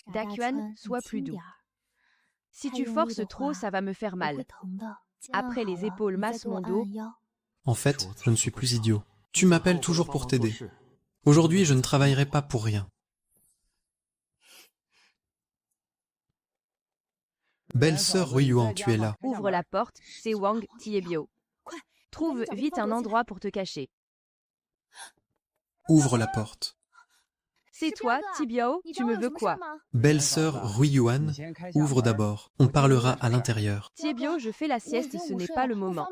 Daquan, sois plus doux. Si tu forces trop, ça va me faire mal. Après les épaules massent mon dos. En fait, je ne suis plus idiot. Tu m'appelles toujours pour t'aider. Aujourd'hui, je ne travaillerai pas pour rien. Belle-sœur Ruiyuan, tu es là. Ouvre la porte, c'est Wang Tiebio. Trouve vite un endroit pour te cacher. Ouvre la porte. C'est toi, Tibiao, tu me veux quoi? Belle-sœur Ruiyuan, ouvre d'abord. On parlera à l'intérieur. Tiebio, je fais la sieste, ce n'est pas le moment.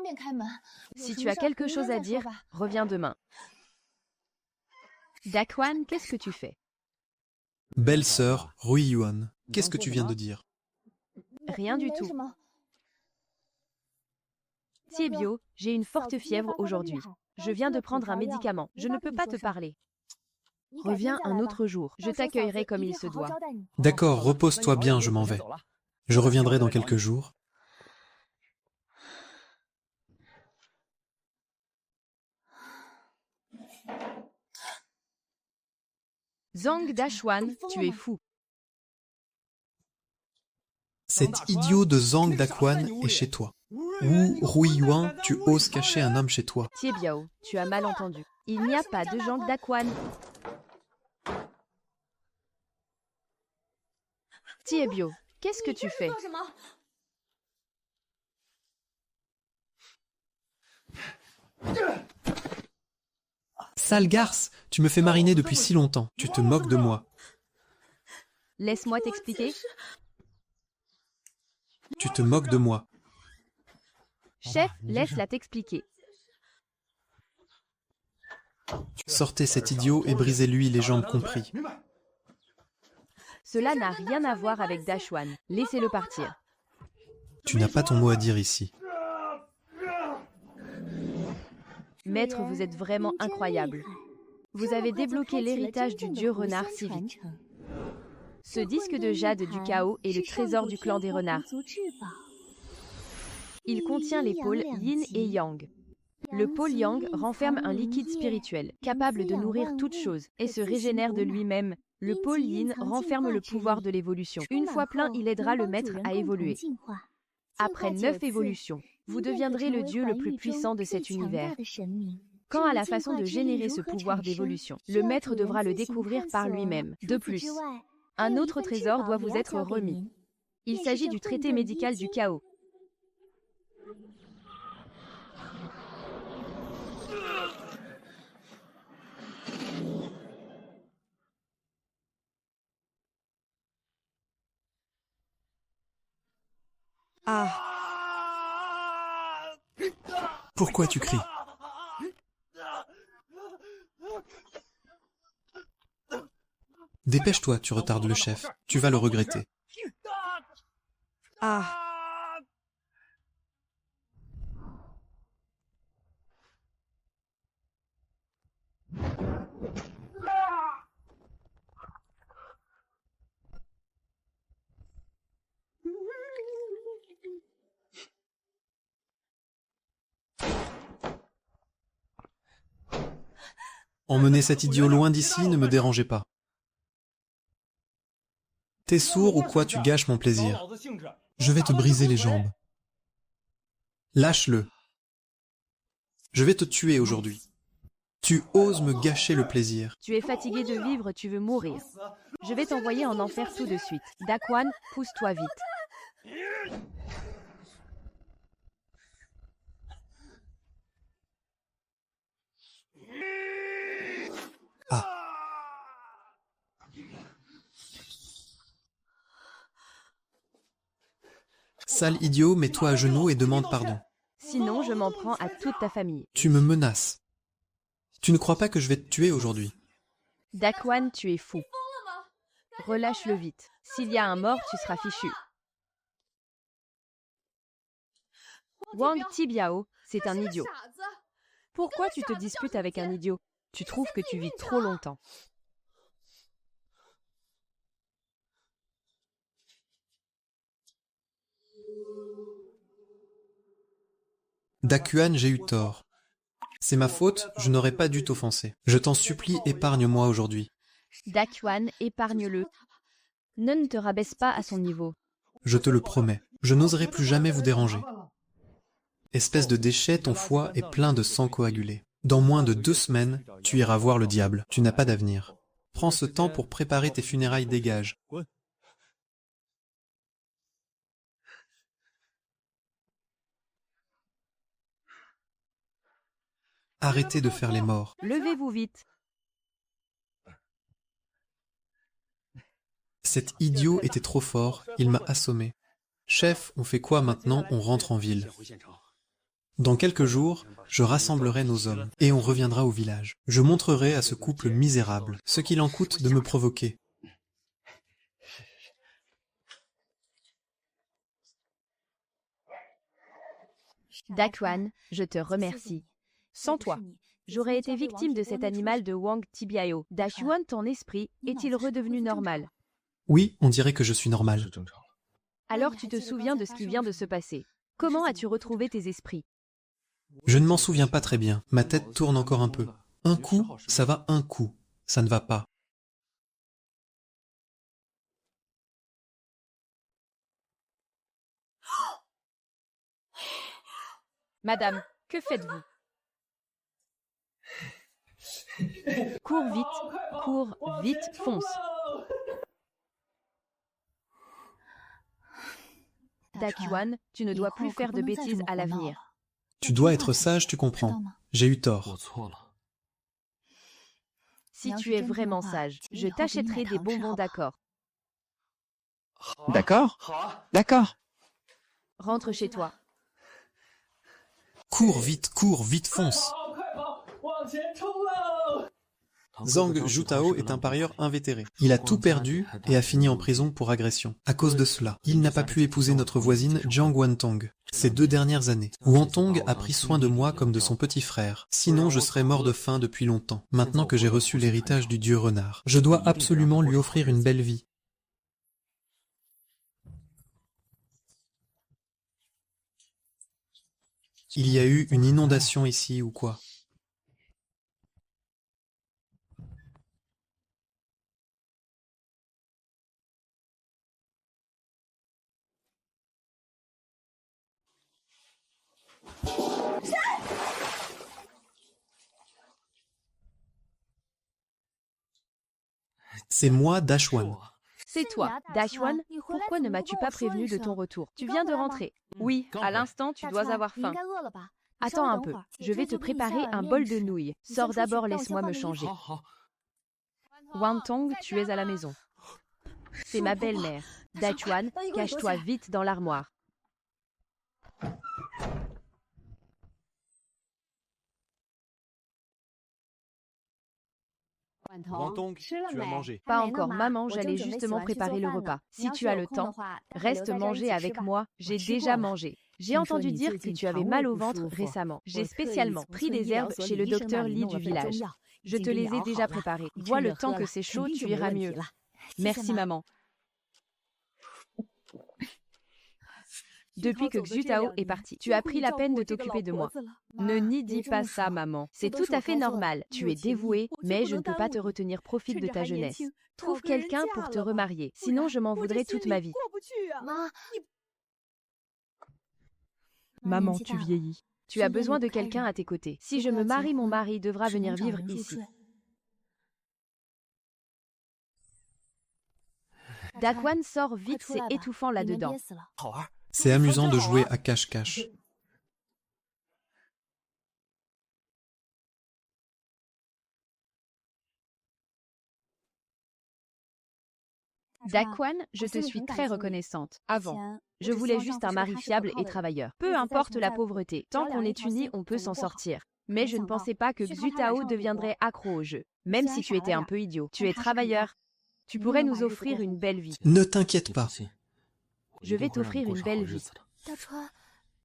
Si tu as quelque chose à dire, reviens demain. Daquan, qu'est-ce que tu fais? Belle-sœur Ruiyuan, qu'est-ce que tu viens de dire? Rien du tout. Tiebio, j'ai une forte fièvre aujourd'hui. Je viens de prendre un médicament. Je ne peux pas te parler. Reviens un autre jour. Je t'accueillerai comme il se doit. D'accord, repose-toi bien, je m'en vais. Je reviendrai dans quelques jours. Zhang Dachuan, tu es fou. Cet idiot de Zhang Daquan est chez toi. Wu Ruiyuan, tu oses cacher un homme chez toi. Tiebiao, tu as mal entendu. Il n'y a pas de Zhang Daquan. Tiebio, qu'est-ce que tu fais? Sale garce, tu me fais mariner depuis si longtemps. Tu te moques de moi. Laisse-moi t'expliquer. Tu te moques de moi. Chef, laisse-la t'expliquer. Sortez cet idiot et brisez-lui les jambes compris. Cela n'a rien à voir avec Dachuan. Laissez-le partir. Tu n'as pas ton mot à dire ici. Maître, vous êtes vraiment incroyable. Vous avez débloqué l'héritage du dieu renard si vite. Ce disque de jade du chaos est le trésor du clan des renards. Il contient les pôles yin et yang. Le pôle yang renferme un liquide spirituel, capable de nourrir toute chose, et se régénère de lui-même. Le pôle yin renferme le pouvoir de l'évolution. Une fois plein, il aidera le maître à évoluer. Après 9 évolutions, vous deviendrez le dieu le plus puissant de cet univers. Quant à la façon de générer ce pouvoir d'évolution, le maître devra le découvrir par lui-même. De plus, un autre trésor doit vous être remis. Il s'agit du traité médical du chaos. Ah! Pourquoi tu cries? Dépêche-toi, tu retardes le chef. Tu vas le regretter. Ah! Emmenez cet idiot loin d'ici, ne me dérangez pas. T'es sourd ou quoi, tu gâches mon plaisir? Je vais te briser les jambes. Lâche-le. Je vais te tuer aujourd'hui. Tu oses me gâcher le plaisir. Tu es fatigué de vivre, tu veux mourir. Je vais t'envoyer en enfer tout de suite. Daquan, pousse-toi vite. Ah. Sale idiot, mets-toi à genoux et demande pardon. Sinon, je m'en prends à toute ta famille. Tu me menaces. Tu ne crois pas que je vais te tuer aujourd'hui? Daquan, tu es fou. Relâche-le vite. S'il y a un mort, tu seras fichu. Wang Tibiao, c'est un idiot. Pourquoi tu te disputes avec un idiot? Tu trouves que tu vis trop longtemps. Daquan, j'ai eu tort. C'est ma faute, je n'aurais pas dû t'offenser. Je t'en supplie, épargne-moi aujourd'hui. Daquan, épargne-le. Ne te rabaisse pas à son niveau. Je te le promets, je n'oserai plus jamais vous déranger. Espèce de déchet, ton foie est plein de sang coagulé. Dans moins de 2 semaines, tu iras voir le diable. Tu n'as pas d'avenir. Prends ce temps pour préparer tes funérailles, dégage. Arrêtez de faire les morts. Levez-vous vite. Cet idiot était trop fort, il m'a assommé. Chef, on fait quoi maintenant? On rentre en ville. Dans quelques jours, je rassemblerai nos hommes, et on reviendra au village. Je montrerai à ce couple misérable ce qu'il en coûte de me provoquer. Daquan, je te remercie. Sans toi, j'aurais été victime de cet animal de Wang Tibiao. Daquan, ton esprit est-il redevenu normal? Oui, on dirait que je suis normal. Alors tu te souviens de ce qui vient de se passer. Comment as-tu retrouvé tes esprits? Je ne m'en souviens pas très bien, ma tête tourne encore un peu. Un coup, ça va, un coup, ça ne va pas. Madame, que faites-vous? Cours vite, fonce. Daquan, tu ne dois plus faire de bêtises à l'avenir. Tu dois être sage, tu comprends. J'ai eu tort. Si tu es vraiment sage, je t'achèterai des bonbons, d'accord? D'accord? D'accord. Rentre chez toi. Cours vite, fonce. Zhang Jutao est un parieur invétéré. Il a tout perdu et a fini en prison pour agression. À cause de cela, il n'a pas pu épouser notre voisine Jiang Wantong ces 2 dernières années. Wantong a pris soin de moi comme de son petit frère. Sinon, je serais mort de faim depuis longtemps, maintenant que j'ai reçu l'héritage du dieu renard. Je dois absolument lui offrir une belle vie. Il y a eu une inondation ici ou quoi? C'est moi, Daquan. C'est toi, Daquan. Pourquoi ne m'as-tu pas prévenu de ton retour? Tu viens de rentrer. Oui, à l'instant, tu dois avoir faim. Attends un peu, je vais te préparer un bol de nouilles. Sors d'abord, laisse-moi me changer. Wantong, tu es à la maison. C'est ma belle-mère. Daquan, cache-toi vite dans l'armoire. Wantong, tu as mangé. Pas encore, maman, j'allais justement préparer le repas. Si tu as le temps, reste manger avec moi, j'ai déjà mangé. J'ai entendu dire que tu avais mal au ventre récemment. J'ai spécialement pris des herbes chez le docteur Li du village. Je te les ai déjà préparées. Vois le temps que c'est chaud, tu iras mieux. Merci maman. Depuis que Xutao est parti, tu as pris la peine de t'occuper de moi. Ne n'y dis pas ça, maman. C'est tout à fait normal. Tu es dévouée, mais je ne peux pas te retenir. Profite de ta jeunesse. Trouve quelqu'un pour te remarier. Sinon, je m'en voudrais toute ma vie. Maman, tu vieillis. Tu as besoin de quelqu'un à tes côtés. Si je me marie, mon mari devra venir vivre ici. Daquan sort vite, c'est étouffant là-dedans. C'est amusant de jouer à cache-cache. Daquan, je te suis très reconnaissante. Avant, je voulais juste un mari fiable et travailleur. Peu importe la pauvreté, tant qu'on est unis, on peut s'en sortir. Mais je ne pensais pas que Xutao deviendrait accro au jeu. Même si tu étais un peu idiot. Tu es travailleur. Tu pourrais nous offrir une belle vie. Ne t'inquiète pas. Je vais t'offrir une belle vie.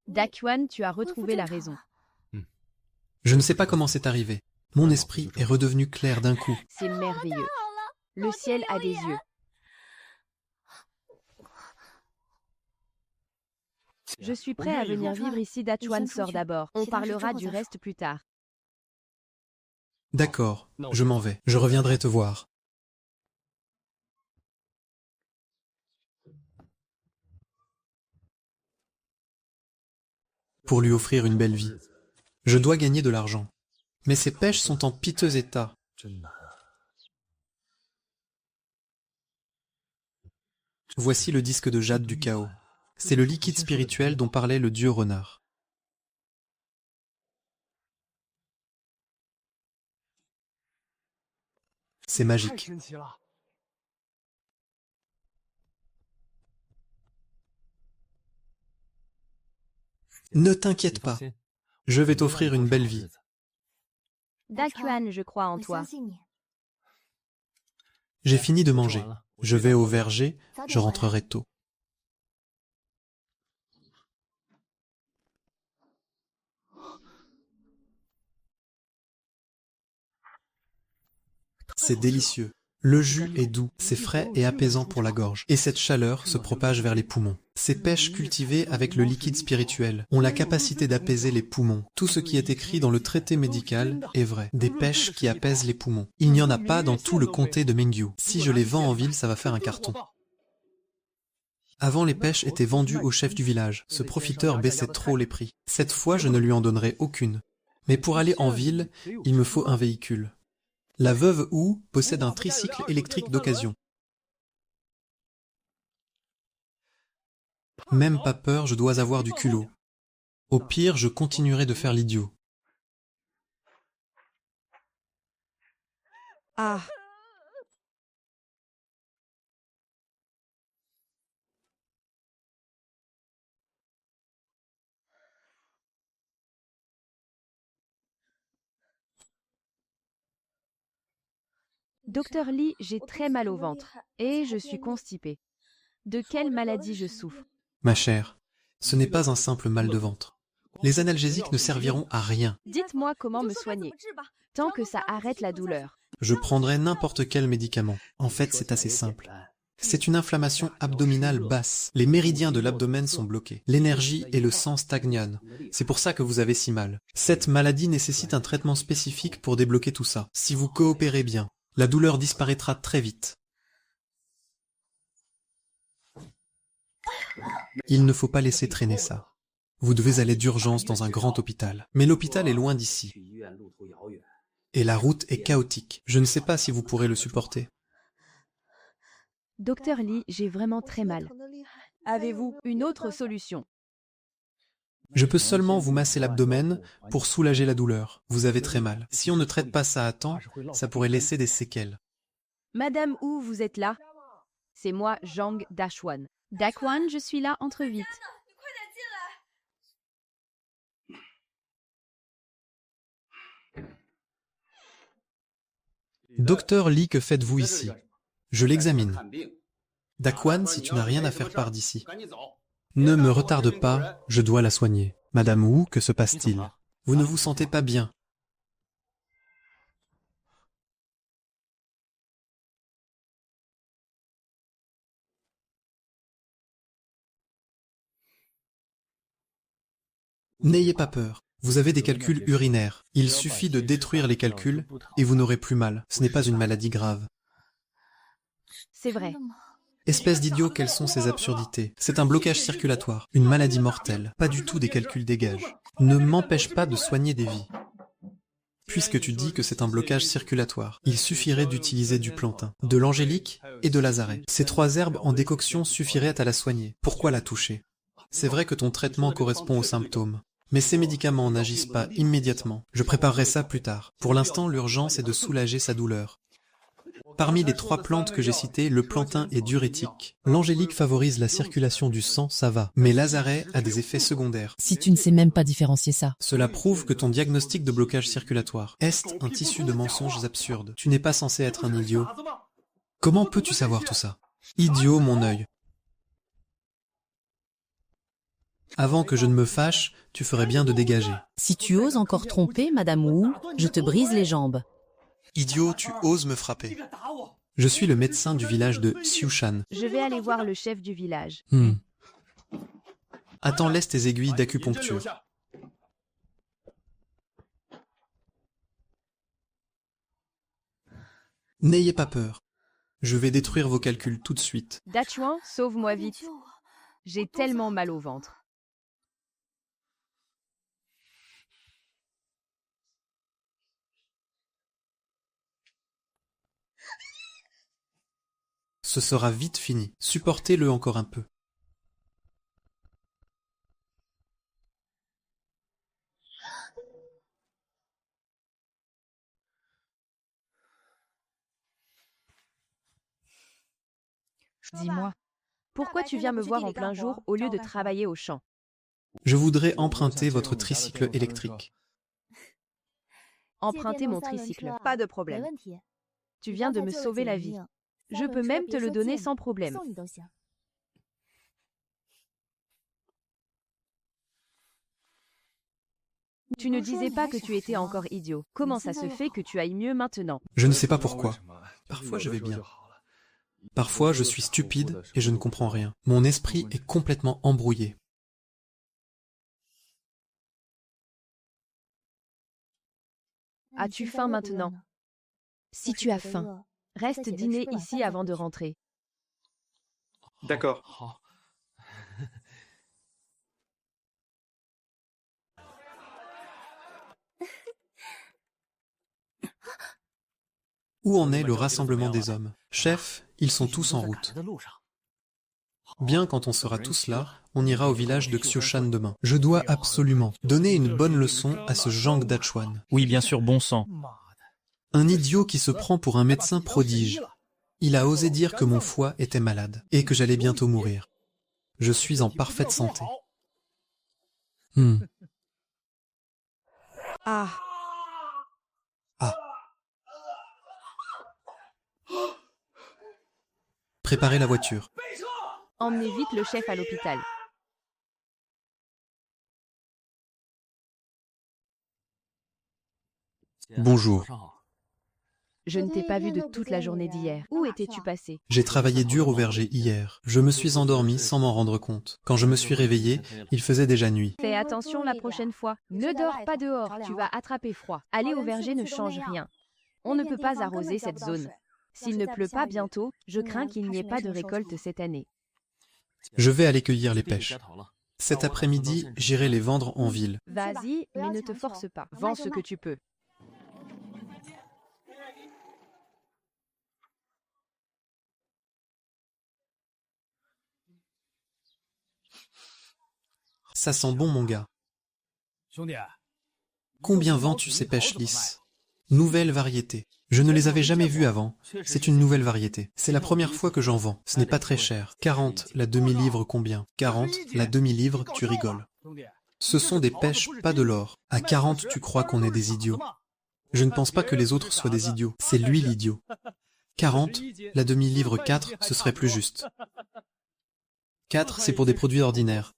Daquan, tu as retrouvé la raison. Je ne sais pas comment c'est arrivé. Mon esprit est redevenu clair d'un coup. C'est merveilleux. Le ciel a des yeux. Je suis prêt à venir vivre ici. Daquan, sort d'abord. On parlera du reste plus tard. D'accord, je m'en vais. Je reviendrai te voir. pour lui offrir une belle vie. Je dois gagner de l'argent. Mais ces pêches sont en piteux état. Voici le disque de jade du chaos. C'est le liquide spirituel dont parlait le dieu renard. C'est magique. Ne t'inquiète pas, je vais t'offrir une belle vie. Daquan, je crois en toi. J'ai fini de manger. Je vais au verger, je rentrerai tôt. C'est délicieux. Le jus est doux, c'est frais et apaisant pour la gorge. Et cette chaleur se propage vers les poumons. Ces pêches cultivées avec le liquide spirituel ont la capacité d'apaiser les poumons. Tout ce qui est écrit dans le traité médical est vrai. Des pêches qui apaisent les poumons. Il n'y en a pas dans tout le comté de Mengyu. Si je les vends en ville, ça va faire un carton. Avant, les pêches étaient vendues au chef du village. Ce profiteur baissait trop les prix. Cette fois, je ne lui en donnerai aucune. Mais pour aller en ville, il me faut un véhicule. La veuve Wu possède un tricycle électrique d'occasion. Même pas peur, je dois avoir du culot. Au pire, je continuerai de faire l'idiot. Ah. Docteur Lee, j'ai très mal au ventre et je suis constipée. De quelle maladie je souffre? Ma chère, ce n'est pas un simple mal de ventre. Les analgésiques ne serviront à rien. Dites-moi comment me soigner, tant que ça arrête la douleur. Je prendrai n'importe quel médicament. En fait, c'est assez simple. C'est une inflammation abdominale basse. Les méridiens de l'abdomen sont bloqués. L'énergie et le sang stagnent. C'est pour ça que vous avez si mal. Cette maladie nécessite un traitement spécifique pour débloquer tout ça. Si vous coopérez bien, la douleur disparaîtra très vite. Il ne faut pas laisser traîner ça. Vous devez aller d'urgence dans un grand hôpital. Mais l'hôpital est loin d'ici. Et la route est chaotique. Je ne sais pas si vous pourrez le supporter. Docteur Lee, j'ai vraiment très mal. Avez-vous une autre solution? Je peux seulement vous masser l'abdomen pour soulager la douleur. Vous avez très mal. Si on ne traite pas ça à temps, ça pourrait laisser des séquelles. Madame Wu, vous êtes là? C'est moi, Zhang Daquan. Daquan, je suis là, entre vite. Docteur Lee, que faites-vous ici? Je l'examine. Daquan, si tu n'as rien à faire, pars d'ici. Ne me retarde pas, je dois la soigner. Madame Wu, que se passe-t-il? Vous ne vous sentez pas bien. N'ayez pas peur. Vous avez des calculs urinaires. Il suffit de détruire les calculs et vous n'aurez plus mal. Ce n'est pas une maladie grave. C'est vrai. Espèce d'idiot, quelles sont ces absurdités? C'est un blocage circulatoire, une maladie mortelle, pas du tout des calculs dégage. Ne m'empêche pas de soigner des vies. Puisque tu dis que c'est un blocage circulatoire, il suffirait d'utiliser du plantain, de l'angélique et de l'azaré. Ces 3 herbes en décoction suffiraient à la soigner. Pourquoi la toucher? C'est vrai que ton traitement correspond aux symptômes. Mais ces médicaments n'agissent pas immédiatement. Je préparerai ça plus tard. Pour l'instant, l'urgence est de soulager sa douleur. Parmi les 3 plantes que j'ai citées, le plantain est diurétique. L'angélique favorise la circulation du sang, ça va. Mais l'azaré a des effets secondaires. Si tu ne sais même pas différencier ça. Cela prouve que ton diagnostic de blocage circulatoire est un tissu de mensonges absurdes. Tu n'es pas censé être un idiot. Comment peux-tu savoir tout ça? Idiot, mon œil. Avant que je ne me fâche, tu ferais bien de dégager. Si tu oses encore tromper, Madame Wu, je te brise les jambes. Idiot, tu oses me frapper. Je suis le médecin du village de Xiushan. Je vais aller voir le chef du village. Attends, laisse tes aiguilles d'acupuncture. N'ayez pas peur. Je vais détruire vos calculs tout de suite. Daquan, sauve-moi vite. J'ai tellement mal au ventre. Ce sera vite fini. Supportez-le encore un peu. Dis-moi, pourquoi tu viens me voir en plein jour au lieu de travailler au champ? Je voudrais emprunter votre tricycle électrique. Emprunter mon tricycle, pas de problème. Tu viens de me sauver la vie. Je peux même te le donner sans problème. Tu ne disais pas que tu étais encore idiot. Comment ça se fait que tu ailles mieux maintenant? Je ne sais pas pourquoi. Parfois je vais bien. Parfois je suis stupide et je ne comprends rien. Mon esprit est complètement embrouillé. As-tu faim maintenant? Si tu as faim, reste dîner ici avant de rentrer. D'accord. Où en est le rassemblement des hommes? Chef, ils sont tous en route. Bien, quand on sera tous là, on ira au village de Xiushan demain. Je dois absolument donner une bonne leçon à ce Zhang Dachuan. Oui, bien sûr, bon sang. Un idiot qui se prend pour un médecin prodige. Il a osé dire que mon foie était malade et que j'allais bientôt mourir. Je suis en parfaite santé. Ah, Préparez la voiture. emmenez vite le chef à l'hôpital. Bonjour. Je ne t'ai pas vu de toute la journée d'hier. Où étais-tu passé? J'ai travaillé dur au verger hier. Je me suis endormi sans m'en rendre compte. Quand je me suis réveillé, il faisait déjà nuit. Fais attention la prochaine fois. Ne dors pas dehors, tu vas attraper froid. Aller au verger ne change rien. On ne peut pas arroser cette zone. S'il ne pleut pas bientôt, je crains qu'il n'y ait pas de récolte cette année. Je vais aller cueillir les pêches. Cet après-midi, j'irai les vendre en ville. Vas-y, mais ne te force pas. Vends ce que tu peux. Ça sent bon, mon gars. Combien vends-tu ces pêches lisses? Nouvelle variété. Je ne les avais jamais vues avant. C'est une nouvelle variété. C'est la première fois que j'en vends. Ce n'est pas très cher. 40, la demi-livre combien? 40, la demi-livre, tu rigoles. Ce sont des pêches, pas de l'or. À 40, tu crois qu'on est des idiots. Je ne pense pas que les autres soient des idiots. C'est lui l'idiot. 40, la demi-livre 4, ce serait plus juste. 4, c'est pour des produits ordinaires.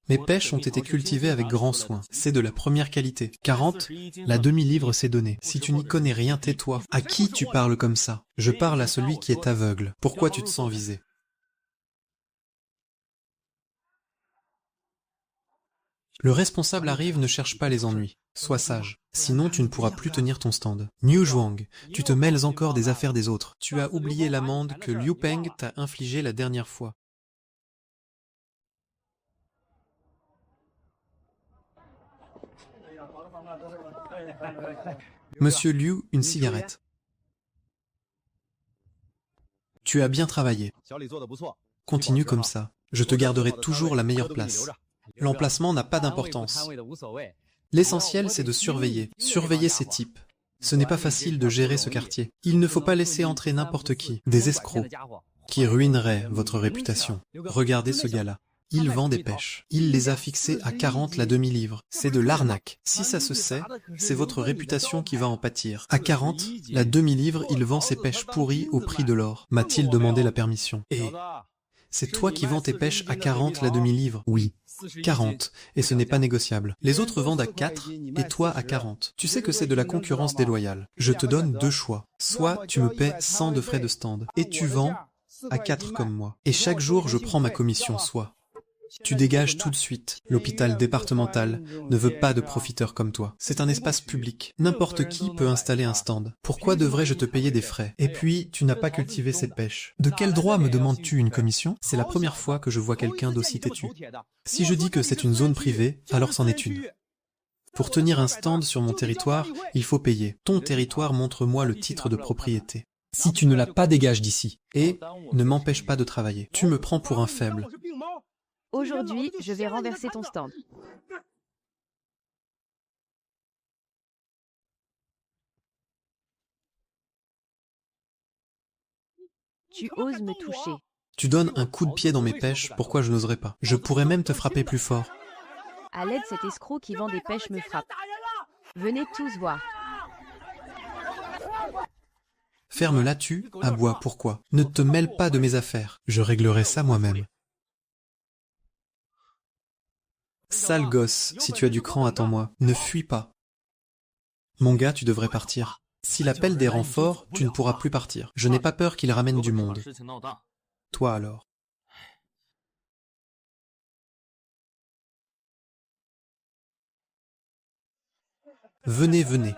Mes pêches ont été cultivées avec grand soin. C'est de la première qualité. 40, la demi-livre c'est donné. Si tu n'y connais rien, tais-toi. À qui tu parles comme ça? Je parle à celui qui est aveugle. Pourquoi tu te sens visé? Le responsable arrive, ne cherche pas les ennuis. Sois sage. Sinon, tu ne pourras plus tenir ton stand. Niu Zhuang, tu te mêles encore des affaires des autres. Tu as oublié l'amende que Liu Peng t'a infligée la dernière fois. Monsieur Liu, une cigarette. Tu as bien travaillé. Continue comme ça. Je te garderai toujours la meilleure place. L'emplacement n'a pas d'importance. L'essentiel, c'est de surveiller. Surveiller ces types. Ce n'est pas facile de gérer ce quartier. Il ne faut pas laisser entrer n'importe qui. Des escrocs. Qui ruineraient votre réputation. Regardez ce gars-là. Il vend des pêches. Il les a fixées à 40 la demi-livre. C'est de l'arnaque. Si ça se sait, c'est votre réputation qui va en pâtir. À 40, la demi-livre, il vend ses pêches pourries au prix de l'or. M'a-t-il demandé la permission. Et c'est toi qui vends tes pêches à 40 la demi-livre? Oui. 40. Et ce n'est pas négociable. Les autres vendent à 4 et toi à 40. Tu sais que c'est de la concurrence déloyale. Je te donne deux choix. Soit tu me paies 100 de frais de stand et tu vends à 4 comme moi. Et chaque jour, je prends ma commission, soit. Tu dégages tout de suite. L'hôpital départemental ne veut pas de profiteurs comme toi. C'est un espace public. N'importe qui peut installer un stand. Pourquoi devrais-je te payer des frais? Et puis, tu n'as pas cultivé ces pêches. De quel droit me demandes-tu une commission? C'est la première fois que je vois quelqu'un d'aussi têtu. Si je dis que c'est une zone privée, alors c'en est une. Pour tenir un stand sur mon territoire, il faut payer. Ton territoire, montre-moi le titre de propriété. Si tu ne l'as pas, dégage d'ici. Et ne m'empêche pas de travailler. Tu me prends pour un faible. Aujourd'hui, je vais renverser ton stand. Tu oses me toucher. Tu donnes un coup de pied dans mes pêches, pourquoi je n'oserais pas? Je pourrais même te frapper plus fort. À l'aide, cet escroc qui vend des pêches me frappe. Venez tous voir. Ferme-la, tu, aboie, pourquoi? Ne te mêle pas de mes affaires. Je réglerai ça moi-même. Sale gosse, si tu as du cran, attends-moi. Ne fuis pas. Mon gars, tu devrais partir. S'il appelle des renforts, tu ne pourras plus partir. Je n'ai pas peur qu'il ramène du monde. Toi alors. Venez, venez.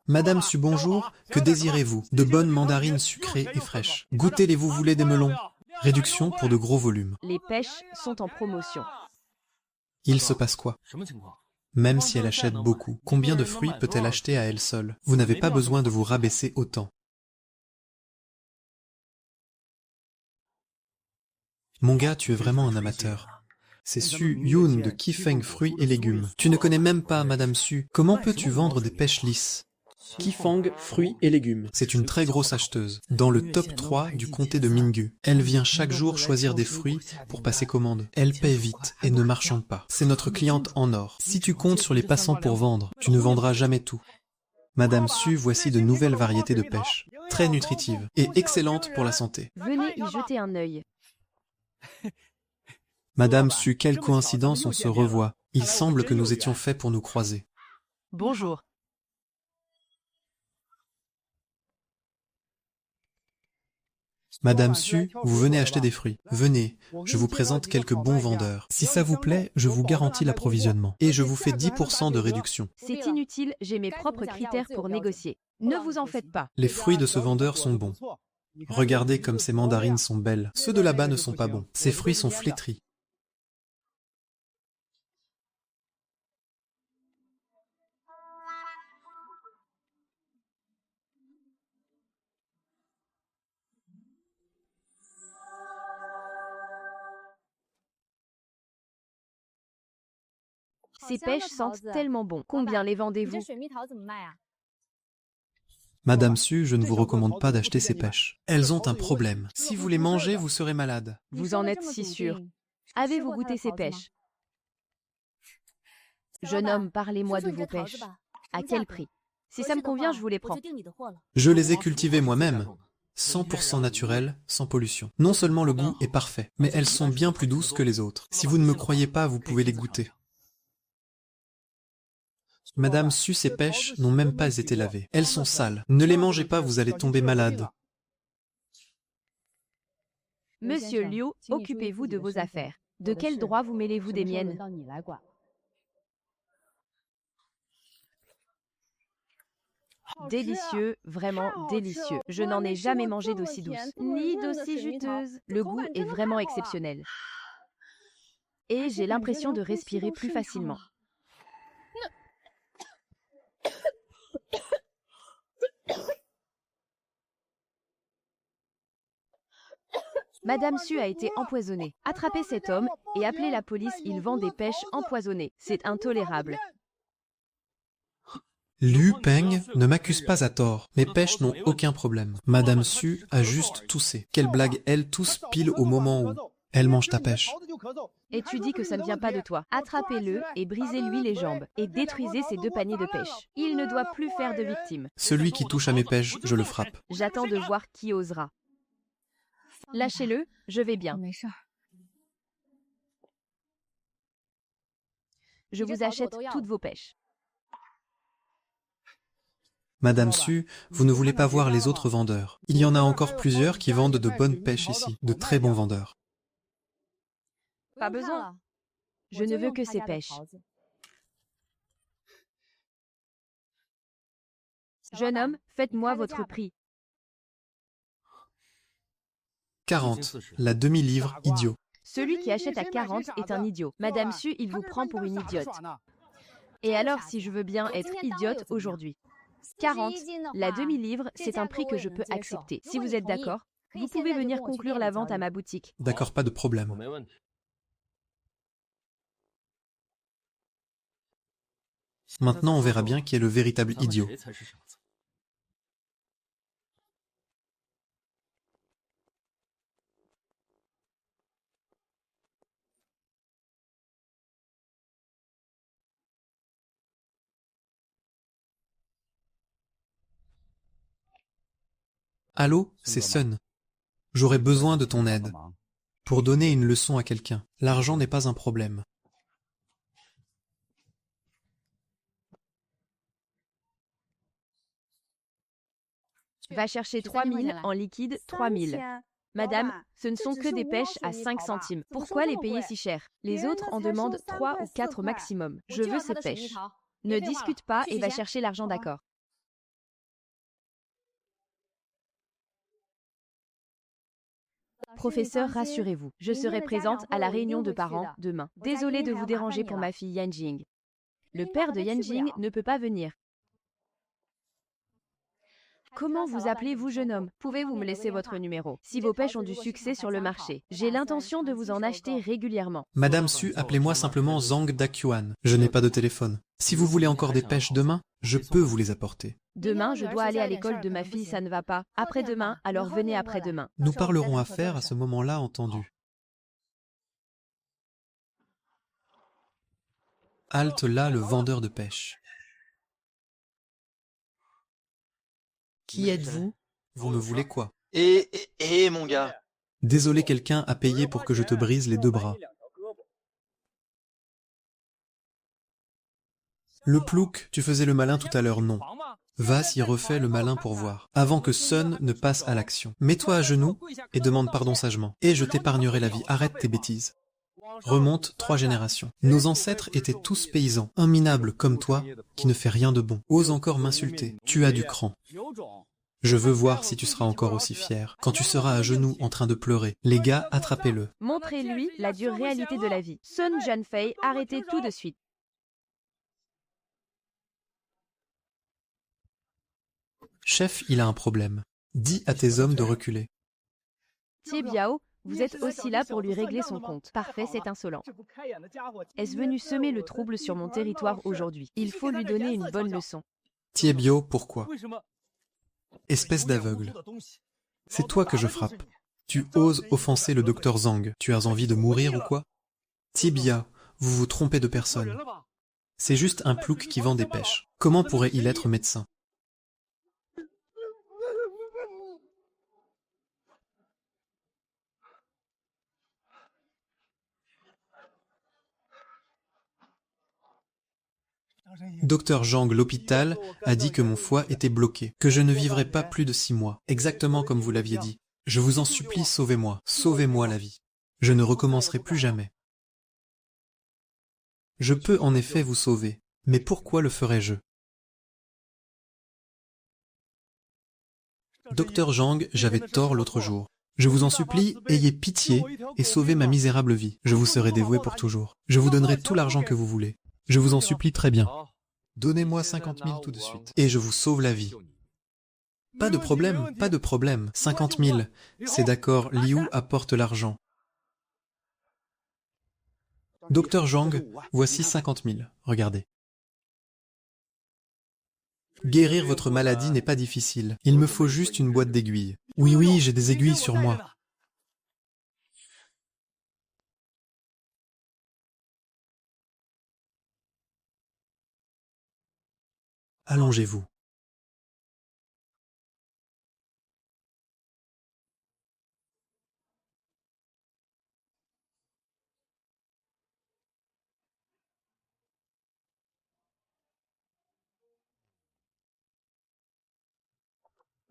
Madame Su, bonjour. Que désirez-vous? De bonnes mandarines sucrées et fraîches. Goûtez-les, vous voulez des melons? Réduction pour de gros volumes. Les pêches sont en promotion. Il se passe quoi? Même si elle achète beaucoup, combien de fruits peut-elle acheter à elle seule? Vous n'avez pas besoin de vous rabaisser autant. Mon gars, tu es vraiment un amateur. C'est Su Yoon de Kifeng Fruits et Légumes. Tu ne connais même pas Madame Su. Comment peux-tu vendre des pêches lisses? Kifeng Fruits et Légumes. C'est une très grosse acheteuse, dans le top 3 du comté de Mingu. Elle vient chaque jour choisir des fruits pour passer commande. Elle paie vite et ne marchande pas. C'est notre cliente en or. Si tu comptes sur les passants pour vendre, tu ne vendras jamais tout. Madame Su, voici de nouvelles variétés de pêche. Très nutritives et excellentes pour la santé. Venez y jeter un œil. Madame Su, quelle coïncidence, on se revoit. Il semble que nous étions faits pour nous croiser. Bonjour. Madame Su, vous venez acheter des fruits. Venez, je vous présente quelques bons vendeurs. Si ça vous plaît, je vous garantis l'approvisionnement. Et je vous fais 10% de réduction. C'est inutile, j'ai mes propres critères pour négocier. Ne vous en faites pas. Les fruits de ce vendeur sont bons. Regardez comme ces mandarines sont belles. Ceux de là-bas ne sont pas bons. Ces fruits sont flétris. Ces pêches sentent tellement bon. Combien les vendez-vous? Madame Su, je ne vous recommande pas d'acheter ces pêches. Elles ont un problème. Si vous les mangez, vous serez malade. Vous en êtes si sûr. Avez-vous goûté ces pêches? Jeune homme, parlez-moi de vos pêches. À quel prix? Si ça me convient, je vous les prends. Je les ai cultivées moi-même. 100% naturelles, sans pollution. Non seulement le goût est parfait, mais elles sont bien plus douces que les autres. Si vous ne me croyez pas, vous pouvez les goûter. Madame Su, ces pêches n'ont même pas été lavées. Elles sont sales. Ne les mangez pas, vous allez tomber malade. Monsieur Liu, occupez-vous de vos affaires. De quel droit vous mêlez-vous des miennes? Délicieux, vraiment délicieux. Je n'en ai jamais mangé d'aussi douce, ni d'aussi juteuse. Le goût est vraiment exceptionnel. Et j'ai l'impression de respirer plus facilement. Madame Su a été empoisonnée. Attrapez cet homme et appelez la police, il vend des pêches empoisonnées. C'est intolérable. Liu Peng ne m'accuse pas à tort. Mes pêches n'ont aucun problème. Madame Su a juste toussé. Quelle blague, elle tousse pile au moment où elle mange ta pêche. Et tu dis que ça ne vient pas de toi. Attrapez-le et brisez-lui les jambes. Et détruisez ces 2 paniers de pêche. Il ne doit plus faire de victimes. Celui qui touche à mes pêches, je le frappe. J'attends de voir qui osera. Lâchez-le, je vais bien. Je vous achète toutes vos pêches. Madame Su, vous ne voulez pas voir les autres vendeurs. Il y en a encore plusieurs qui vendent de bonnes pêches ici, de très bons vendeurs. Pas besoin. Je ne veux que ces pêches. Jeune homme, faites-moi votre prix. 40, la demi-livre, idiot. Celui qui achète à 40 est un idiot. Madame Su, il vous prend pour une idiote. Et alors si je veux bien être idiote aujourd'hui? 40. La demi-livre, c'est un prix que je peux accepter. Si vous êtes d'accord, vous pouvez venir conclure la vente à ma boutique. D'accord, pas de problème. Maintenant, on verra bien qui est le véritable idiot. Allô, c'est Sun. J'aurais besoin de ton aide. Pour donner une leçon à quelqu'un. L'argent n'est pas un problème. Va chercher 3000 en liquide, 3000. Madame, ce ne sont que des pêches à 5 centimes. Pourquoi les payer si cher? Les autres en demandent 3 ou 4 maximum. Je veux ces pêches. Ne discute pas et va chercher l'argent, d'accord? Professeur, rassurez-vous, je serai présente à la réunion de parents demain. Désolée de vous déranger pour ma fille Yanjing. Le père de Yanjing ne peut pas venir. Comment vous appelez-vous, jeune homme? Pouvez-vous me laisser votre numéro? Si vos pêches ont du succès sur le marché, j'ai l'intention de vous en acheter régulièrement. Madame Su, appelez-moi simplement Zhang Daquan. Je n'ai pas de téléphone. Si vous voulez encore des pêches demain, je peux vous les apporter. Demain, je dois aller à l'école de ma fille, ça ne va pas. Après-demain, alors venez après-demain. Nous parlerons affaires à ce moment-là, entendu. Halte là le vendeur de pêche. Qui êtes-vous? Vous me voulez quoi? Mon gars. Désolé, quelqu'un a payé pour que je te brise les 2 bras. Le plouc, tu faisais le malin tout à l'heure, non. Va s'y refait le malin pour voir, avant que Sun ne passe à l'action. Mets-toi à genoux et demande pardon sagement. Et je t'épargnerai la vie, arrête tes bêtises. Remonte 3 générations. Nos ancêtres étaient tous paysans, un minable comme toi, qui ne fait rien de bon. Ose encore m'insulter, tu as du cran. Je veux voir si tu seras encore aussi fier. Quand tu seras à genoux en train de pleurer, les gars, attrapez-le. Montrez-lui la dure réalité de la vie. Sun Jianfei, arrêtez tout de suite. Chef, il a un problème. Dis à tes hommes de reculer. Tie Biao, vous êtes aussi là pour lui régler son compte. Parfait, c'est insolent. Est-ce venu semer le trouble sur mon territoire aujourd'hui? Il faut lui donner une bonne leçon. Tiebio, pourquoi? Espèce d'aveugle. C'est toi que je frappe. Tu oses offenser le docteur Zhang. Tu as envie de mourir ou quoi? Tibia, vous vous trompez de personne. C'est juste un plouc qui vend des pêches. Comment pourrait-il être médecin? Docteur Zhang, l'hôpital, a dit que mon foie était bloqué, que je ne vivrais pas plus de 6 mois, exactement comme vous l'aviez dit. Je vous en supplie, sauvez-moi la vie. Je ne recommencerai plus jamais. Je peux en effet vous sauver, mais pourquoi le ferais-je? Docteur Zhang, j'avais tort l'autre jour. Je vous en supplie, ayez pitié et sauvez ma misérable vie. Je vous serai dévoué pour toujours. Je vous donnerai tout l'argent que vous voulez. Je vous en supplie très bien. Donnez-moi 50 000 tout de suite, et je vous sauve la vie. Pas de problème, 50 000. C'est d'accord, Liu apporte l'argent. Docteur Zhang, voici 50 000, regardez. Guérir votre maladie n'est pas difficile. Il me faut juste une boîte d'aiguilles. Oui, j'ai des aiguilles sur moi. Allongez-vous.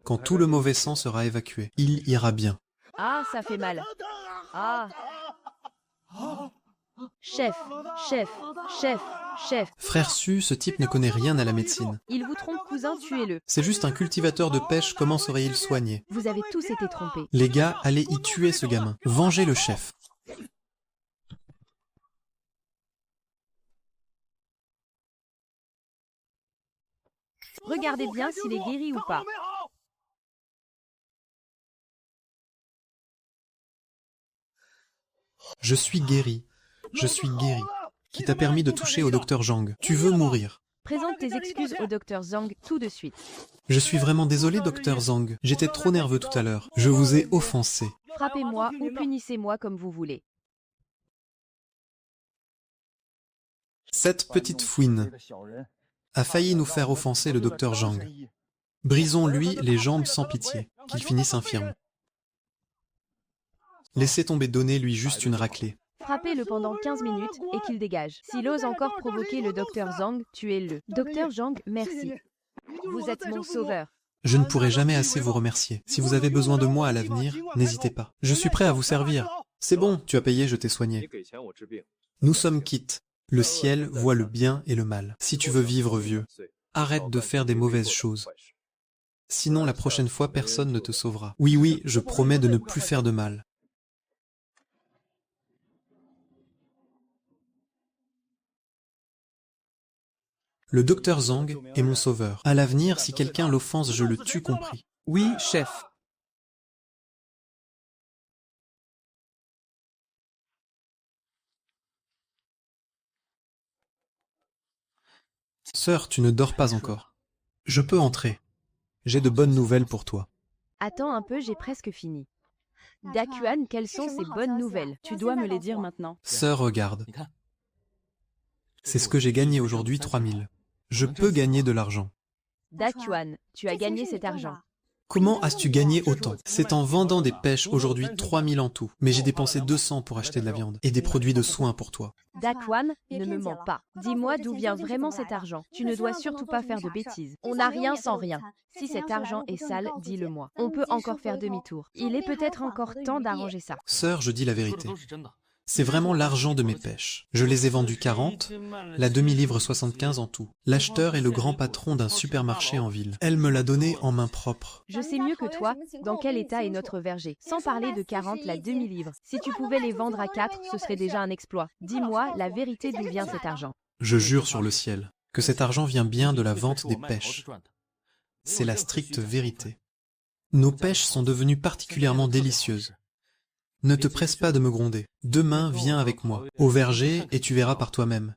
Quand tout le mauvais sang sera évacué, il ira bien. Ah, ça fait mal. Ah. Chef. Frère Su, ce type ne connaît rien à la médecine. Il vous trompe, cousin, tuez-le. C'est juste un cultivateur de pêche, comment serait-il soigné? Vous avez tous été trompés. Les gars, allez y tuer ce gamin. Vengez le chef. Regardez bien s'il est guéri ou pas. Je suis guéri. Je suis guéri. Qui t'a permis de toucher au docteur Zhang. Tu veux mourir. Présente tes excuses au docteur Zhang tout de suite. Je suis vraiment désolé, docteur Zhang. J'étais trop nerveux tout à l'heure. Je vous ai offensé. Frappez-moi ou punissez-moi comme vous voulez. Cette petite fouine a failli nous faire offenser le docteur Zhang. Brisons-lui les jambes sans pitié, qu'il finisse infirme. Laissez tomber, donnez-lui juste une raclée. Frappez-le pendant 15 minutes et qu'il dégage. S'il ose encore provoquer le docteur Zhang, tuez-le. Docteur Zhang, merci. Vous êtes mon sauveur. Je ne pourrai jamais assez vous remercier. Si vous avez besoin de moi à l'avenir, n'hésitez pas. Je suis prêt à vous servir. C'est bon, tu as payé, je t'ai soigné. Nous sommes quittes. Le ciel voit le bien et le mal. Si tu veux vivre vieux, arrête de faire des mauvaises choses. Sinon, la prochaine fois, personne ne te sauvera. Oui, oui, je promets de ne plus faire de mal. Le docteur Zhang est mon sauveur. À l'avenir, si quelqu'un l'offense, je le tue, compris. Oui, chef. Sœur, tu ne dors pas encore. Je peux entrer. J'ai de bonnes nouvelles pour toi. Attends un peu, j'ai presque fini. Dakuan, quelles sont ces bonnes nouvelles? Tu dois me les dire maintenant. Sœur, regarde. C'est ce que j'ai gagné aujourd'hui, 3000. Je peux gagner de l'argent. Dakuan, tu as gagné cet argent. Comment as-tu gagné autant? C'est en vendant des pêches aujourd'hui 3000 en tout. Mais j'ai dépensé 200 pour acheter de la viande et des produits de soins pour toi. Dakuan, ne me mens pas. Dis-moi d'où vient vraiment cet argent. Tu ne dois surtout pas faire de bêtises. On n'a rien sans rien. Si cet argent est sale, dis-le-moi. On peut encore faire demi-tour. Il est peut-être encore temps d'arranger ça. Sœur, je dis la vérité. C'est vraiment l'argent de mes pêches. Je les ai vendus 40, la demi-livre 75 en tout. L'acheteur est le grand patron d'un supermarché en ville. Elle me l'a donné en main propre. Je sais mieux que toi dans quel état est notre verger. Sans parler de 40 la demi-livre. Si tu pouvais les vendre à 4, ce serait déjà un exploit. Dis-moi la vérité d'où vient cet argent. Je jure sur le ciel que cet argent vient bien de la vente des pêches. C'est la stricte vérité. Nos pêches sont devenues particulièrement délicieuses. Ne te presse pas de me gronder. Demain, viens avec moi, au verger, et tu verras par toi-même.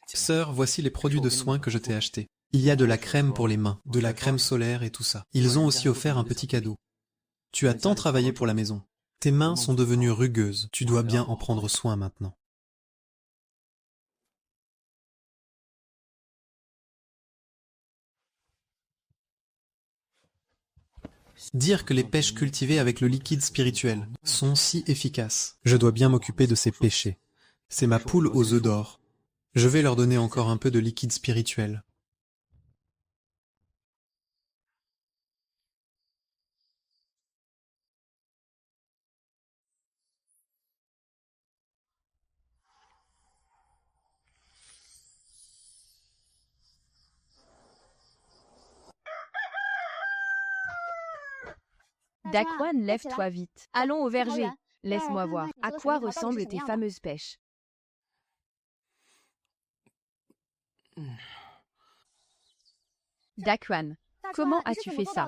Sœur, voici les produits de soins que je t'ai achetés. Il y a de la crème pour les mains, de la crème solaire et tout ça. Ils ont aussi offert un petit cadeau. Tu as tant travaillé pour la maison. Tes mains sont devenues rugueuses. Tu dois bien en prendre soin maintenant. Dire que les pêches cultivées avec le liquide spirituel sont si efficaces. Je dois bien m'occuper de ces péchés. C'est ma poule aux œufs d'or. Je vais leur donner encore un peu de liquide spirituel. Dakuan, lève-toi vite. Allons au verger. Laisse-moi voir. À quoi ressemblent tes fameuses pêches? Dakuan, comment as-tu fait ça?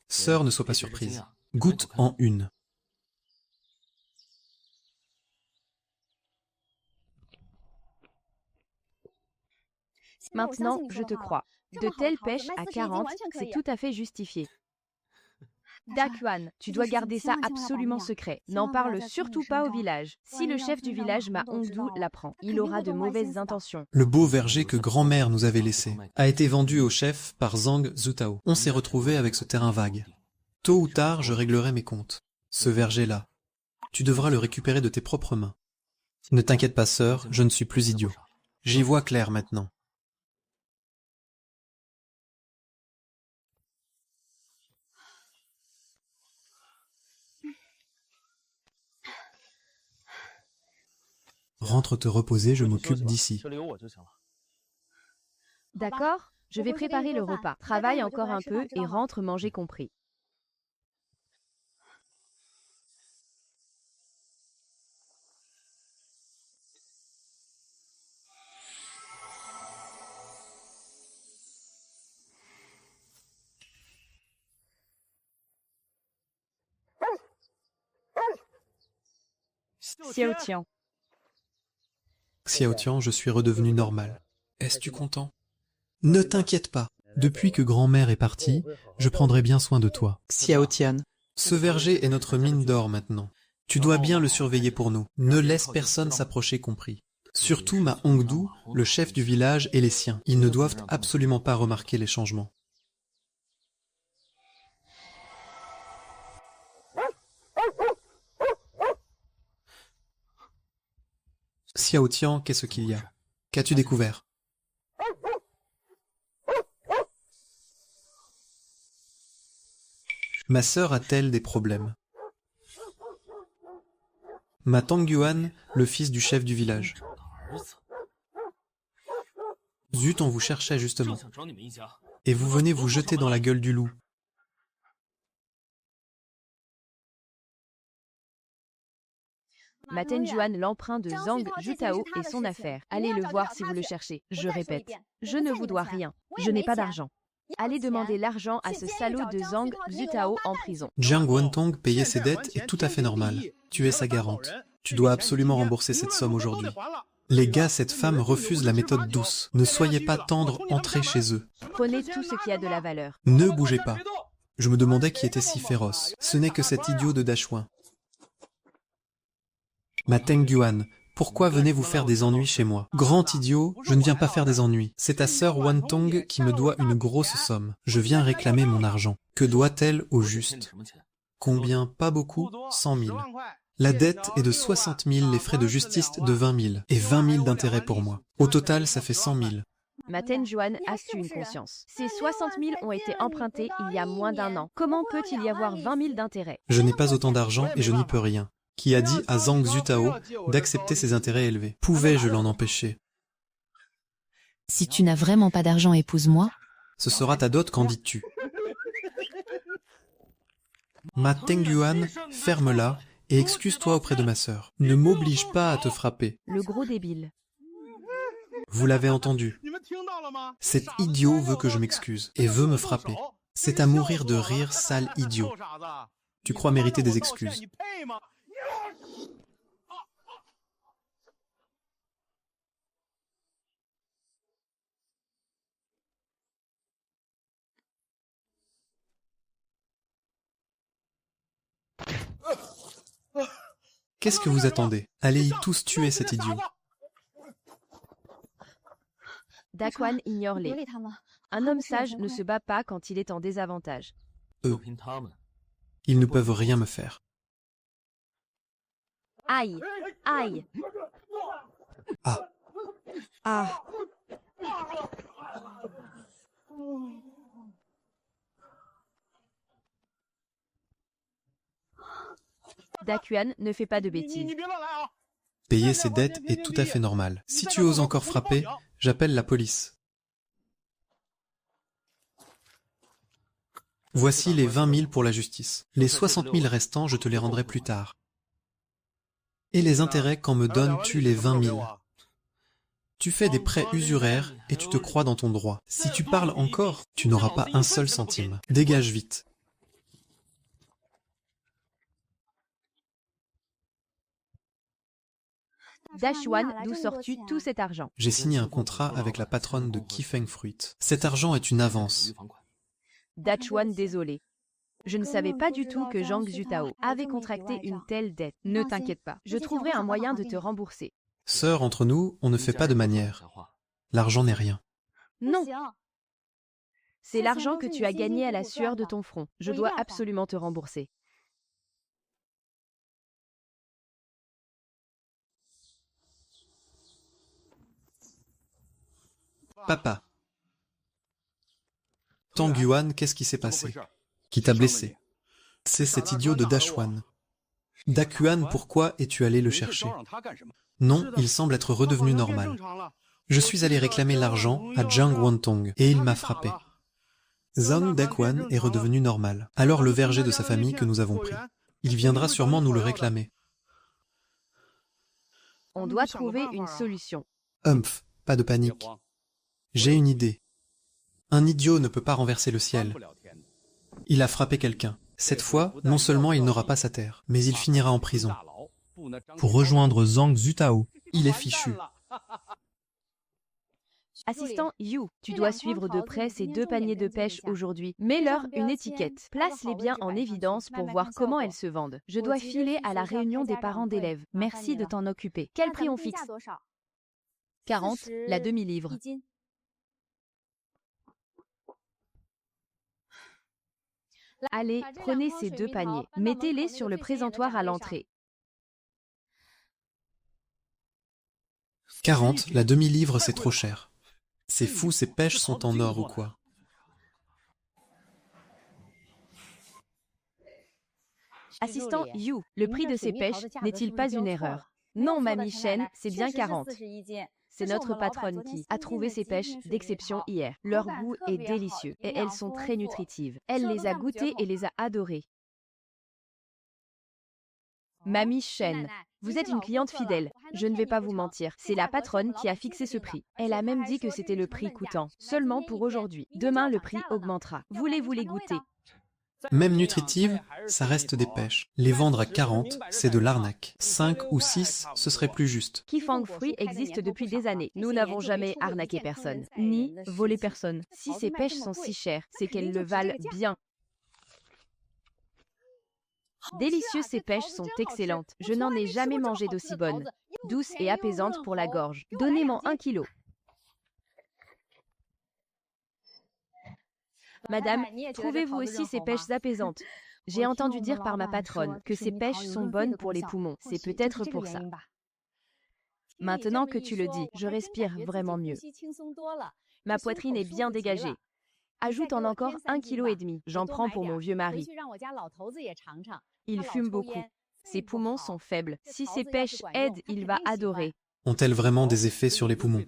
Sœur, ne sois pas surprise. Goûte en une. Maintenant, je te crois. De telles pêches à 40, c'est tout à fait justifié. Dakuan, tu dois garder ça absolument secret. N'en parle surtout pas au village. Si le chef du village Ma Hongdu l'apprend, il aura de mauvaises intentions. Le beau verger que grand-mère nous avait laissé a été vendu au chef par Zhang Zutao. On s'est retrouvé avec ce terrain vague. Tôt ou tard, je réglerai mes comptes. Ce verger-là, tu devras le récupérer de tes propres mains. Ne t'inquiète pas, sœur, je ne suis plus idiot. J'y vois clair maintenant. Rentre te reposer, je m'occupe d'ici. D'accord? Je vais préparer le repas. Travaille encore un peu et rentre manger compris. Xiaotian. Xiaotian, je suis redevenu normal. Es-tu content? Ne t'inquiète pas. Depuis que grand-mère est partie, je prendrai bien soin de toi. Xiaotian. Ce verger est notre mine d'or maintenant. Tu dois bien le surveiller pour nous. Ne laisse personne s'approcher compris. Surtout ma Hongdu, le chef du village et les siens. Ils ne doivent absolument pas remarquer les changements. Xiaotian, qu'est-ce qu'il y a? Qu'as-tu découvert? Ma sœur a-t-elle des problèmes? Ma Tangyuan, le fils du chef du village. Zut, on vous cherchait justement. Et vous venez vous jeter dans la gueule du loup. Ma Tenjuan, l'emprunt de Zhang Jutao et son affaire. Allez le voir si vous le cherchez. Je répète, je ne vous dois rien. Je n'ai pas d'argent. Allez demander l'argent à ce salaud de Zhang Jutao en prison. Jiang Guantong payer ses dettes est tout à fait normal. Tu es sa garante. Tu dois absolument rembourser cette somme aujourd'hui. Les gars, cette femme refuse la méthode douce. Ne soyez pas tendres, entrez chez eux. Prenez tout ce qui a de la valeur. Ne bougez pas. Je me demandais qui était si féroce. Ce n'est que cet idiot de Dachouin. Ma Tengyuan, pourquoi venez vous faire des ennuis chez moi? Grand idiot, je ne viens pas faire des ennuis. C'est ta sœur Wantong qui me doit une grosse somme. Je viens réclamer mon argent. Que doit-elle au juste? Combien? Pas beaucoup? 100 000. La dette est de 60 000, les frais de justice de 20 000. Et 20 000 d'intérêt pour moi. Au total, ça fait 100 000. Ma Tenjuan, as-tu une conscience? Ces 60 000 ont été empruntés il y a moins d'1 an. Comment peut-il y avoir 20 000 d'intérêt? Je n'ai pas autant d'argent et je n'y peux rien. Qui a dit à Zhang Jutao d'accepter ses intérêts élevés? Pouvais-je l'en empêcher? Si tu n'as vraiment pas d'argent, épouse-moi. Ce sera ta dot, qu'en dis-tu? Ma Tengyuan, ferme-la et excuse-toi auprès de ma sœur. Ne m'oblige pas à te frapper. Le gros débile. Vous l'avez entendu. Cet idiot veut que je m'excuse et veut me frapper. C'est à mourir de rire, sale idiot. Tu crois mériter des excuses. Qu'est-ce que vous attendez? Allez-y tous tuer cet idiot. Daquan ignore-les. Un homme sage ne se bat pas quand il est en désavantage. Eux, ils ne peuvent rien me faire. Aïe! Aïe! Ah, Ah, Daquan ne fait pas de bêtises. payer ses dettes est tout à fait normal. Si tu oses encore frapper, j'appelle la police. Voici les 20 000 pour la justice. Les 60 000 restants, je te les rendrai plus tard. Et les intérêts quand me donnes-tu les 20 000? Tu fais des prêts usuraires et tu te crois dans ton droit. Si tu parles encore, tu n'auras pas un seul centime. Dégage vite. Dachouan, d'où sors-tu tout cet argent? J'ai signé un contrat avec la patronne de Qifeng Fruit. Cet argent est une avance. Dachouan, désolé. Je ne savais pas du tout que Zhang Jutao avait contracté une telle dette. Ne t'inquiète pas, je trouverai un moyen de te rembourser. Sœur, entre nous, on ne fait pas de manière. L'argent n'est rien. Non. C'est l'argent que tu as gagné à la sueur de ton front. Je dois absolument te rembourser. Papa. Tangyuan, qu'est-ce qui s'est passé? Qui t'a blessé? C'est cet idiot de Dachouan. Daquan, pourquoi es-tu allé le chercher? Non, il semble être redevenu normal. Je suis allé réclamer l'argent à Jiang Guantong et il m'a frappé. Zhang Daquan est redevenu normal. Alors le verger de sa famille que nous avons pris. Il viendra sûrement nous le réclamer. On doit trouver une solution. Humph, pas de panique. J'ai une idée. Un idiot ne peut pas renverser le ciel. Il a frappé quelqu'un. Cette fois, non seulement il n'aura pas sa terre, mais il finira en prison. pour rejoindre Zhang Zutao. Il est fichu. Assistant Yu, tu dois suivre de près ces 2 paniers de pêche aujourd'hui. Mets-leur une étiquette. Place-les bien en évidence pour voir comment elles se vendent. Je dois filer à la réunion des parents d'élèves. Merci de t'en occuper. Quel prix on fixe? 40, la demi-livre. Allez, prenez ces 2 paniers. Mettez-les sur le présentoir à l'entrée. 40, la demi-livre, c'est trop cher. C'est fou, ces pêches sont en or ou quoi? Assistant Yu, le prix de ces pêches n'est-il pas une erreur? Non, mamie Chen, c'est bien 40. C'est notre patronne qui a trouvé ces pêches d'exception hier. Leur goût est délicieux et elles sont très nutritives. Elle les a goûtées et les a adorées. Mamie Chen, vous êtes une cliente fidèle. Je ne vais pas vous mentir, c'est la patronne qui a fixé ce prix. Elle a même dit que c'était le prix coûtant, seulement pour aujourd'hui. Demain, le prix augmentera. Voulez-vous les goûter? Même nutritive, ça reste des pêches. Les vendre à 40, c'est de l'arnaque. 5 ou 6, ce serait plus juste. Kifang Fruit existe depuis des années. Nous n'avons jamais arnaqué personne, ni volé personne. Si ces pêches sont si chères, c'est qu'elles le valent bien. Délicieuses, ces pêches sont excellentes. Je n'en ai jamais mangé d'aussi bonnes. Douces et apaisantes pour la gorge. Donnez-moi 1 kilo. Madame, trouvez-vous aussi ces pêches apaisantes? J'ai entendu dire par ma patronne que ces pêches sont bonnes pour les poumons. C'est peut-être pour ça. Maintenant que tu le dis, je respire vraiment mieux. Ma poitrine est bien dégagée. Ajoute-en encore 1,5 kg. J'en prends pour mon vieux mari. Il fume beaucoup. Ses poumons sont faibles. Si ces pêches aident, il va adorer. Ont-elles vraiment des effets sur les poumons?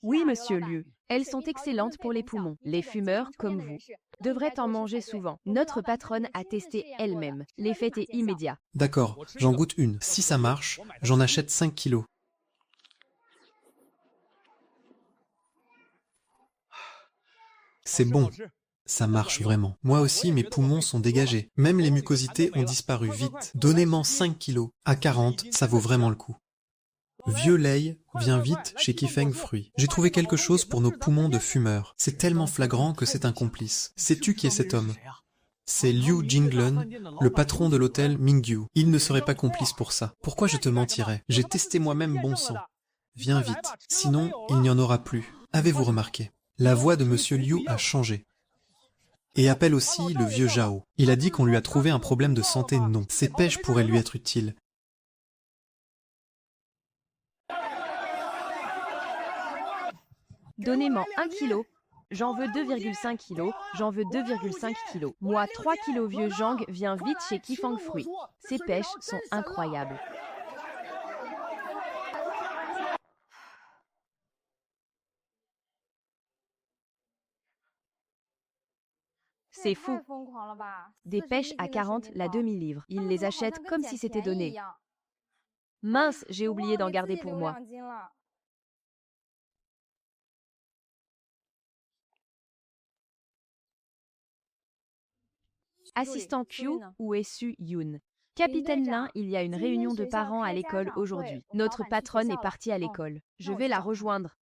Oui, monsieur Liu. Elles sont excellentes pour les poumons. Les fumeurs, comme vous, devraient en manger souvent. Notre patronne a testé elle-même. L'effet est immédiat. D'accord, j'en goûte une. Si ça marche, j'en achète 5 kilos. C'est bon. Ça marche vraiment. Moi aussi, mes poumons sont dégagés. Même les mucosités ont disparu vite. Donnez-moi 5 kilos. À 40, ça vaut vraiment le coup. Vieux Lei, viens vite chez Kifeng Fruit. J'ai trouvé quelque chose pour nos poumons de fumeurs. C'est tellement flagrant que c'est un complice. Sais-tu qui est cet homme? C'est Liu Jinglen, le patron de l'hôtel Mingyu. Il ne serait pas complice pour ça. Pourquoi je te mentirais? J'ai testé moi-même, bon sang. Viens vite, sinon il n'y en aura plus. Avez-vous remarqué? La voix de Monsieur Liu a changé. Et appelle aussi le vieux Zhao. Il a dit qu'on lui a trouvé un problème de santé. Non, ces pêches pourraient lui être utiles. Donnez-moi 1 kilo. J'en veux 2,5 kg. J'en veux 2,5 kg. Moi, 3 kilos vieux Zhang, viens vite chez Kifeng Fruit. Ces pêches sont incroyables. C'est fou. Des pêches à 40 la demi-livre. Ils les achètent comme si c'était donné. Mince, j'ai oublié d'en garder pour moi. Assistant Q, où est Su Yoon? Capitaine Lin, il y a une réunion de parents à l'école aujourd'hui. Notre patronne est partie à l'école. Je vais la rejoindre.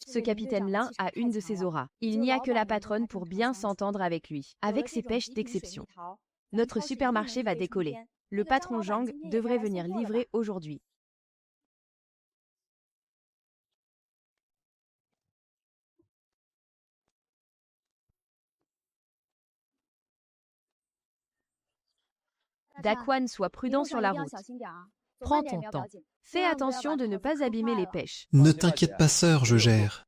Ce capitaine Lin a une de ses auras. Il n'y a que la patronne pour bien s'entendre avec lui, avec ses pêches d'exception. Notre supermarché va décoller. Le patron Zhang devrait venir livrer aujourd'hui. Daquan, sois prudent sur la route. Prends ton temps. Fais attention de ne pas abîmer les pêches. Ne t'inquiète pas, sœur, je gère.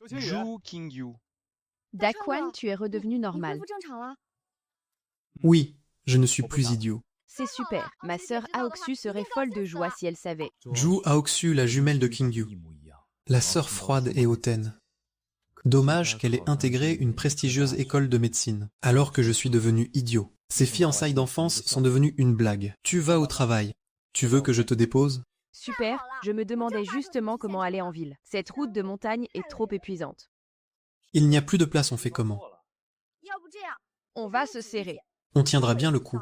Zhu Qingyu. Daquan, tu es redevenu normal. Oui, je ne suis plus idiot. C'est super. Ma sœur Aoxu serait folle de joie si elle savait. Zhu Aoxu, la jumelle de Qingyu. La sœur froide et hautaine. Dommage qu'elle ait intégré une prestigieuse école de médecine, alors que je suis devenu idiot. Ces fiançailles d'enfance sont devenues une blague. Tu vas au travail. Tu veux que je te dépose? Super, je me demandais justement comment aller en ville. Cette route de montagne est trop épuisante. Il n'y a plus de place, on fait comment? On va se serrer. On tiendra bien le coup.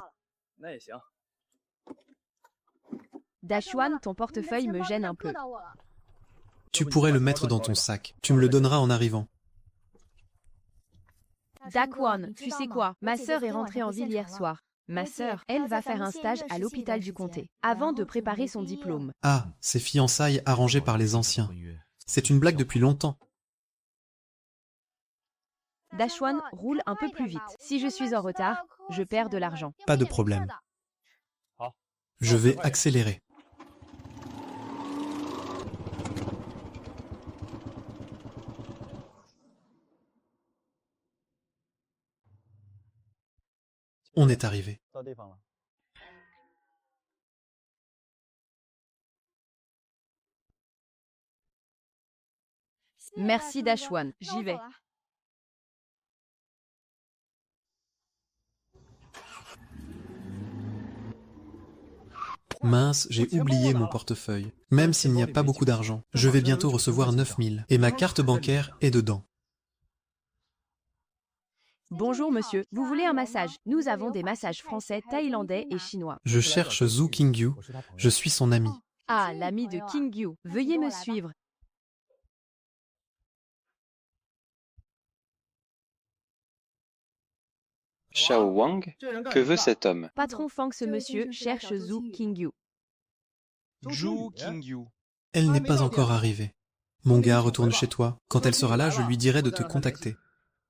Dashwan, ton portefeuille me gêne un peu. Tu pourrais le mettre dans ton sac. Tu me le donneras en arrivant. Dakwan, tu sais quoi? Ma sœur est rentrée en ville hier soir. Ma sœur, elle va faire un stage à l'hôpital du comté, avant de préparer son diplôme. Ah, ces fiançailles arrangées par les anciens. C'est une blague depuis longtemps. Dashwan, roule un peu plus vite. Si je suis en retard, je perds de l'argent. Pas de problème. Je vais accélérer. On est arrivé. Merci Dashwan, j'y vais. Mince, j'ai oublié mon portefeuille. Même s'il n'y a pas beaucoup d'argent, je vais bientôt recevoir 9000 et ma carte bancaire est dedans. Bonjour monsieur, vous voulez un massage? Nous avons des massages français, thaïlandais et chinois. Je cherche Zhu Qingyu. Je suis son ami. Ah, l'ami de Qingyu. Veuillez me suivre. Xiao Wang, que veut cet homme? Patron Fang, ce monsieur cherche Zhu Qingyu. Zhu Qingyu. Elle n'est pas encore arrivée. Mon gars, retourne chez toi. Quand elle sera là, je lui dirai de te contacter.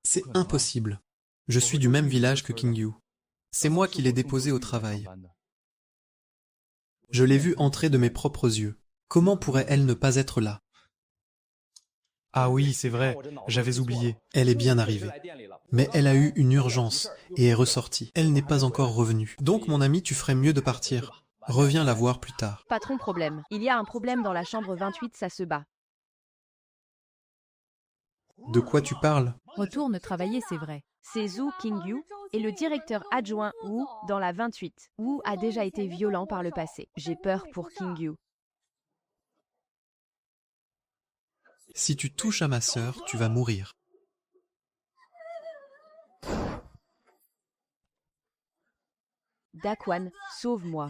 C'est impossible. Je suis du même village que Qingyu. C'est moi qui l'ai déposé au travail. Je l'ai vue entrer de mes propres yeux. Comment pourrait-elle ne pas être là? Ah oui, c'est vrai, j'avais oublié. Elle est bien arrivée. Mais elle a eu une urgence et est ressortie. Elle n'est pas encore revenue. Donc, mon ami, tu ferais mieux de partir. Reviens la voir plus tard. Patron, problème. Il y a un problème dans la chambre 28, ça se bat. De quoi tu parles? Retourne travailler, c'est vrai. C'est Zhu Qingyu et le directeur adjoint Wu dans la 28. Wu a déjà été violent par le passé. J'ai peur pour Qingyu. Si tu touches à ma sœur, tu vas mourir. Dakwan, sauve-moi.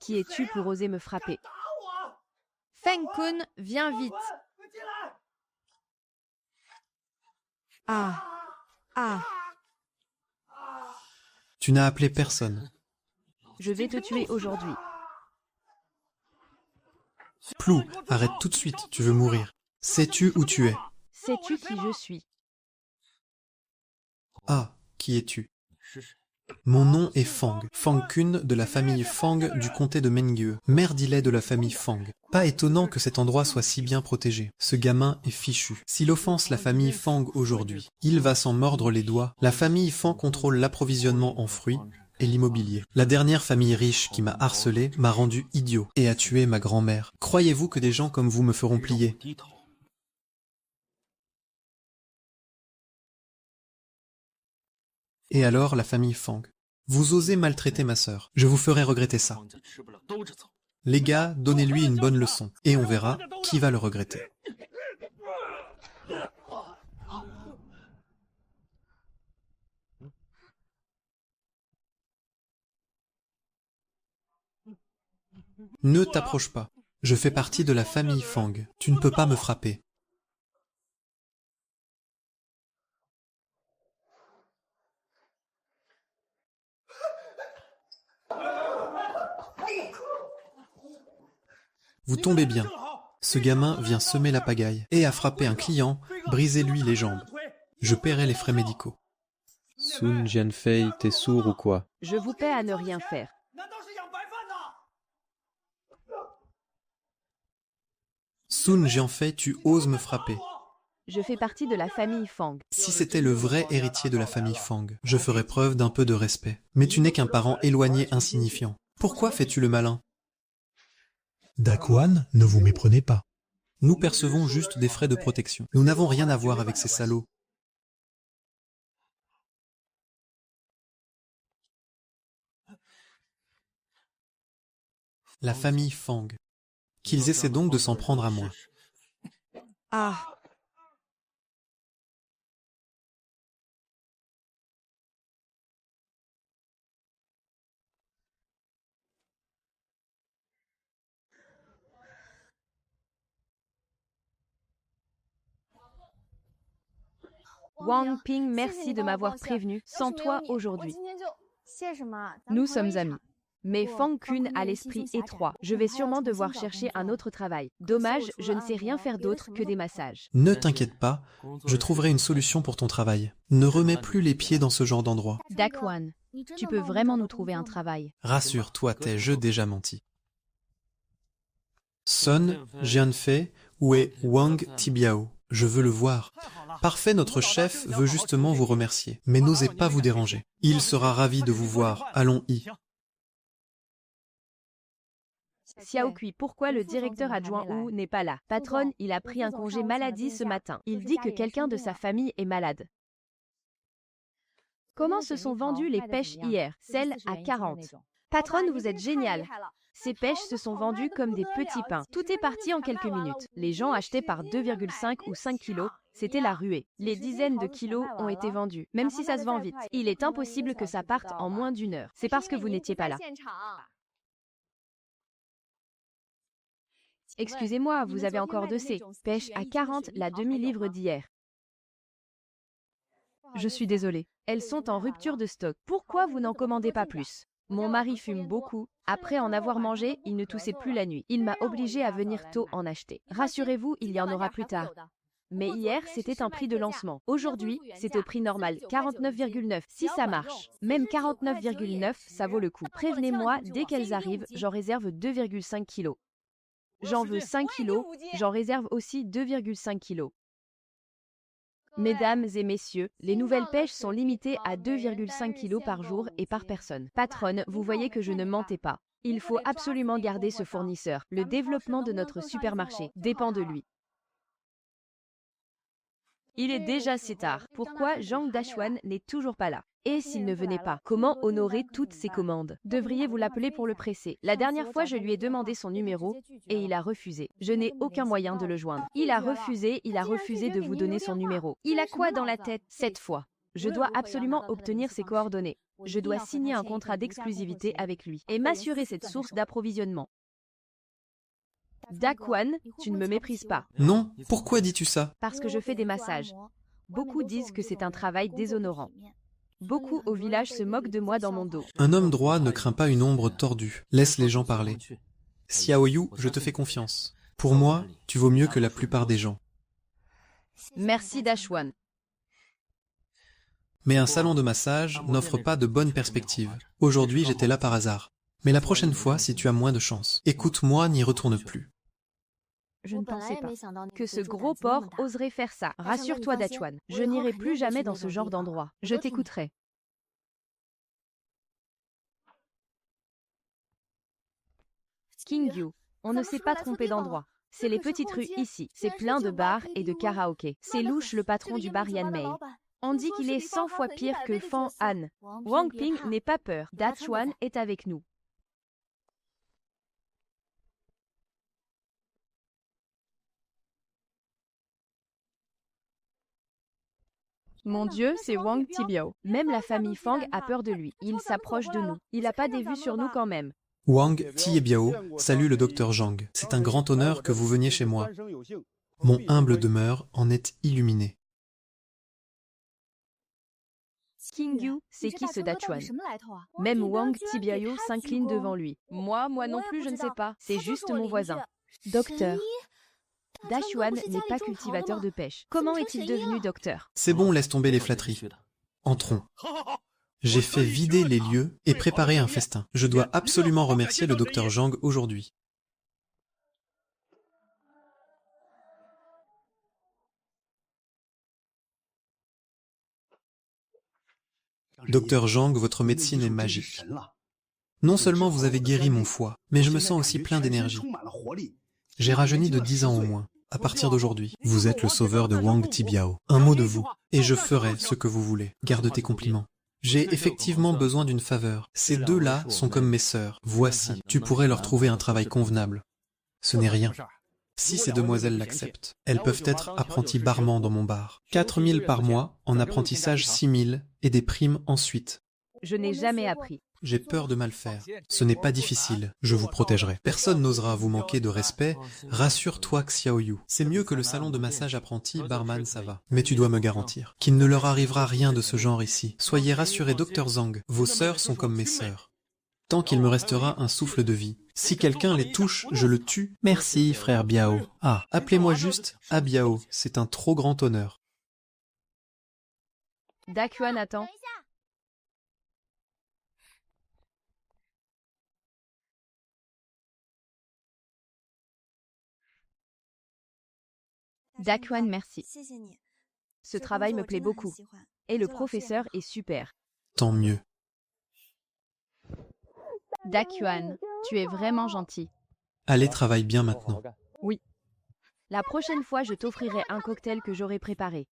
Qui es-tu pour oser me frapper? Feng Kun, viens vite. Ah. Ah. Tu n'as appelé personne. Je vais te tuer aujourd'hui. Plou, arrête tout de suite, tu veux mourir. Sais-tu où tu es? Sais-tu qui je suis? Ah, qui es-tu? Mon nom est Fang, Fang Kun de la famille Fang du comté de Mengyue, merdilet de la famille Fang. Pas étonnant que cet endroit soit si bien protégé. Ce gamin est fichu. S'il offense la famille Fang aujourd'hui, il va s'en mordre les doigts. La famille Fang contrôle l'approvisionnement en fruits et l'immobilier. La dernière famille riche qui m'a harcelé m'a rendu idiot et a tué ma grand-mère. Croyez-vous que des gens comme vous me feront plier? Et alors la famille Fang. Vous osez maltraiter ma sœur. Je vous ferai regretter ça. Les gars, donnez-lui une bonne leçon. Et on verra qui va le regretter. Ne t'approche pas. Je fais partie de la famille Fang. Tu ne peux pas me frapper. Vous tombez bien. Ce gamin vient semer la pagaille et a frappé un client, brisez-lui les jambes. Je paierai les frais médicaux. Sun Jianfei, t'es sourd ou quoi? Je vous paie à ne rien faire. Sun Jianfei, tu oses me frapper. Je fais partie de la famille Fang. Si c'était le vrai héritier de la famille Fang, je ferais preuve d'un peu de respect. Mais tu n'es qu'un parent éloigné insignifiant. Pourquoi fais-tu le malin? Dakwan, ne vous méprenez pas. Nous percevons juste des frais de protection. Nous n'avons rien à voir avec ces salauds. La famille Fang. Qu'ils essaient donc de s'en prendre à moi. Ah, Wang Ping, merci de m'avoir prévenu. Sans toi aujourd'hui. Nous sommes amis. Mais Fang Kun a l'esprit étroit. Je vais sûrement devoir chercher un autre travail. Dommage, je ne sais rien faire d'autre que des massages. Ne t'inquiète pas, je trouverai une solution pour ton travail. Ne remets plus les pieds dans ce genre d'endroit. Dakwan, tu peux vraiment nous trouver un travail. Rassure-toi, t'ai-je déjà menti. Sun Jianfei, où est Wang Tibiao? Je veux le voir. Parfait, notre chef veut justement vous remercier. Mais n'osez pas vous déranger. Il sera ravi de vous voir. Allons-y. Xiao Kui, pourquoi le directeur adjoint Wu n'est pas là? Patronne, il a pris un congé maladie ce matin. Il dit que quelqu'un de sa famille est malade. Comment se sont vendues les pêches hier? Celles à 40. Patronne, vous êtes géniale. Ces pêches se sont vendues comme des petits pains. Tout est parti en quelques minutes. Les gens achetaient par 2,5 ou 5 kilos. C'était la ruée. Les dizaines de kilos ont été vendus, même si ça se vend vite. Il est impossible que ça parte en moins d'une heure. C'est parce que vous n'étiez pas là. Excusez-moi, vous avez encore de ces pêches à 40, la demi-livre d'hier. Je suis désolée. Elles sont en rupture de stock. Pourquoi vous n'en commandez pas plus? Mon mari fume beaucoup. Après en avoir mangé, il ne toussait plus la nuit. Il m'a obligée à venir tôt en acheter. Rassurez-vous, il y en aura plus tard. Mais hier, c'était un prix de lancement. Aujourd'hui, c'est au prix normal, 49,9. Si ça marche, même 49,9, ça vaut le coup. Prévenez-moi, dès qu'elles arrivent, j'en réserve 2,5 kilos. J'en veux 5 kilos, j'en réserve aussi 2,5 kilos. Mesdames et messieurs, les nouvelles pêches sont limitées à 2,5 kilos par jour et par personne. Patronne, vous voyez que je ne mentais pas. Il faut absolument garder ce fournisseur. Le développement de notre supermarché dépend de lui. Il est déjà si tard. Pourquoi Zhang Dachuan n'est toujours pas là? Et s'il ne venait pas, comment honorer toutes ces commandes? Devriez-vous l'appeler pour le presser? La dernière fois, je lui ai demandé son numéro et il a refusé. Je n'ai aucun moyen de le joindre. Il a refusé de vous donner son numéro. Il a quoi dans la tête? Cette fois, je dois absolument obtenir ses coordonnées. Je dois signer un contrat d'exclusivité avec lui et m'assurer cette source d'approvisionnement. Dakwan, tu ne me méprises pas. Non, pourquoi dis-tu ça? Parce que je fais des massages. Beaucoup disent que c'est un travail déshonorant. Beaucoup au village se moquent de moi dans mon dos. Un homme droit ne craint pas une ombre tordue. Laisse les gens parler. Xiao Yu, je te fais confiance. Pour moi, tu vaux mieux que la plupart des gens. Merci Dachuan. Mais un salon de massage n'offre pas de bonnes perspectives. Aujourd'hui, j'étais là par hasard. Mais la prochaine fois, si tu as moins de chance, écoute-moi, n'y retourne plus. Je ne pensais pas que ce gros porc oserait faire ça. Rassure-toi, Dachuan. Je n'irai plus jamais dans ce genre d'endroit. Je t'écouterai. Kingyu, on ne s'est pas trompé d'endroit. C'est les petites rues ici. C'est plein de bars et de karaokés. C'est louche le patron du bar Yanmei. On dit qu'il est 100 fois pire que Fan Han. Wang Ping n'ait pas peur. Dachuan est avec nous. Mon Dieu, c'est Wang Tibiao. Même la famille Fang a peur de lui. Il s'approche de nous. Il n'a pas des vues sur nous quand même. Wang Tibiao salue le docteur Zhang. C'est un grand honneur que vous veniez chez moi. Mon humble demeure en est illuminée. Kingyu, c'est qui ce Dachuan? Même Wang Tibiao s'incline devant lui. Moi non plus, je ne sais pas. C'est juste mon voisin. Docteur. Dachuan n'est pas cultivateur de pêche. Comment est-il devenu docteur? C'est bon, laisse tomber les flatteries. Entrons. J'ai fait vider les lieux et préparer un festin. Je dois absolument remercier le docteur Zhang aujourd'hui. Docteur Zhang, votre médecine est magique. Non seulement vous avez guéri mon foie, mais je me sens aussi plein d'énergie. J'ai rajeuni de 10 ans au moins. À partir d'aujourd'hui, vous êtes le sauveur de Wang Tibiao. Un mot de vous, et je ferai ce que vous voulez. Garde tes compliments. J'ai effectivement besoin d'une faveur. Ces deux-là sont comme mes sœurs. Voici, tu pourrais leur trouver un travail convenable. Ce n'est rien. Si ces demoiselles l'acceptent, elles peuvent être apprenties barman dans mon bar. 4 000 par mois, en apprentissage 6 000, et des primes ensuite. Je n'ai jamais appris. J'ai peur de mal faire. Ce n'est pas difficile, je vous protégerai. Personne n'osera vous manquer de respect. Rassure-toi, Xiaoyu. C'est mieux que le salon de massage apprenti, barman, ça va. Mais tu dois me garantir qu'il ne leur arrivera rien de ce genre ici. Soyez rassurés, Dr Zhang. Vos sœurs sont comme mes sœurs. Tant qu'il me restera un souffle de vie. Si quelqu'un les touche, je le tue. Merci, frère Biao. Ah, appelez-moi juste Abiao. C'est un trop grand honneur. Dakuan attend. Dakuan, merci. Ce travail me plaît beaucoup. Et le professeur est super. Tant mieux. Dakuan, tu es vraiment gentil. Allez, travaille bien maintenant. Oui. La prochaine fois, je t'offrirai un cocktail que j'aurai préparé.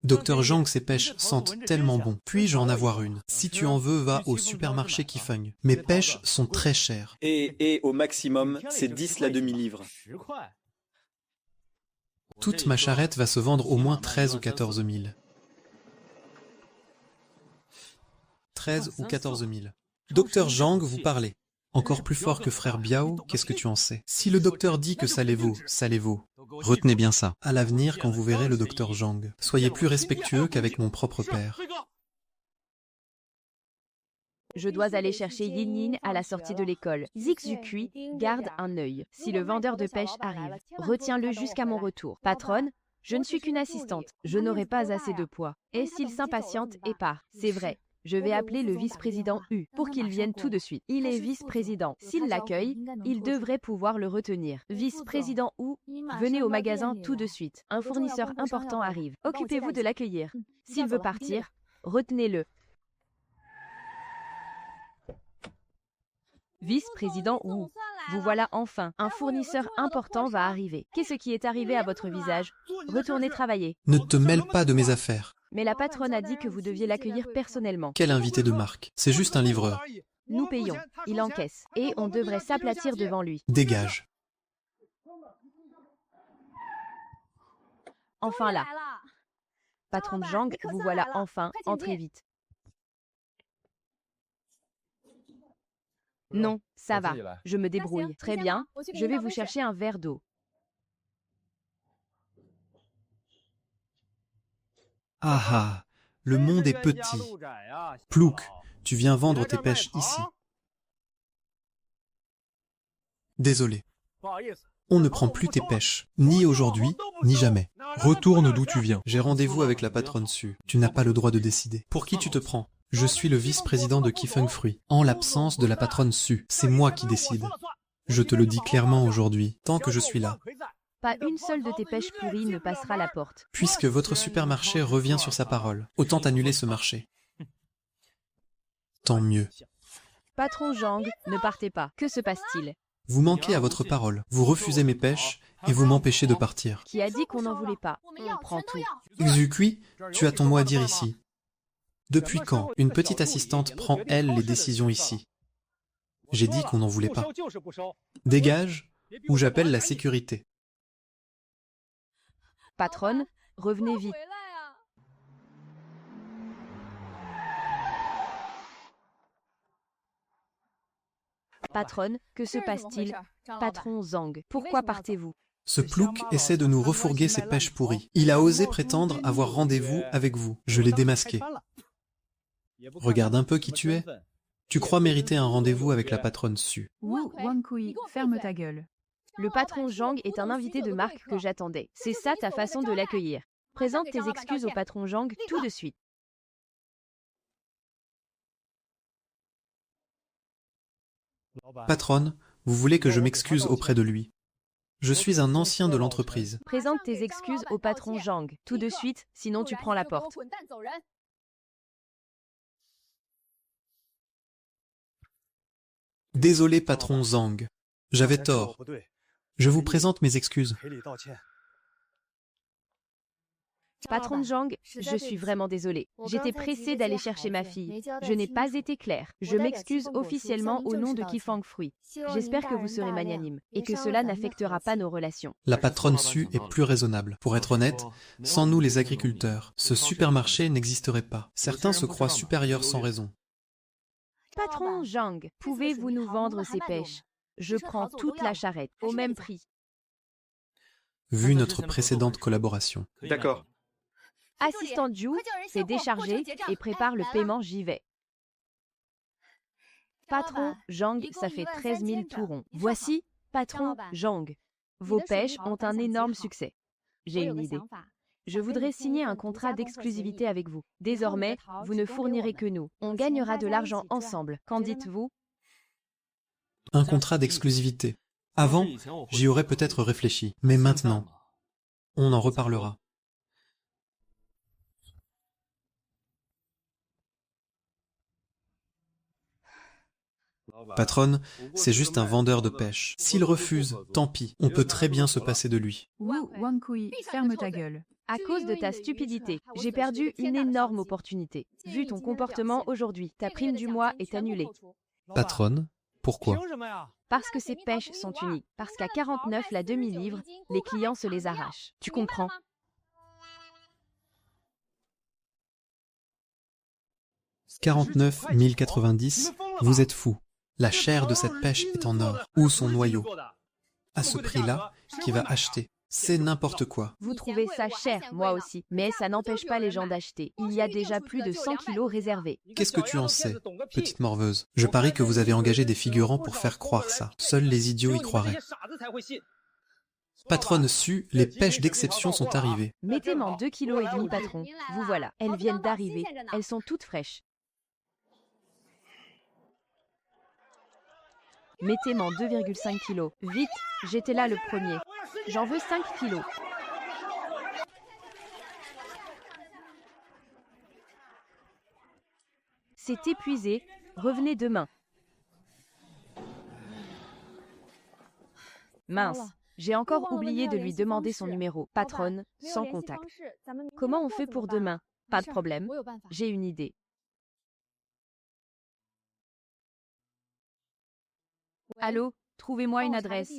Dr Zhang, ces pêches sentent tellement bon. Puis-je en avoir une? Si tu en veux, va au supermarché Kifeng. Mes pêches sont très chères. Et au maximum, c'est 10 la demi-livre. Toute ma charrette va se vendre au moins 13 ou 14 000. 13 ou 14 000. Docteur Zhang, vous parlez. Encore plus fort que frère Biao, qu'est-ce que tu en sais? Si le docteur dit que ça les vaut, ça les vaut. Retenez bien ça. À l'avenir, quand vous verrez le docteur Zhang, soyez plus respectueux qu'avec mon propre père. Je dois aller chercher Yin Yin à la sortie de l'école. Zixukui, garde un œil. Si le vendeur de pêche arrive, retiens-le jusqu'à mon retour. Patronne, je ne suis qu'une assistante. Je n'aurai pas assez de poids. Et s'il s'impatiente et part, c'est vrai. Je vais appeler le vice-président U pour qu'il vienne tout de suite. Il est vice-président. S'il l'accueille, il devrait pouvoir le retenir. Vice-président U, venez au magasin tout de suite. Un fournisseur important arrive. Occupez-vous de l'accueillir. S'il veut partir, retenez-le. Vice-président Wu, vous voilà enfin. Un fournisseur important va arriver. Qu'est-ce qui est arrivé à votre visage? Retournez travailler. Ne te mêle pas de mes affaires. Mais la patronne a dit que vous deviez l'accueillir personnellement. Quel invité de marque? C'est juste un livreur. Nous payons. Il encaisse. Et on devrait s'aplatir devant lui. Dégage. Enfin là. Patron Zhang, vous voilà enfin. Entrez vite. Non, ça va. Je me débrouille. Très bien. Je vais vous chercher un verre d'eau. Ah ah, le monde est petit. Plouk, tu viens vendre tes pêches ici. Désolé. On ne prend plus tes pêches, ni aujourd'hui, ni jamais. Retourne d'où tu viens. J'ai rendez-vous avec la patronne Su. Tu n'as pas le droit de décider. Pour qui tu te prends? Je suis le vice-président de Kifeng Fruit, en l'absence de la patronne Su. C'est moi qui décide. Je te le dis clairement aujourd'hui, tant que je suis là. Pas une seule de tes pêches pourries ne passera la porte. Puisque votre supermarché revient sur sa parole, autant annuler ce marché. Tant mieux. Patron Zhang, ne partez pas. Que se passe-t-il? Vous manquez à votre parole. Vous refusez mes pêches et vous m'empêchez de partir. Qui a dit qu'on n'en voulait pas? On prend tout. Xukui, tu as ton mot à dire ici. Depuis quand une petite assistante prend, elle, les décisions ici? J'ai dit qu'on n'en voulait pas. Dégage, ou j'appelle la sécurité. Patronne, revenez vite. Patronne, que se passe-t-il? Patron Zhang, pourquoi partez-vous? Ce plouc essaie de nous refourguer ses pêches pourries. Il a osé prétendre avoir rendez-vous avec vous. Je l'ai démasqué. Regarde un peu qui tu es. Tu crois mériter un rendez-vous avec la patronne Su. Wu Wangkui, ferme ta gueule. Le patron Zhang est un invité de marque que j'attendais. C'est ça ta façon de l'accueillir. Présente tes excuses au patron Zhang tout de suite. Patronne, vous voulez que je m'excuse auprès de lui. Je suis un ancien de l'entreprise. Présente tes excuses au patron Zhang tout de suite, sinon tu prends la porte. Désolé, patron Zhang. J'avais tort. Je vous présente mes excuses. Patron Zhang, je suis vraiment désolée. J'étais pressée d'aller chercher ma fille. Je n'ai pas été claire. Je m'excuse officiellement au nom de Qifang Fruit. J'espère que vous serez magnanime et que cela n'affectera pas nos relations. La patronne Su est plus raisonnable. Pour être honnête, sans nous les agriculteurs, ce supermarché n'existerait pas. Certains se croient supérieurs sans raison. Patron Zhang, pouvez-vous nous vendre ces pêches? Je prends toute la charrette, au même prix. Vu notre précédente collaboration. D'accord. Assistant Zhu, c'est déchargé et prépare le paiement, j'y vais. Patron Zhang, ça fait 13 000 tourons. Voici, patron Zhang. Vos pêches ont un énorme succès. J'ai une idée. Je voudrais signer un contrat d'exclusivité avec vous. Désormais, vous ne fournirez que nous. On gagnera de l'argent ensemble. Qu'en dites-vous? Un contrat d'exclusivité. Avant, j'y aurais peut-être réfléchi. Mais maintenant, on en reparlera. Patronne, c'est juste un vendeur de pêche. S'il refuse, tant pis, on peut très bien se passer de lui. Wu Wankui, ferme ta gueule. À cause de ta stupidité, j'ai perdu une énorme opportunité. Vu ton comportement aujourd'hui, ta prime du mois est annulée. Patronne, pourquoi? Parce que ces pêches sont uniques. Parce qu'à 49 la demi-livre, les clients se les arrachent. Tu comprends? « 49 1090, vous êtes fou. La chair de cette pêche est en or, ou son noyau. À ce prix-là, qui va acheter? C'est n'importe quoi. Vous trouvez ça cher, moi aussi. Mais ça n'empêche pas les gens d'acheter. Il y a déjà plus de 100 kilos réservés. Qu'est-ce que tu en sais, petite morveuse? Je parie que vous avez engagé des figurants pour faire croire ça. Seuls les idiots y croiraient. Patronne Su, les pêches d'exception sont arrivées. Mettez-moi 2,5 kg, patron. Vous voilà. Elles viennent d'arriver. Elles sont toutes fraîches. Mettez-moi 2,5 kg. Vite, j'étais là le premier. J'en veux 5 kilos. C'est épuisé. Revenez demain. Mince, j'ai encore oublié de lui demander son numéro. Patronne, sans contact. Comment on fait pour demain? Pas de problème. J'ai une idée. Allô, trouvez-moi une adresse.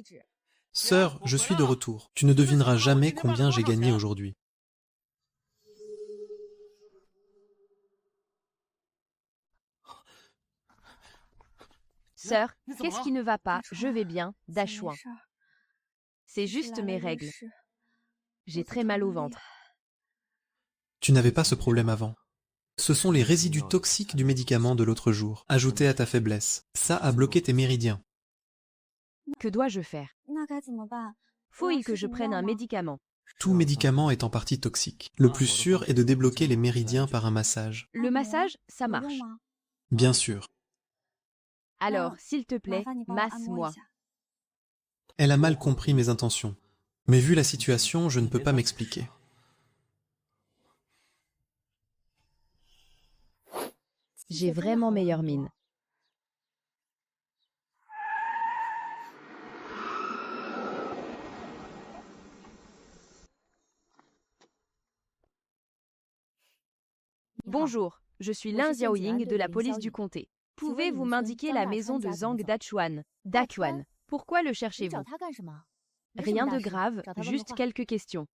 Sœur, je suis de retour. Tu ne devineras jamais combien j'ai gagné aujourd'hui. Sœur, qu'est-ce qui ne va pas? Je vais bien, Dachouin. C'est juste mes règles. J'ai très mal au ventre. Tu n'avais pas ce problème avant. Ce sont les résidus toxiques du médicament de l'autre jour, ajoutés à ta faiblesse. Ça a bloqué tes méridiens. Que dois-je faire? Faut-il que je prenne un médicament? Tout médicament est en partie toxique. Le plus sûr est de débloquer les méridiens par un massage. Le massage, ça marche. Bien sûr. Alors, s'il te plaît, masse-moi. Elle a mal compris mes intentions. Mais vu la situation, je ne peux pas m'expliquer. J'ai vraiment meilleure mine. Bonjour, je suis Lin Xiaoying de la police du comté. Pouvez-vous m'indiquer la maison de Zhang Dachuan? Dachuan, pourquoi le cherchez-vous? Rien de grave, juste quelques questions.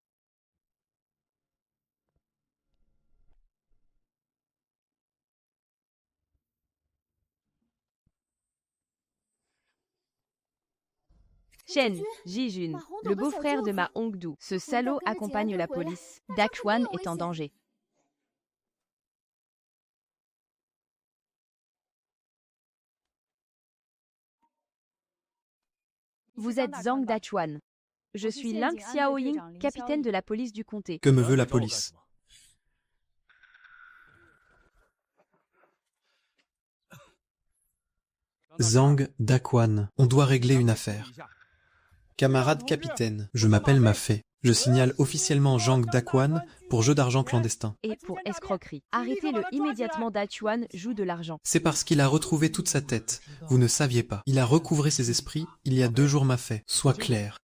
Chen Jijun, le beau-frère de Ma Hongdu. Ce salaud accompagne la police. Dachuan est en danger. Vous êtes Zhang Dachuan. Je suis Ling Xiaoying, capitaine de la police du comté. Que me veut la police? Zhang Dachuan, on doit régler une affaire. Camarade capitaine, je m'appelle Mafei. Je signale officiellement Zhang Dachuan pour jeu d'argent clandestin. Et pour escroquerie. Arrêtez-le immédiatement, Dachuan joue de l'argent. C'est parce qu'il a retrouvé toute sa tête. Vous ne saviez pas. Il a recouvré ses esprits il y a 2 jours Mafei. Sois clair.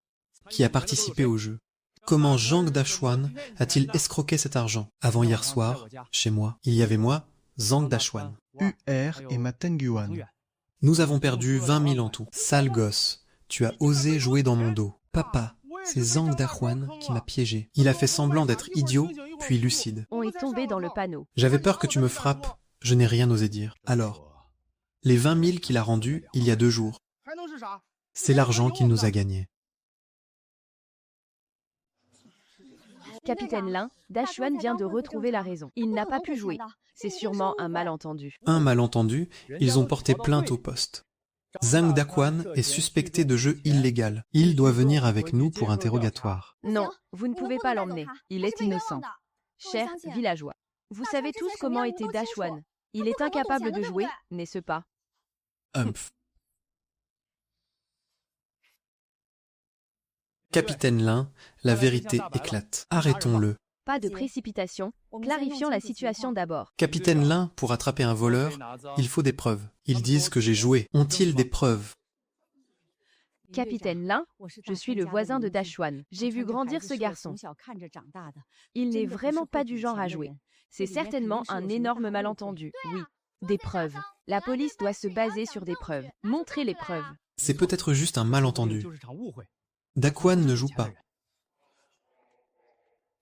Qui a participé au jeu. Comment Zhang Daxuan a-t-il escroqué cet argent? Avant hier soir, chez moi, il y avait moi, Zhang Daxuan. UR et ma Tengyuan. Nous avons perdu 20 000 en tout. Sale gosse, tu as osé jouer dans mon dos. Papa, c'est Zhang Daxuan qui m'a piégé. Il a fait semblant d'être idiot, puis lucide. On est tombé dans le panneau. J'avais peur que tu me frappes, je n'ai rien osé dire. Alors, les 20 000 qu'il a rendus il y a 2 jours, c'est l'argent qu'il nous a gagné. Capitaine Lin, Daxuan vient de retrouver la raison. Il n'a pas pu jouer. C'est sûrement un malentendu. Un malentendu, ils ont porté plainte au poste. Zhang Daxuan est suspecté de jeu illégal. Il doit venir avec nous pour interrogatoire. Non, vous ne pouvez pas l'emmener. Il est innocent. Chers villageois, vous savez tous comment était Daxuan. Il est incapable de jouer, n'est-ce pas? Humph. Capitaine Lin, la vérité éclate. Arrêtons-le. Pas de précipitation. Clarifions la situation d'abord. Capitaine Lin, pour attraper un voleur, il faut des preuves. Ils disent que j'ai joué. Ont-ils des preuves? Capitaine Lin, je suis le voisin de Daxuan. J'ai vu grandir ce garçon. Il n'est vraiment pas du genre à jouer. C'est certainement un énorme malentendu. Oui, des preuves. La police doit se baser sur des preuves. Montrez les preuves. C'est peut-être juste un malentendu. Daxuan ne joue pas.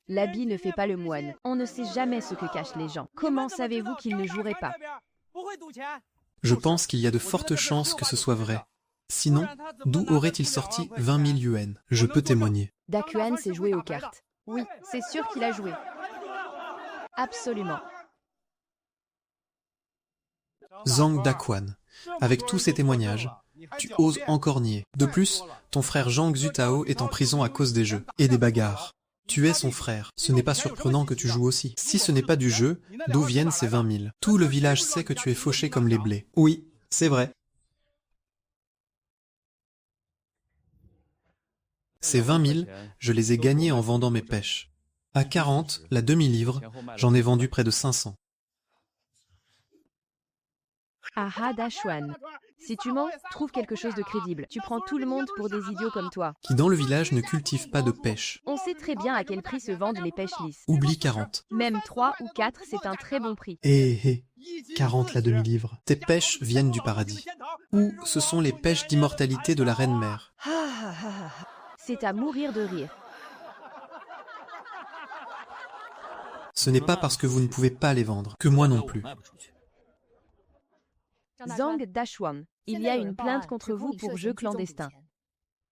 L'habit ne fait pas le moine. On ne sait jamais ce que cachent les gens. Comment savez-vous qu'il ne jouerait pas? Je pense qu'il y a de fortes chances que ce soit vrai. Sinon, d'où aurait-il sorti 20 000 yuan? Je peux témoigner. Daxuan sait jouer aux cartes. Oui, c'est sûr qu'il a joué. Absolument. Zhang Daxuan, avec tous ces témoignages, tu oses encore nier. De plus, ton frère Zhang Zutao est en prison à cause des jeux et des bagarres. Tu es son frère. Ce n'est pas surprenant que tu joues aussi. Si ce n'est pas du jeu, d'où viennent ces 20 000? Tout le village sait que tu es fauché comme les blés. Oui, c'est vrai. Ces 20 000, je les ai gagnés en vendant mes pêches. À 40, la demi-livre, j'en ai vendu près de 500. Ah Daxuan. Si tu mens, trouve quelque chose de crédible. Tu prends tout le monde pour des idiots comme toi. Qui dans le village ne cultivent pas de pêche. On sait très bien à quel prix se vendent les pêches lisses. Oublie 40. Même 3 ou 4, c'est un très bon prix. 40 la demi-livre. Tes pêches viennent du paradis. Ou ce sont les pêches d'immortalité de la reine-mère. C'est à mourir de rire. Ce n'est pas parce que vous ne pouvez pas les vendre, que moi non plus. Zhang Daxuan, il y a une plainte contre vous pour jeu clandestin.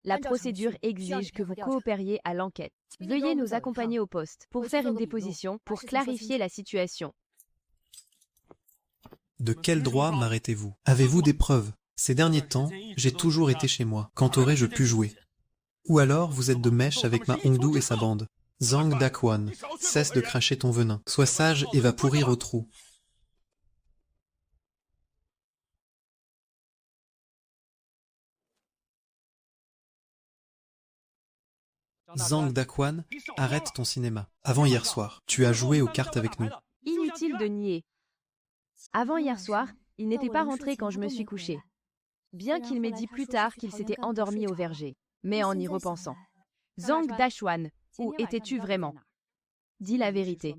La procédure exige que vous coopériez à l'enquête. Veuillez nous accompagner au poste pour faire une déposition pour clarifier la situation. De quel droit m'arrêtez-vous? Avez-vous des preuves? Ces derniers temps, j'ai toujours été chez moi. Quand aurais-je pu jouer? Ou alors vous êtes de mèche avec ma Hongdu et sa bande. Zhang Daxuan, cesse de cracher ton venin. Sois sage et va pourrir au trou. Zhang Daxuan, arrête ton cinéma. Avant hier soir, tu as joué aux cartes avec nous. Inutile de nier. Avant hier soir, il n'était pas rentré quand je me suis couchée. Bien qu'il m'ait dit plus tard qu'il s'était endormi au verger. Mais en y repensant. Zhang Daxuan, où étais-tu vraiment? Dis la vérité.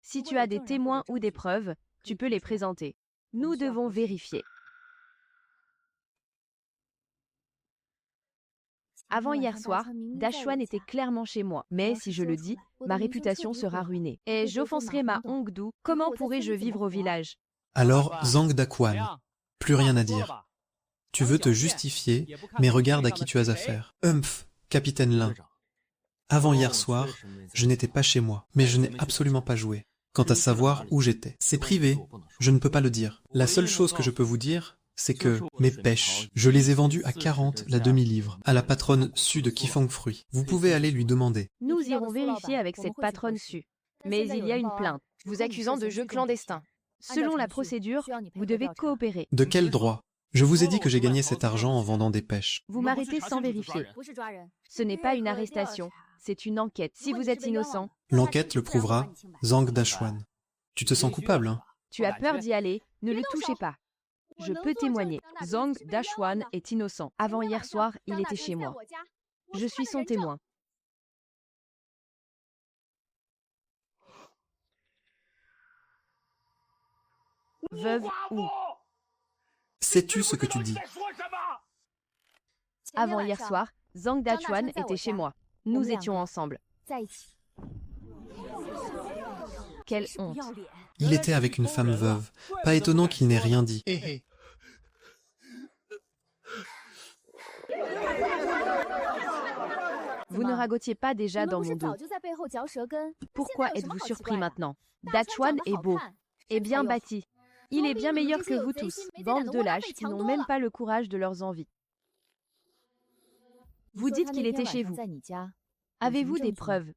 Si tu as des témoins ou des preuves, tu peux les présenter. Nous devons vérifier. Avant hier soir, Daxuan était clairement chez moi. Mais si je le dis, ma réputation sera ruinée. Et j'offenserai ma Hongdu. Comment pourrais-je vivre au village? Alors, Zhang Daxuan, plus rien à dire. Tu veux te justifier, mais regarde à qui tu as affaire. Humph, Capitaine Lin. Avant hier soir, je n'étais pas chez moi, mais je n'ai absolument pas joué. Quant à savoir où j'étais, c'est privé, je ne peux pas le dire. La seule chose que je peux vous dire, c'est que mes pêches, je les ai vendues à 40 la demi-livre, à la patronne Su de Qifeng Fruit. Vous pouvez aller lui demander. Nous irons vérifier avec cette patronne Su. Mais il y a une plainte, vous accusant de jeu clandestin. Selon la procédure, vous devez coopérer. De quel droit? Je vous ai dit que j'ai gagné cet argent en vendant des pêches. Vous m'arrêtez sans vérifier. Ce n'est pas une arrestation, c'est une enquête. Si vous êtes innocent... L'enquête le prouvera, Zhang Daxuan. Tu te sens coupable, hein? Tu as peur d'y aller, ne le touchez pas. Je peux témoigner. Zhang Daxuan est innocent. Avant hier soir, il était chez moi. Je suis son témoin. Veuve ou. Sais-tu ce que tu dis? Avant hier soir, Zhang Dachuan était chez moi. Nous étions ensemble. Quelle honte. Il était avec une femme veuve. Pas étonnant qu'il n'ait rien dit. Vous ne ragotiez pas déjà dans mon dos. Pourquoi êtes-vous surpris maintenant? Dachuan est beau et bien bâti. Il est bien meilleur que vous tous, bande de lâches qui n'ont même pas le courage de leurs envies. Vous dites qu'il était chez vous. Avez-vous des preuves?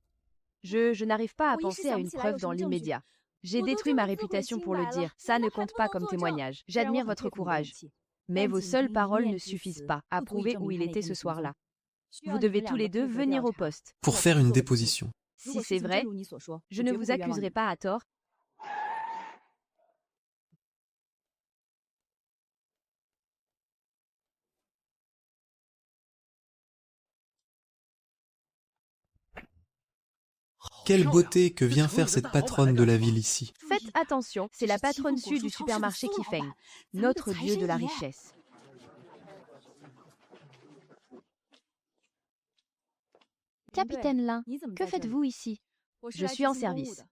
Je n'arrive pas à penser à une preuve dans l'immédiat. J'ai détruit ma réputation pour le dire. Ça ne compte pas comme témoignage. J'admire votre courage. Mais vos seules paroles ne suffisent pas à prouver où il était ce soir-là. Vous devez tous les deux venir au poste. Pour faire une déposition. Si c'est vrai, je ne vous accuserai pas à tort. Quelle beauté que vient faire cette patronne de la ville ici. Faites attention, c'est la patronne Su du supermarché Qifeng, notre dieu de la richesse. Capitaine Lin, que faites-vous ici? Je suis en service.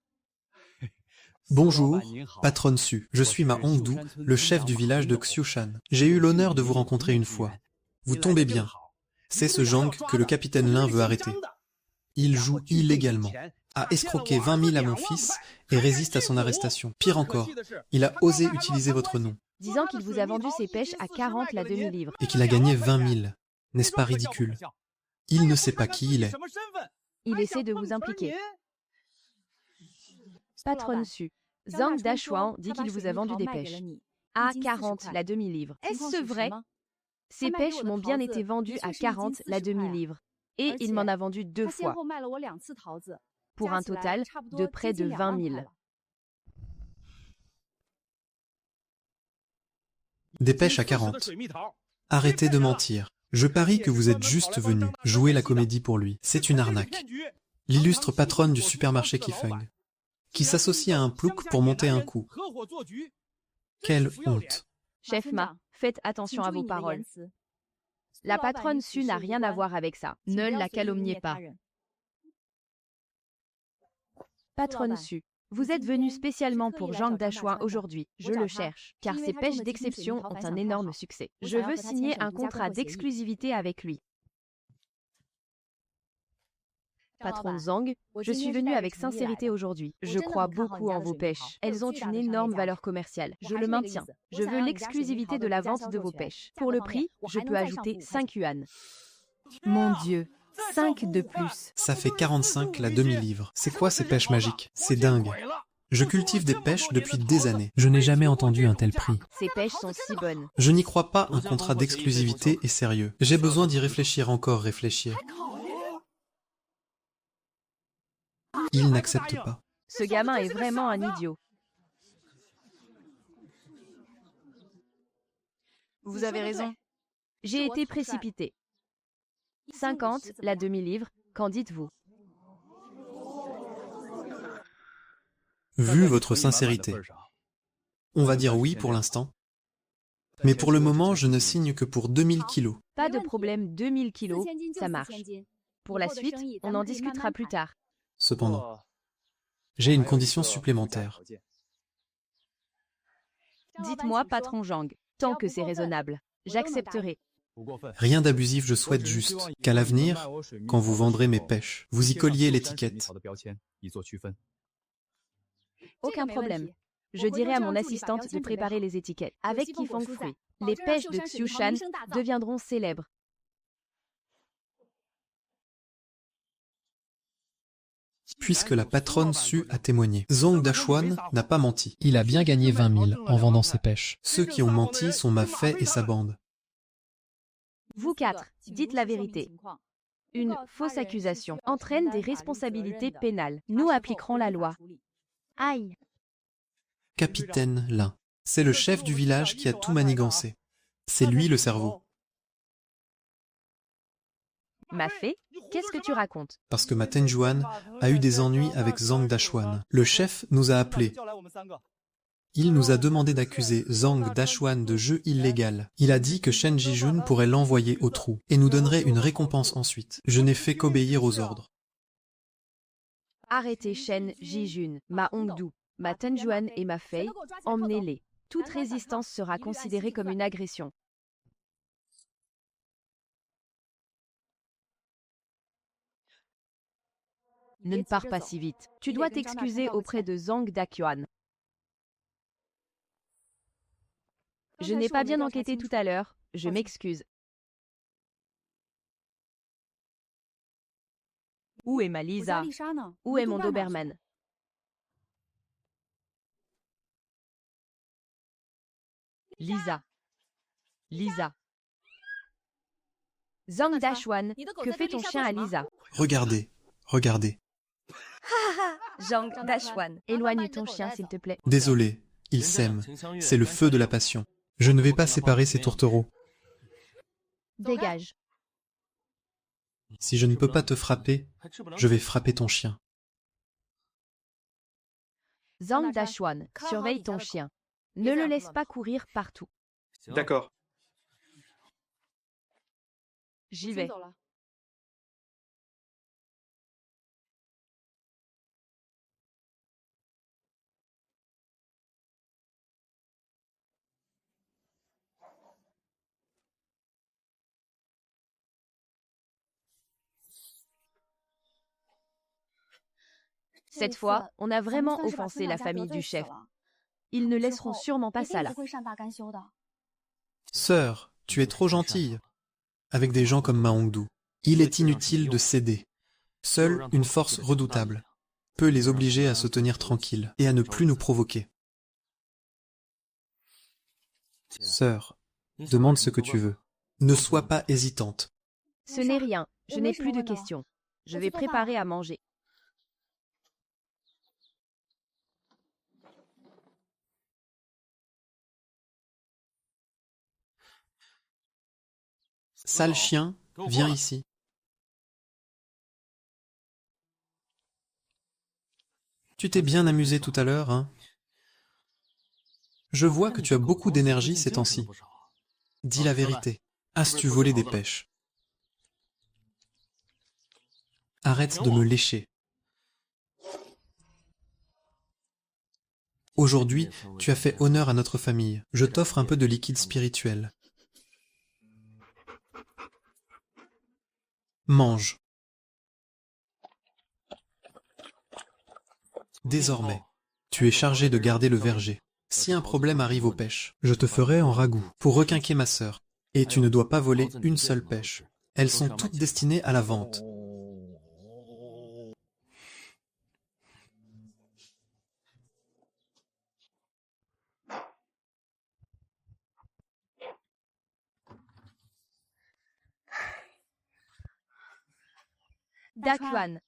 Bonjour, patronne Su. Je suis Ma Hongdu, le chef du village de Xiushan. J'ai eu l'honneur de vous rencontrer une fois. Vous tombez bien. C'est ce Zhang que le capitaine Lin veut arrêter. Il joue illégalement, a escroqué 20 000 à mon fils et résiste à son arrestation. Pire encore, il a osé utiliser votre nom. Disant qu'il vous a vendu ses pêches à 40 la demi-livre. Et qu'il a gagné 20 000. N'est-ce pas ridicule? Il ne sait pas qui il est. Il essaie de vous impliquer. Patronne Su, Zhang Dachuan dit qu'il vous a vendu des pêches. À 40 la demi-livre. Est-ce vrai? Ces pêches m'ont bien été vendues à 40 la demi-livre. Et il m'en a vendu 2 fois. Pour un total de près de 20 000. Des pêches à 40. Arrêtez de mentir. Je parie que vous êtes juste venu jouer la comédie pour lui. C'est une arnaque. L'illustre patronne du supermarché Qifeng, qui s'associe à un plouc pour monter un coup. Quelle honte. Chef Ma, faites attention à vos paroles. La patronne Su n'a rien à voir avec ça. Ne la calomniez pas. Patronne Su, vous êtes venu spécialement pour Zhang Dachuan aujourd'hui. Je le cherche, car ses pêches d'exception ont un énorme succès. Je veux signer un contrat d'exclusivité avec lui. Patronne Zhang, je suis venu avec sincérité aujourd'hui. Je crois beaucoup en vos pêches. Elles ont une énorme valeur commerciale. Je le maintiens. Je veux l'exclusivité de la vente de vos pêches. Pour le prix, je peux ajouter 5 yuan. Mon Dieu, 5 de plus. Ça fait 45 la demi-livre. C'est quoi ces pêches magiques? C'est dingue. Je cultive des pêches depuis des années. Je n'ai jamais entendu un tel prix. Ces pêches sont si bonnes. Je n'y crois pas, un contrat d'exclusivité est sérieux. J'ai besoin d'y réfléchir encore, réfléchir. Il n'accepte pas. Ce gamin est vraiment un idiot. Vous avez raison. J'ai été précipité. 50 la demi-livre, qu'en dites-vous? Vu votre sincérité, on va dire oui pour l'instant. Mais pour le moment, je ne signe que pour 2000 kilos. Pas de problème, 2000 kilos, ça marche. Pour la suite, on en discutera plus tard. Cependant, j'ai une condition supplémentaire. Dites-moi, patron Zhang, tant que c'est raisonnable, j'accepterai. Rien d'abusif, je souhaite juste qu'à l'avenir, quand vous vendrez mes pêches, vous y colliez l'étiquette. Aucun problème. Je dirai à mon assistante de préparer les étiquettes. Avec Qifeng Fruit, les pêches de Xiushan deviendront célèbres. Puisque la patronne Su a témoigné. Zhang Dachuan n'a pas menti. Il a bien gagné 20 000 en vendant ses pêches. Ceux qui ont menti sont Ma Fei et sa bande. Vous quatre, dites la vérité. Une fausse accusation entraîne des responsabilités pénales. Nous appliquerons la loi. Aïe. Capitaine Lin. C'est le chef du village qui a tout manigancé. C'est lui le cerveau. Ma Fei, qu'est-ce que tu racontes? Parce que Ma Tenjuan a eu des ennuis avec Zhang Dachuan. Le chef nous a appelés. Il nous a demandé d'accuser Zhang Dashuan de jeu illégal. Il a dit que Shen Jijun pourrait l'envoyer au trou et nous donnerait une récompense ensuite. Je n'ai fait qu'obéir aux ordres. Arrêtez Shen Jijun, Ma Hongdu, Ma Tenjuan et Ma Fei, emmenez-les. Toute résistance sera considérée comme une agression. Ne pars pas si vite. Tu dois t'excuser auprès de Zhang Daquan. Je n'ai pas bien enquêté tout à l'heure, je m'excuse. Où est ma Lisa? Où est mon Doberman? Lisa. Lisa. Zhang Dashuan, que fait ton chien à Lisa? Regardez, regardez. Zhang Dashuan, éloigne ton chien s'il te plaît. Désolé, ils s'aiment. C'est le feu de la passion. Je ne vais pas séparer ces tourtereaux. Dégage. Si je ne peux pas te frapper, je vais frapper ton chien. Zhang Dashuan, surveille ton chien. Ne le laisse pas courir partout. D'accord. J'y vais. Cette fois, on a vraiment offensé la famille du chef. Ils ne laisseront sûrement pas ça là. Sœur, tu es trop gentille. Avec des gens comme Ma Hongdu, il est inutile de céder. Seule une force redoutable peut les obliger à se tenir tranquilles et à ne plus nous provoquer. Sœur, demande ce que tu veux. Ne sois pas hésitante. Ce n'est rien, je n'ai plus de questions. Je vais préparer à manger. Sale chien, viens ici. Tu t'es bien amusé tout à l'heure, hein? Je vois que tu as beaucoup d'énergie ces temps-ci. Dis la vérité. As-tu volé des pêches? Arrête de me lécher. Aujourd'hui, tu as fait honneur à notre famille. Je t'offre un peu de liquide spirituel. Mange. Désormais, tu es chargé de garder le verger. Si un problème arrive aux pêches, je te ferai en ragoût pour requinquer ma sœur. Et tu ne dois pas voler une seule pêche. Elles sont toutes destinées à la vente. Daquan.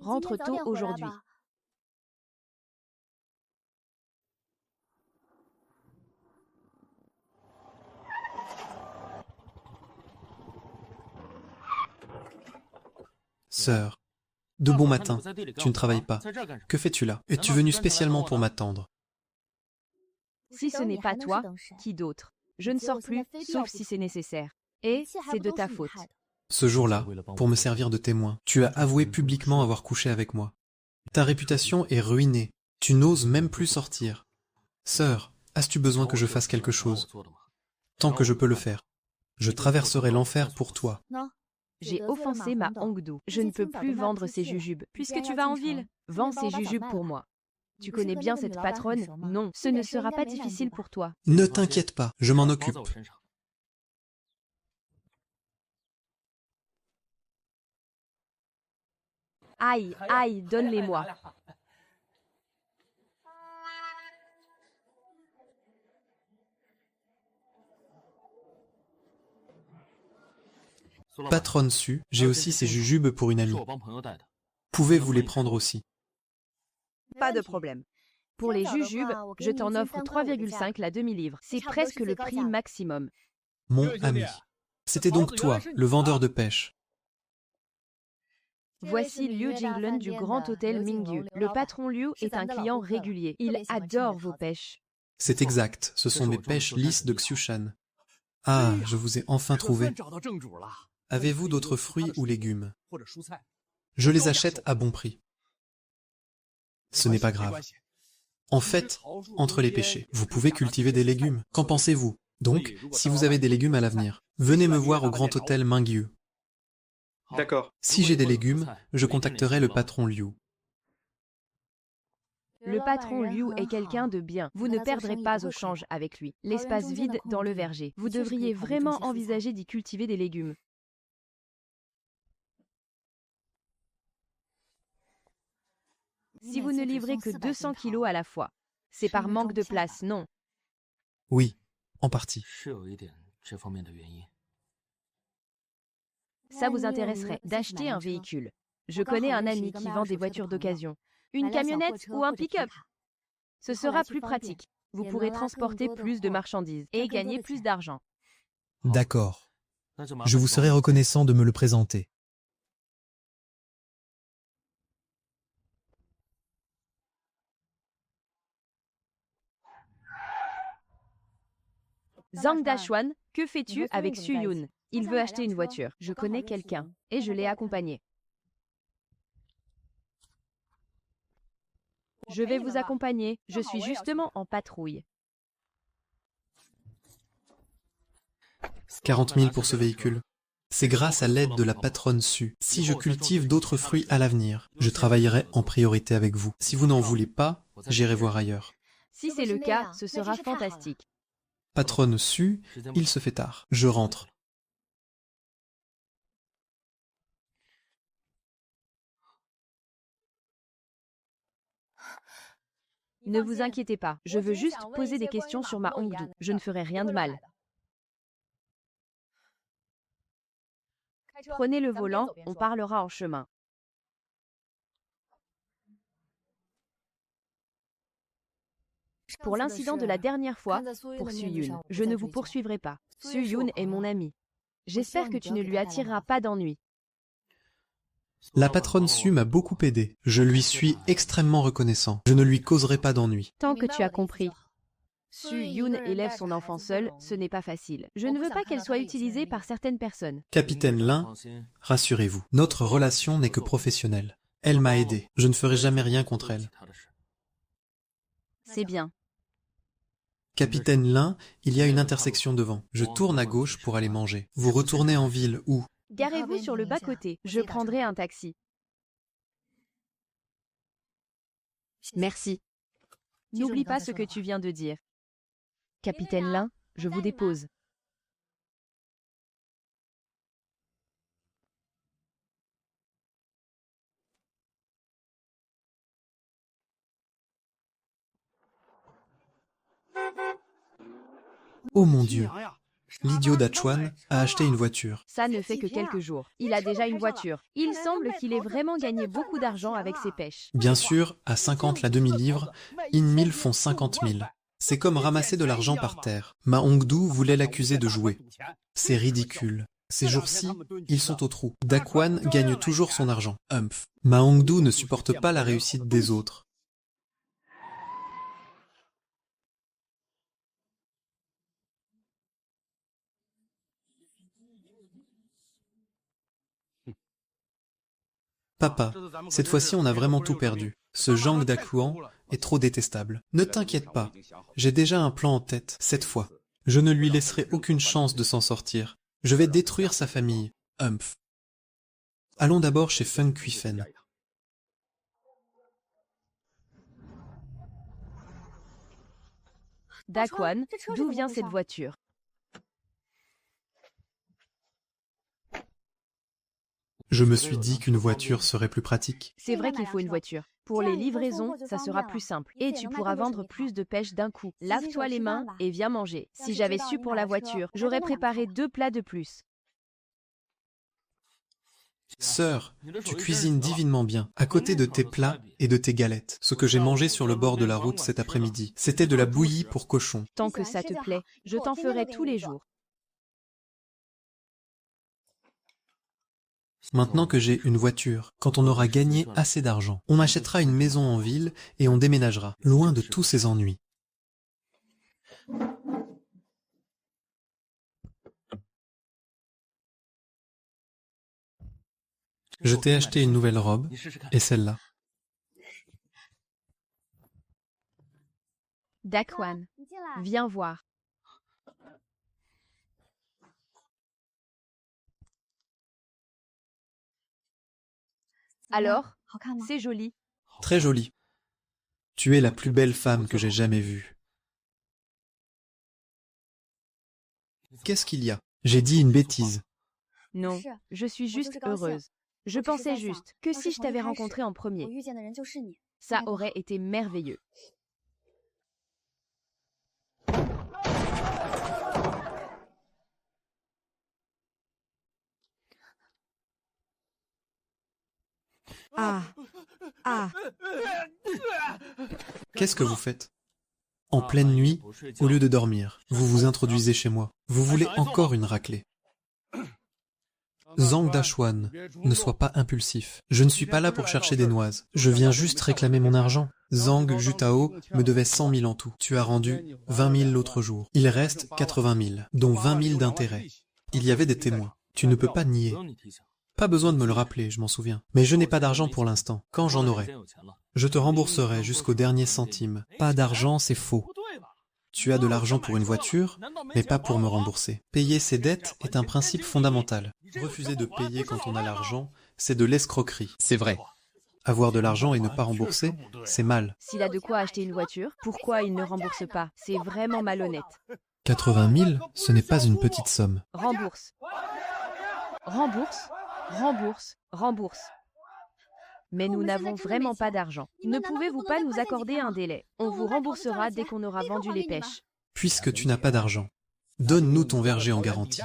Rentre tôt aujourd'hui. Sœur, de bon matin, tu ne travailles pas. Que fais-tu là? Es-tu venu spécialement pour m'attendre? Si ce n'est pas toi, qui d'autre? Je ne sors plus, sauf si c'est nécessaire. Et c'est de ta faute. Ce jour-là, pour me servir de témoin, tu as avoué publiquement avoir couché avec moi. Ta réputation est ruinée. Tu n'oses même plus sortir. Sœur, as-tu besoin que je fasse quelque chose? Tant que je peux le faire. Je traverserai l'enfer pour toi. J'ai offensé Ma Hongdu. Je ne peux plus vendre ces jujubes. Puisque tu vas en ville, vends ces jujubes pour moi. Tu connais bien cette patronne? Non, ce ne sera pas difficile pour toi. Ne t'inquiète pas, je m'en occupe. Aïe, aïe, donne-les-moi. Patronne Su, j'ai aussi ces jujubes pour une amie. Pouvez-vous les prendre aussi? Pas de problème. Pour les jujubes, je t'en offre 3,5 la demi-livre. C'est presque le prix maximum. Mon ami. C'était donc toi, le vendeur de pêche. Voici Liu Jinglun du Grand Hôtel Mingyu. Le patron Liu est un client régulier. Il adore vos pêches. C'est exact, ce sont mes pêches lisses de Xiushan. Ah, je vous ai enfin trouvé. Avez-vous d'autres fruits ou légumes? Je les achète à bon prix. Ce n'est pas grave. En fait, entre les pêchés, vous pouvez cultiver des légumes. Qu'en pensez-vous? Donc, si vous avez des légumes à l'avenir, venez me voir au Grand Hôtel Mingyu. D'accord. Si j'ai des légumes, je contacterai le patron Liu. Le patron Liu est quelqu'un de bien. Vous ne perdrez pas au change avec lui. L'espace vide dans le verger. Vous devriez vraiment envisager d'y cultiver des légumes. Si vous ne livrez que 200 kilos à la fois, c'est par manque de place, non? Oui, en partie. Ça vous intéresserait d'acheter un véhicule. Je connais un ami qui vend des voitures d'occasion. Une camionnette ou un pick-up. Ce sera plus pratique. Vous pourrez transporter plus de marchandises et gagner plus d'argent. D'accord. Je vous serai reconnaissant de me le présenter. Zhang Dachuan, que fais-tu avec Su Yun? Il veut acheter une voiture. Je connais quelqu'un et je l'ai accompagné. Je vais vous accompagner. Je suis justement en patrouille. 40 000 pour ce véhicule. C'est grâce à l'aide de la patronne Su. Si je cultive d'autres fruits à l'avenir, je travaillerai en priorité avec vous. Si vous n'en voulez pas, j'irai voir ailleurs. Si c'est le cas, ce sera fantastique. Patronne Su, il se fait tard. Je rentre. Ne vous inquiétez pas, je veux juste poser des questions sur ma Hongdu. Je ne ferai rien de mal. Prenez le volant, on parlera en chemin. Pour l'incident de la dernière fois, pour Su Yun, je ne vous poursuivrai pas. Su Yun est mon ami. J'espère que tu ne lui attireras pas d'ennui. La patronne Su m'a beaucoup aidé. Je lui suis extrêmement reconnaissant. Je ne lui causerai pas d'ennui. Tant que tu as compris. Su Yun élève son enfant seul, ce n'est pas facile. Je ne veux pas qu'elle soit utilisée par certaines personnes. Capitaine Lin, rassurez-vous, notre relation n'est que professionnelle. Elle m'a aidé. Je ne ferai jamais rien contre elle. C'est bien. Capitaine Lin, il y a une intersection devant. Je tourne à gauche pour aller manger. Vous retournez en ville où? Garez-vous sur le bas-côté. Je prendrai un taxi. Merci. N'oublie pas ce que tu viens de dire. Capitaine Lin, je vous dépose. Oh mon Dieu! L'idiot Dachuan a acheté une voiture. Ça ne fait que quelques jours. Il a déjà une voiture. Il semble qu'il ait vraiment gagné beaucoup d'argent avec ses pêches. Bien sûr, à 50 la demi-livre, In-mille font 50 000. C'est comme ramasser de l'argent par terre. Ma Hongdu voulait l'accuser de jouer. C'est ridicule. Ces jours-ci, ils sont au trou. Dachuan gagne toujours son argent. Humph. Ma Hongdu ne supporte pas la réussite des autres. Papa, cette fois-ci on a vraiment tout perdu. Ce Zhang Dachuan est trop détestable. Ne t'inquiète pas, j'ai déjà un plan en tête, cette fois. Je ne lui laisserai aucune chance de s'en sortir. Je vais détruire sa famille. Humph. Allons d'abord chez Feng Kuifen. Dachuan, d'où vient cette voiture? Je me suis dit qu'une voiture serait plus pratique. C'est vrai qu'il faut une voiture. Pour les livraisons, ça sera plus simple. Et tu pourras vendre plus de pêche d'un coup. Lave-toi les mains et viens manger. Si j'avais su pour la voiture, j'aurais préparé 2 plats de plus. Sœur, tu cuisines divinement bien. À côté de tes plats et de tes galettes, ce que j'ai mangé sur le bord de la route cet après-midi, c'était de la bouillie pour cochon. Tant que ça te plaît, je t'en ferai tous les jours. Maintenant que j'ai une voiture, quand on aura gagné assez d'argent, on achètera une maison en ville et on déménagera, loin de tous ces ennuis. Je t'ai acheté une nouvelle robe, et celle-là. Daquan, viens voir. Alors, c'est joli. Très jolie. Tu es la plus belle femme que j'ai jamais vue. Qu'est-ce qu'il y a? J'ai dit une bêtise. Non, je suis juste heureuse. Je pensais juste que si je t'avais rencontré en premier, ça aurait été merveilleux. Qu'est-ce que vous faites? En pleine nuit, au lieu de dormir, vous vous introduisez chez moi. Vous voulez encore une raclée. Zhang Dachuan, ne sois pas impulsif. Je ne suis pas là pour chercher des noises. Je viens juste réclamer mon argent. Zhang Jutao me devait 100 000 en tout. Tu as rendu 20 000 l'autre jour. Il reste 80 000, dont 20 000 d'intérêt. Il y avait des témoins. Tu ne peux pas nier. Pas besoin de me le rappeler, je m'en souviens. Mais je n'ai pas d'argent pour l'instant. Quand j'en aurai, je te rembourserai jusqu'au dernier centime. Pas d'argent, c'est faux. Tu as de l'argent pour une voiture, mais pas pour me rembourser. Payer ses dettes est un principe fondamental. Refuser de payer quand on a l'argent, c'est de l'escroquerie. C'est vrai. Avoir de l'argent et ne pas rembourser, c'est mal. S'il a de quoi acheter une voiture, pourquoi il ne rembourse pas? C'est vraiment malhonnête. 80 000, ce n'est pas une petite somme. Rembourse. Rembourse. Rembourse. Rembourse. Mais nous n'avons vraiment pas d'argent. Ne pouvez-vous pas nous accorder un délai? On vous remboursera dès qu'on aura vendu les pêches. Puisque tu n'as pas d'argent, donne-nous ton verger en garantie.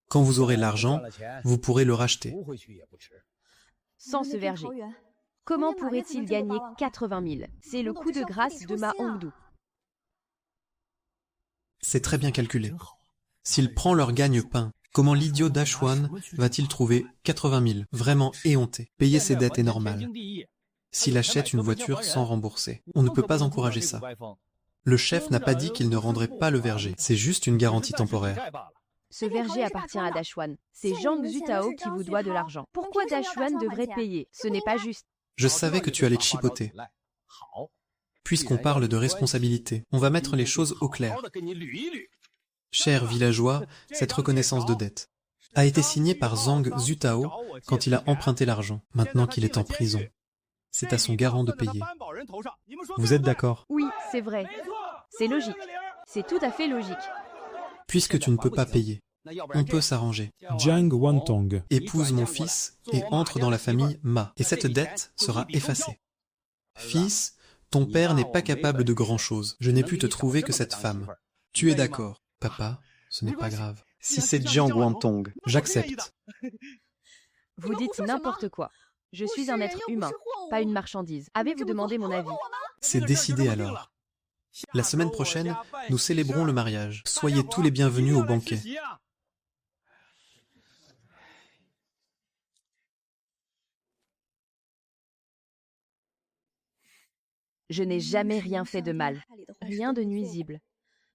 Quand vous aurez l'argent, vous pourrez le racheter. Sans ce verger, comment pourrait-il gagner 80 000? C'est le coup de grâce de Ma Hongdu. C'est très bien calculé. S'il prend leur gagne-pain, comment l'idiot Dachuan va-t-il trouver 80 000? Vraiment éhonté. Payer ses dettes est normal. S'il achète une voiture sans rembourser, on ne peut pas encourager ça. Le chef n'a pas dit qu'il ne rendrait pas le verger. C'est juste une garantie temporaire. Ce verger appartient à Dachuan. C'est Zhang Jutao qui vous doit de l'argent. Pourquoi Dachuan devrait payer? Ce n'est pas juste. Je savais que tu allais te chipoter. Puisqu'on parle de responsabilité, on va mettre les choses au clair. Cher villageois, cette reconnaissance de dette a été signée par Zhang Jutao quand il a emprunté l'argent, maintenant qu'il est en prison. C'est à son garant de payer. Vous êtes d'accord? Oui, c'est vrai. C'est logique. C'est tout à fait logique. Puisque tu ne peux pas payer, on peut s'arranger. Jiang Wantong. Épouse mon fils et entre dans la famille Ma, et cette dette sera effacée. Fils, ton père n'est pas capable de grand-chose. Je n'ai pu te trouver que cette femme. Tu es d'accord? Papa, ce n'est pas grave. Si c'est Jiang Wantong, J'accepte. Vous dites n'importe quoi. Je suis un être humain, pas une marchandise. Avez-vous demandé mon avis? C'est décidé alors. La semaine prochaine, nous célébrons le mariage. Soyez tous les bienvenus au banquet. Je n'ai jamais rien fait de mal, rien de nuisible.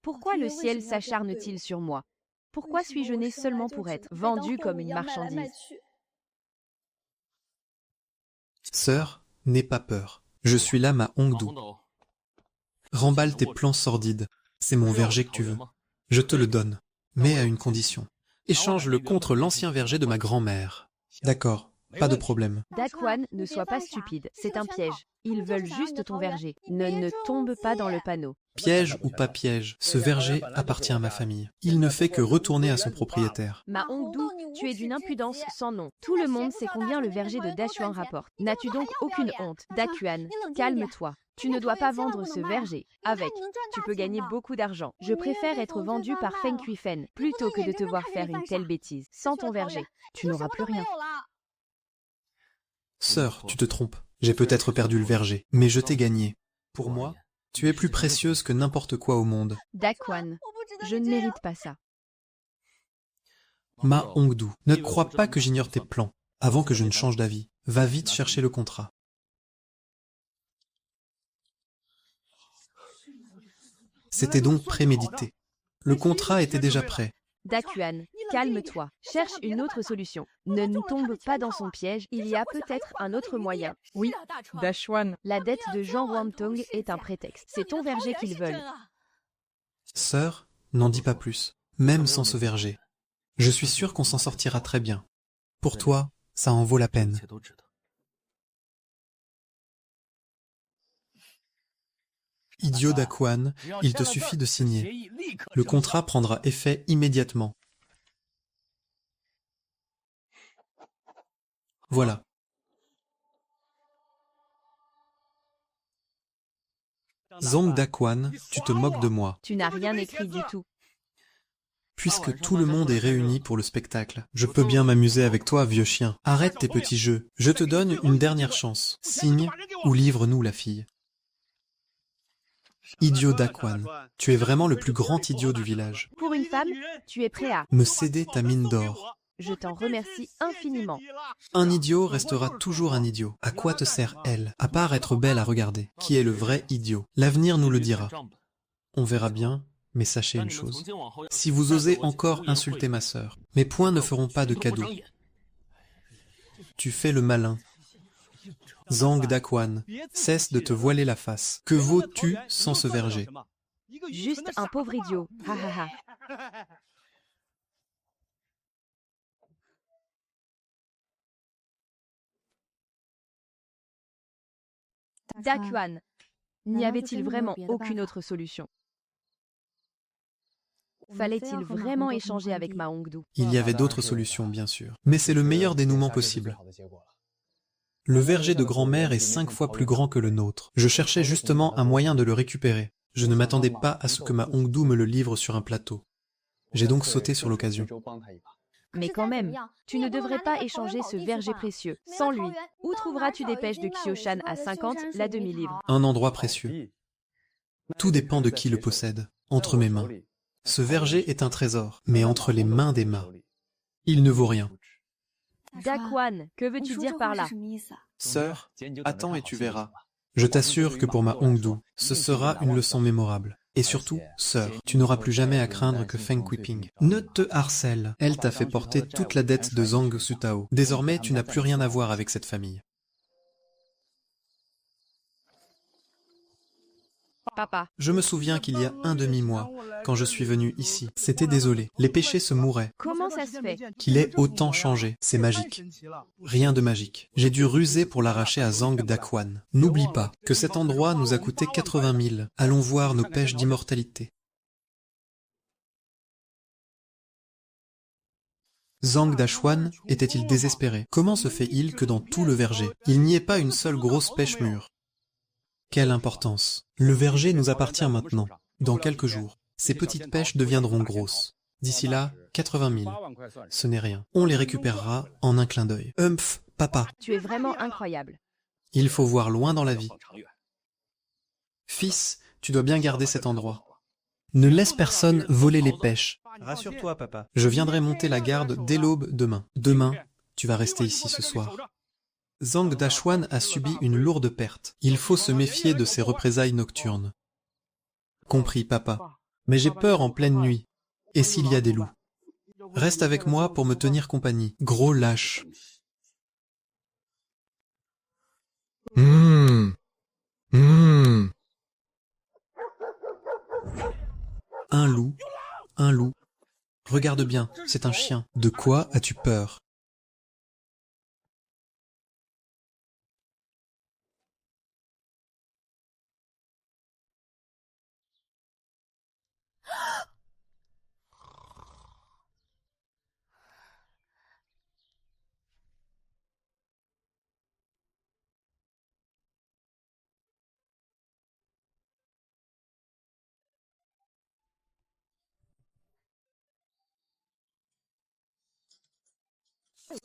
Pourquoi le ciel s'acharne-t-il sur moi? Pourquoi suis-je né seulement pour être vendu comme une marchandise? Sœur, n'aie pas peur. Je suis là, Ma Hongdu. Remballe tes plans sordides. C'est mon verger que tu veux. Je te le donne, mais à une condition. Échange-le contre l'ancien verger de ma grand-mère. D'accord, pas de problème. Daquan, ne sois pas stupide, c'est un piège. Ils veulent juste ton verger. Ne tombe pas dans le panneau. Piège ou pas piège, ce verger appartient à ma famille. Il ne fait que retourner à son propriétaire. Ma Hongdu, tu es d'une impudence sans nom. Tout le monde sait combien le verger de Dachuan rapporte. N'as-tu donc aucune honte? Daquan, calme-toi. Tu ne dois pas vendre ce verger. Avec, tu peux gagner beaucoup d'argent. Je préfère être vendu par Feng Kuifen plutôt que de te voir faire une telle bêtise. Sans ton verger, tu n'auras plus rien. Sœur, tu te trompes. J'ai peut-être perdu le verger, mais je t'ai gagné. Pour moi, tu es plus précieuse que n'importe quoi au monde. Daquan, je ne mérite pas ça. Ma Hongdu, ne crois pas que j'ignore tes plans. Avant que je ne change d'avis, va vite chercher le contrat. C'était donc prémédité. Le contrat était déjà prêt. Dakuan, calme-toi. Cherche une autre solution. Ne nous tombe pas dans son piège. Il y a peut-être un autre moyen. Oui, Dachuan. La dette de Zhang Wantong est un prétexte. C'est ton verger qu'ils veulent. Sœur, n'en dis pas plus, même sans ce verger. Je suis sûr qu'on s'en sortira très bien. Pour toi, ça en vaut la peine. Idiot Dakuan, il te suffit de signer. Le contrat prendra effet immédiatement. Voilà. Zhang Dakuan, tu te moques de moi. Tu n'as rien écrit du tout. Puisque tout le monde est réuni pour le spectacle, je peux bien m'amuser avec toi, vieux chien. Arrête tes petits jeux. Je te donne une dernière chance. Signe ou livre-nous la fille. Idiot Dakuan, tu es vraiment le plus grand idiot du village. Pour une femme, tu es prêt à... Me céder ta mine d'or. Je t'en remercie infiniment. Un idiot restera toujours un idiot. À quoi te sert elle, à part être belle à regarder? Qui est le vrai idiot? L'avenir nous le dira. On verra bien, mais sachez une chose. Si vous osez encore insulter ma sœur, mes poings ne feront pas de cadeau. Tu fais le malin. Zhang Dakuan, cesse de te voiler la face. Que vaux-tu sans ce verger? Juste un pauvre idiot. Ha ha ha. Dakuan, n'y avait-il vraiment aucune autre solution? Fallait-il vraiment échanger avec Ma Hongdu? Il y avait d'autres solutions, bien sûr. Mais c'est le meilleur dénouement possible. Le verger de grand-mère est 5 fois plus grand que le nôtre. Je cherchais justement un moyen de le récupérer. Je ne m'attendais pas à ce que Ma Hongdu me le livre sur un plateau. J'ai donc sauté sur l'occasion. Mais quand même, tu ne devrais pas échanger ce verger précieux. Sans lui, où trouveras-tu des pêches de Qiushan à 50, la demi-livre? Un endroit précieux. Tout dépend de qui le possède. Entre mes mains. Ce verger est un trésor, mais entre les mains des mains. Il ne vaut rien. Dakuan, que veux-tu dire par là? Sœur, attends et tu verras. Je t'assure que pour Ma Hongdu, ce sera une leçon mémorable. Et surtout, sœur, tu n'auras plus jamais à craindre que Feng Kuiping ne te harcèle. Elle t'a fait porter toute la dette de Zhang Sutao. Désormais, tu n'as plus rien à voir avec cette famille. Papa, Je me souviens qu'il y a un demi-mois, quand je suis venu ici, c'était désolé. Les péchés se mouraient. comment ça se fait? Qu'il ait autant changé, c'est magique. Rien de magique. J'ai dû ruser pour l'arracher à Zhang Dakuan. N'oublie pas que cet endroit nous a coûté 80 000. Allons voir nos pêches d'immortalité. Zhang Dachuan était-il désespéré? Comment se fait-il que dans tout le verger, il n'y ait pas une seule grosse pêche mûre? Quelle importance! Le verger nous appartient maintenant. Dans quelques jours, ces petites pêches deviendront grosses. D'ici là, 80 000. Ce n'est rien. On les récupérera en un clin d'œil. Humph, papa, tu es vraiment incroyable. il faut voir loin dans la vie. Fils, tu dois bien garder cet endroit. Ne laisse personne voler les pêches. Rassure-toi, papa. Je viendrai monter la garde dès l'aube demain. Demain, tu vas rester ici ce soir. Zhang Dachuan a subi une lourde perte. Il faut se méfier de ses représailles nocturnes. Compris, papa. Mais j'ai peur en pleine nuit. Et s'il y a des loups? Reste avec moi pour me tenir compagnie. Gros lâche. Un loup. Un loup. Regarde bien, c'est un chien. De quoi as-tu peur?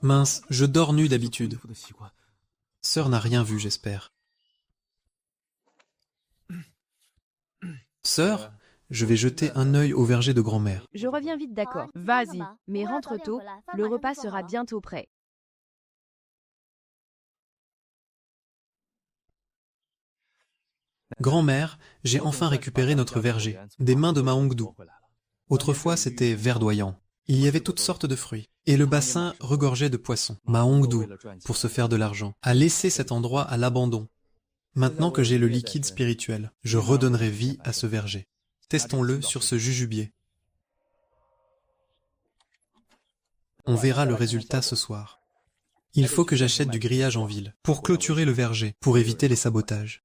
Mince, je dors nu d'habitude. Sœur n'a rien vu, j'espère. Sœur, je vais jeter un œil au verger de grand-mère. Je reviens vite, d'accord. Vas-y, mais rentre tôt, le repas sera bientôt prêt. Grand-mère, j'ai enfin récupéré notre verger, des mains de ma Hongdou. Autrefois, c'était verdoyant. Il y avait toutes sortes de fruits. Et le bassin regorgeait de poissons. Ma Hongdou, pour se faire de l'argent, a laissé cet endroit à l'abandon. Maintenant que j'ai le liquide spirituel, je redonnerai vie à ce verger. Testons-le sur ce jujubier. On verra le résultat ce soir. Il faut que j'achète du grillage en ville, pour clôturer le verger, pour éviter les sabotages.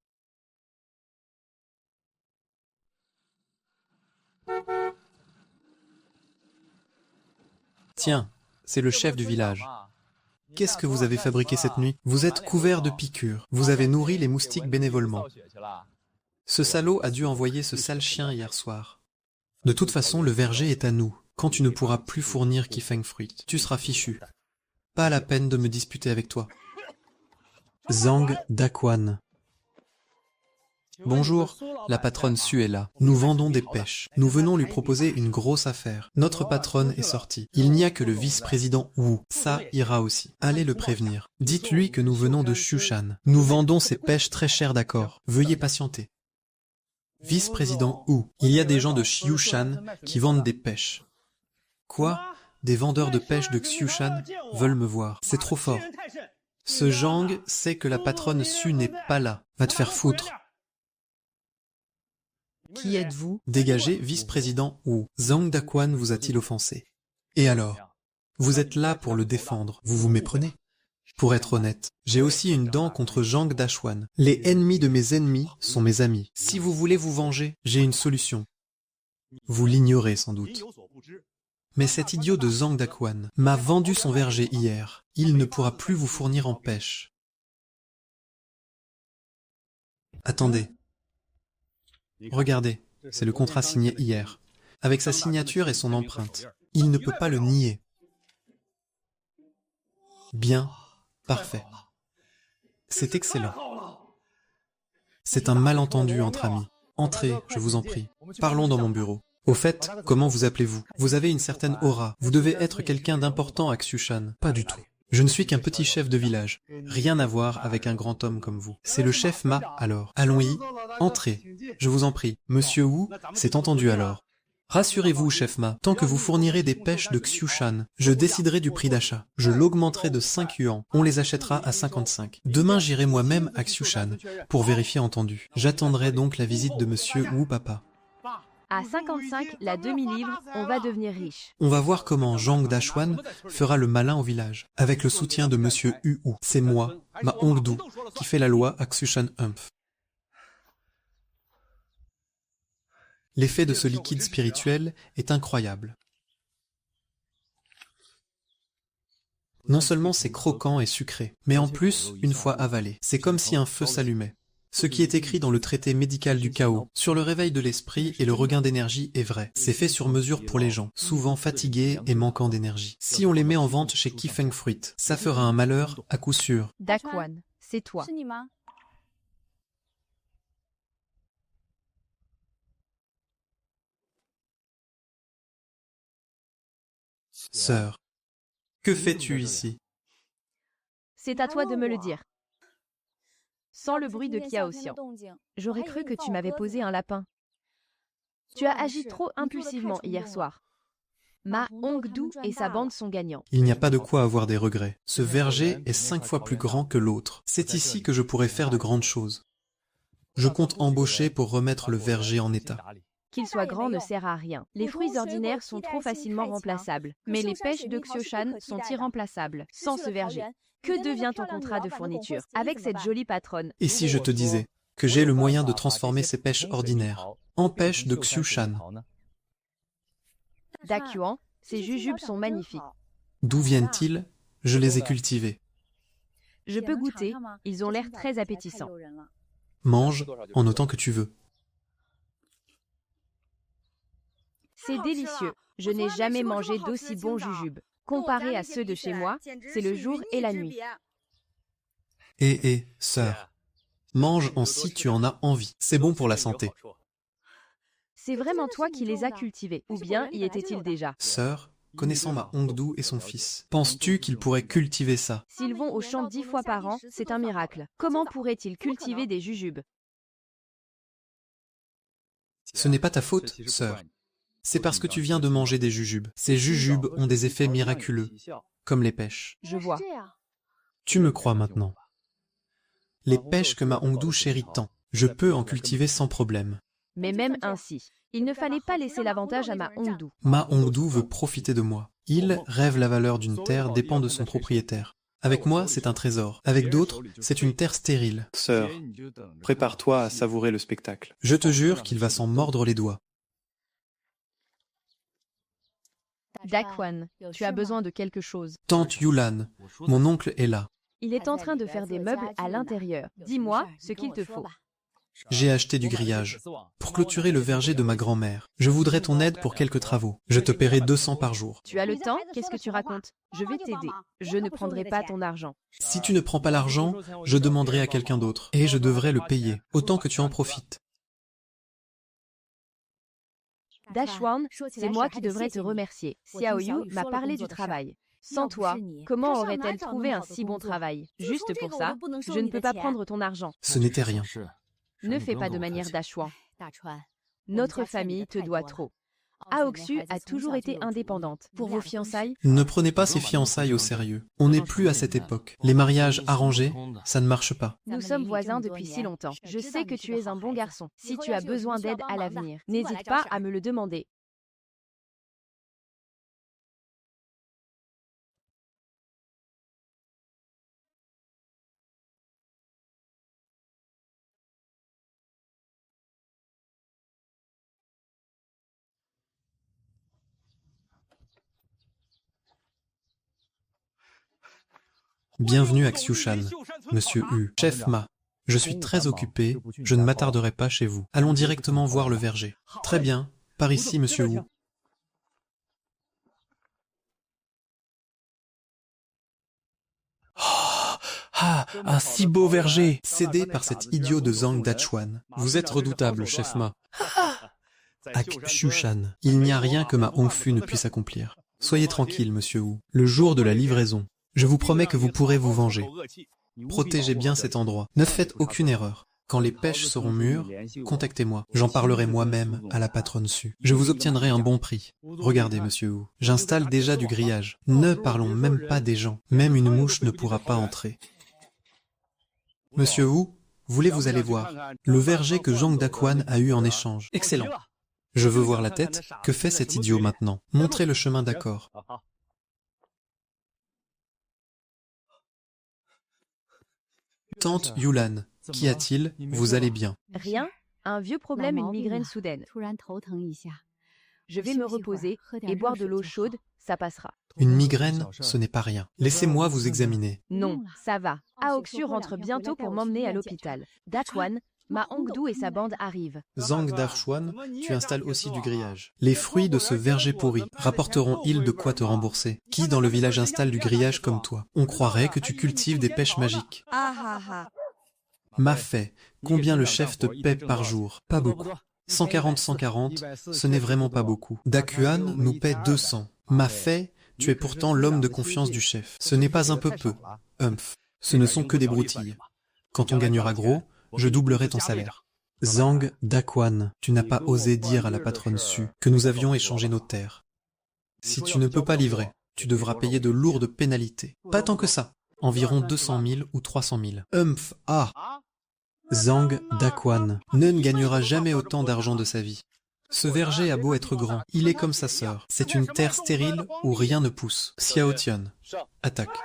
Tiens, c'est le chef du village. Qu'est-ce que vous avez fabriqué cette nuit? Vous êtes couvert de piqûres. Vous avez nourri les moustiques bénévolement. Ce salaud a dû envoyer ce sale chien hier soir. De toute façon, le verger est à nous. Quand tu ne pourras plus fournir Kifeng Fruit, tu seras fichu. Pas la peine de me disputer avec toi. Zhang Daquan. Bonjour, la patronne Su est là. Nous vendons des pêches. Nous venons lui proposer une grosse affaire. Notre patronne est sortie. Il n'y a que le vice-président Wu. Ça ira aussi. Allez le prévenir. Dites-lui que nous venons de Shushan. Nous vendons ces pêches très chères, d'accord. Veuillez patienter. Vice-président Wu. Il y a des gens de Xiushan qui vendent des pêches. Quoi? Des vendeurs de pêches de Xiushan veulent me voir. C'est trop fort. Ce Zhang sait que la patronne Su n'est pas là. Va te faire foutre. Qui êtes-vous? Dégagez, vice-président Wu. Zhang Daquan vous a-t-il offensé? Et alors? Vous êtes là pour le défendre. Vous vous méprenez? Pour être honnête, j'ai aussi une dent contre Zhang Daquan. Les ennemis de mes ennemis sont mes amis. Si vous voulez vous venger, j'ai une solution. Vous l'ignorez sans doute. Mais cet idiot de Zhang Daquan m'a vendu son verger hier. Il ne pourra plus vous fournir en pêche. Attendez. Regardez, c'est le contrat signé hier, avec sa signature et son empreinte. Il ne peut pas le nier. Bien, parfait. C'est excellent. C'est un malentendu entre amis. Entrez, je vous en prie. Parlons dans mon bureau. Au fait, comment vous appelez-vous? Vous avez une certaine aura. Vous devez être quelqu'un d'important à Xiushan. Pas du tout. Je ne suis qu'un petit chef de village. Rien à voir avec un grand homme comme vous. C'est le chef Ma, alors. Allons-y. Entrez. Je vous en prie. Monsieur Wu, c'est entendu alors. Rassurez-vous, chef Ma, tant que vous fournirez des pêches de Xiushan, je déciderai du prix d'achat. Je l'augmenterai de 5 yuan. On les achètera à 55. Demain, j'irai moi-même à Xiushan pour vérifier entendu. J'attendrai donc la visite de monsieur Wu Papa. À 55, la demi-livre, on va devenir riche. On va voir comment Zhang Daquan fera le malin au village, avec le soutien de monsieur Hu. C'est moi, ma Hongdou, qui fait la loi à Xiushan Humph. L'effet de ce liquide spirituel est incroyable. Non seulement c'est croquant et sucré, mais en plus, une fois avalé, c'est comme si un feu s'allumait. Ce qui est écrit dans le traité médical du chaos, sur le réveil de l'esprit et le regain d'énergie est vrai. C'est fait sur mesure pour les gens, souvent fatigués et manquant d'énergie. Si on les met en vente chez Kifeng Fruit, ça fera un malheur à coup sûr. Daquan, c'est toi. Sœur, que fais-tu ici? C'est à toi de me le dire. Sans le bruit de Kiaoxian, j'aurais cru que tu m'avais posé un lapin. Tu as agi trop impulsivement hier soir. Ma Hongdou et sa bande sont gagnants. Il n'y a pas de quoi avoir des regrets. Ce verger est 5 fois plus grand que l'autre. C'est ici que je pourrais faire de grandes choses. Je compte embaucher pour remettre le verger en état. Qu'il soit grand ne sert à rien. Les fruits ordinaires sont trop facilement remplaçables. Mais les pêches de Xiushan sont irremplaçables. Sans ce verger, que devient ton contrat de fourniture avec cette jolie patronne? Et si je te disais que j'ai le moyen de transformer ces pêches ordinaires en pêches de Xiushan? Daquan, ces jujubes sont magnifiques. D'où viennent-ils? Je les ai cultivés. Je peux goûter, ils ont l'air très appétissants. Mange en autant que tu veux. C'est délicieux. Je n'ai jamais mangé d'aussi bons jujubes. Comparé à ceux de chez moi, c'est le jour et la nuit. Sœur, mange en si tu en as envie. C'est bon pour la santé. C'est vraiment toi qui les as cultivés, ou bien y était-il déjà? Sœur, connaissant ma Hongdu et son fils, penses-tu qu'ils pourraient cultiver ça? S'ils vont au champ 10 fois par an, c'est un miracle. Comment pourraient-ils cultiver des jujubes? Ce n'est pas ta faute, sœur. C'est parce que tu viens de manger des jujubes. Ces jujubes ont des effets miraculeux, comme les pêches. Je vois. Tu me crois maintenant. Les pêches que ma Hongdu chérit tant, je peux en cultiver sans problème. Mais même ainsi, il ne fallait pas laisser l'avantage à ma Hongdu. Ma Hongdu veut profiter de moi. Il rêve la valeur d'une terre dépend de son propriétaire. Avec moi, c'est un trésor. Avec d'autres, c'est une terre stérile. Sœur, prépare-toi à savourer le spectacle. Je te jure qu'il va s'en mordre les doigts. Daquan, tu as besoin de quelque chose. Tante Yulan, mon oncle est là. Il est en train de faire des meubles à l'intérieur. Dis-moi ce qu'il te faut. J'ai acheté du grillage pour clôturer le verger de ma grand-mère. Je voudrais ton aide pour quelques travaux. Je te paierai 200 par jour. Tu as le temps? Qu'est-ce que tu racontes? Je vais t'aider. Je ne prendrai pas ton argent. Si tu ne prends pas l'argent, je demanderai à quelqu'un d'autre. Et je devrais le payer, autant que tu en profites. Dashwan, c'est moi qui devrais te remercier. Xiaoyu m'a parlé du travail. Sans toi, comment aurait-elle trouvé un si bon travail? Juste pour ça, je ne peux pas prendre ton argent. Ce n'était rien. Ne fais pas de manière Dashwan. Notre famille te doit trop. Aoksu a toujours été indépendante. Pour vos fiançailles, Ne prenez pas ces fiançailles au sérieux. On n'est plus à cette époque. Les mariages arrangés, ça ne marche pas. nous sommes voisins depuis si longtemps. Je sais que tu es un bon garçon. Si tu as besoin d'aide à l'avenir, n'hésite pas à me le demander. Bienvenue à Xiushan, Monsieur Hu. Chef Ma, je suis très occupé, je ne m'attarderai pas chez vous. Allons directement voir le verger. Très bien, par ici, Monsieur Hu. Un si beau verger, cédé par cet idiot de Zhang Dachuan. Vous êtes redoutable, chef Ma. À Xiushan, il n'y a rien que ma Hongfu ne puisse accomplir. Soyez tranquille, Monsieur Hu. Le jour de la livraison, je vous promets que vous pourrez vous venger. Protégez bien cet endroit. Ne faites aucune erreur. Quand les pêches seront mûres, contactez-moi. J'en parlerai moi-même à la patronne Su. Je vous obtiendrai un bon prix. Regardez, Monsieur Hu, j'installe déjà du grillage. Ne parlons même pas des gens. Même une mouche ne pourra pas entrer. Monsieur Hu, voulez-vous aller voir le verger que Zhang Daquan a eu en échange? Excellent. Je veux voir la tête. Que fait cet idiot maintenant? Montrez le chemin d'accord. Tante Yulan, qu'y a-t-il? Vous allez bien? Rien? Un vieux problème, une migraine soudaine. Je vais me reposer et boire de l'eau chaude, ça passera. Une migraine, ce n'est pas rien. Laissez-moi vous examiner. Non, ça va. Aoksu rentre bientôt pour m'emmener à l'hôpital. Daquan, ma Hongdu et sa bande arrivent. Zhang Dachuan, tu installes aussi du grillage. Les fruits de ce verger pourri rapporteront-ils de quoi te rembourser? Qui dans le village installe du grillage comme toi? On croirait que tu cultives des pêches magiques. Ma fait, combien le chef te paie par jour? Pas beaucoup. 140, ce n'est vraiment pas beaucoup. Daquan nous paie 200. Ma fait, tu es pourtant l'homme de confiance du chef. Ce n'est pas un peu peu. Humph, ce ne sont que des broutilles. Quand on gagnera gros, je doublerai ton salaire. Zhang Daquan, tu n'as pas osé dire à la patronne Su que nous avions échangé nos terres. Si tu ne peux pas livrer, tu devras payer de lourdes pénalités. Pas tant que ça. Environ 200 000 ou 300 000. Humph, ah! Zhang Daquan ne gagnera jamais autant d'argent de sa vie. Ce verger a beau être grand, il est comme sa sœur. C'est une terre stérile où rien ne pousse. Xiao Tian, attaque.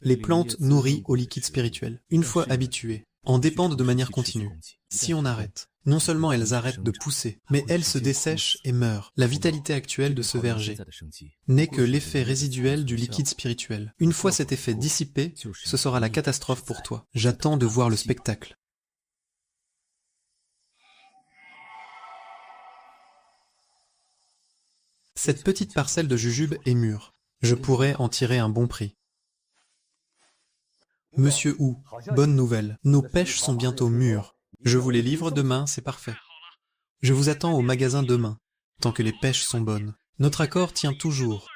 Les plantes nourries au liquide spirituel, une fois habituées, en dépendent de manière continue. Si on arrête, non seulement elles arrêtent de pousser, mais elles se dessèchent et meurent. La vitalité actuelle de ce verger n'est que l'effet résiduel du liquide spirituel. Une fois cet effet dissipé, ce sera la catastrophe pour toi. J'attends de voir le spectacle. Cette petite parcelle de jujube est mûre. Je pourrais en tirer un bon prix. Monsieur Wu, bonne nouvelle. Nos pêches sont bientôt mûres. Je vous les livre demain, c'est parfait. Je vous attends au magasin demain, tant que les pêches sont bonnes. Notre accord tient toujours.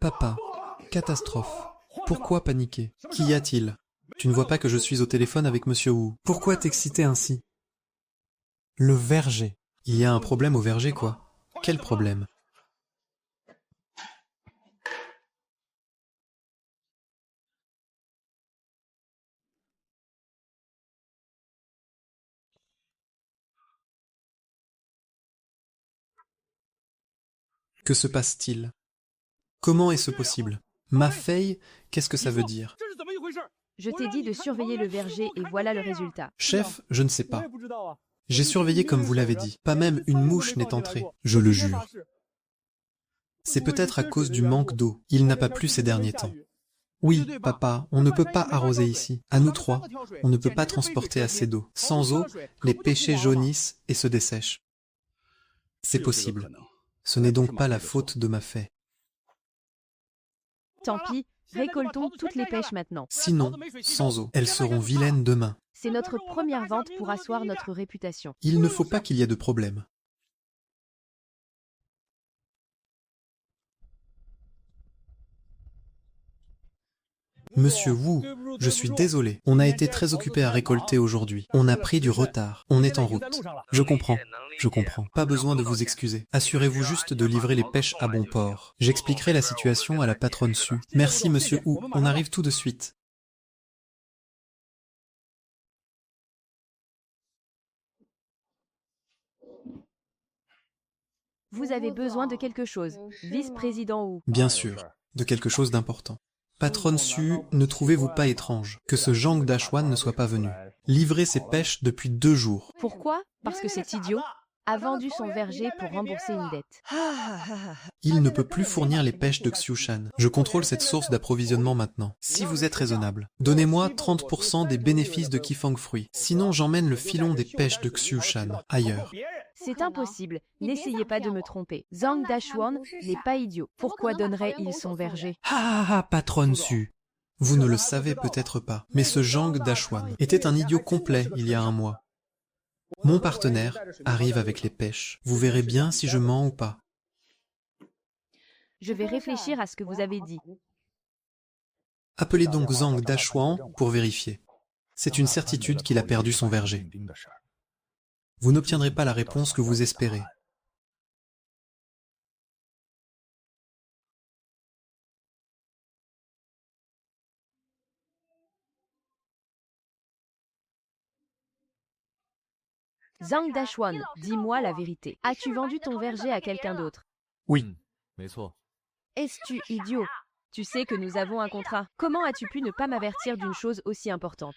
Papa, catastrophe. Pourquoi paniquer? Qu'y a-t-il? Tu ne vois pas que je suis au téléphone avec Monsieur Wu. Pourquoi t'exciter ainsi? Le verger. Il y a un problème au verger, quoi? Quel problème? Que se passe-t-il? Comment est-ce possible? Ma fille, qu'est-ce que ça veut dire? Je t'ai dit de surveiller le verger et voilà le résultat. Chef, je ne sais pas. J'ai surveillé comme vous l'avez dit. Pas même une mouche n'est entrée, je le jure. C'est peut-être à cause du manque d'eau. Il n'a pas plu ces derniers temps. Oui, papa, on ne peut pas arroser ici. À nous trois, on ne peut pas transporter assez d'eau. Sans eau, les pêchers jaunissent et se dessèchent. C'est possible. Ce n'est donc pas la faute de ma fée. Tant pis, récoltons toutes les pêches maintenant. Sinon, sans eau, elles seront vilaines demain. C'est notre première vente pour asseoir notre réputation. Il ne faut pas qu'il y ait de problème. Monsieur Wu, je suis désolé. On a été très occupé à récolter aujourd'hui. On a pris du retard. On est en route. Je comprends. Je comprends. Pas besoin de vous excuser. Assurez-vous juste de livrer les pêches à bon port. J'expliquerai la situation à la patronne Su. Merci, Monsieur Wu. On arrive tout de suite. Vous avez besoin de quelque chose, vice-président Wu. Bien sûr, de quelque chose d'important. Patronne Su, ne trouvez-vous pas étrange que ce Zhang Dashwan ne soit pas venu? Livrer ses pêches depuis 2 jours. Pourquoi? Parce que cet idiot a vendu son verger pour rembourser une dette. Il ne peut plus fournir les pêches de Xiushan. Je contrôle cette source d'approvisionnement maintenant. Si vous êtes raisonnable, donnez-moi 30% des bénéfices de Qifeng Fruit. Sinon, j'emmène le filon des pêches de Xiushan ailleurs. C'est impossible, n'essayez pas de me tromper. Zhang Dashwan n'est pas idiot. Pourquoi donnerait-il son verger? Patronne Su. Vous ne le savez peut-être pas, mais ce Zhang Dashwan était un idiot complet il y a 1 mois. Mon partenaire arrive avec les pêches. Vous verrez bien si je mens ou pas. Je vais réfléchir à ce que vous avez dit. Appelez donc Zhang Dashwan pour vérifier. C'est une certitude qu'il a perdu son verger. Vous n'obtiendrez pas la réponse que vous espérez. Zhang Dashwan, dis-moi la vérité. As-tu vendu ton verger à quelqu'un d'autre? Oui. Es-tu idiot? Tu sais que nous avons un contrat. Comment as-tu pu ne pas m'avertir d'une chose aussi importante?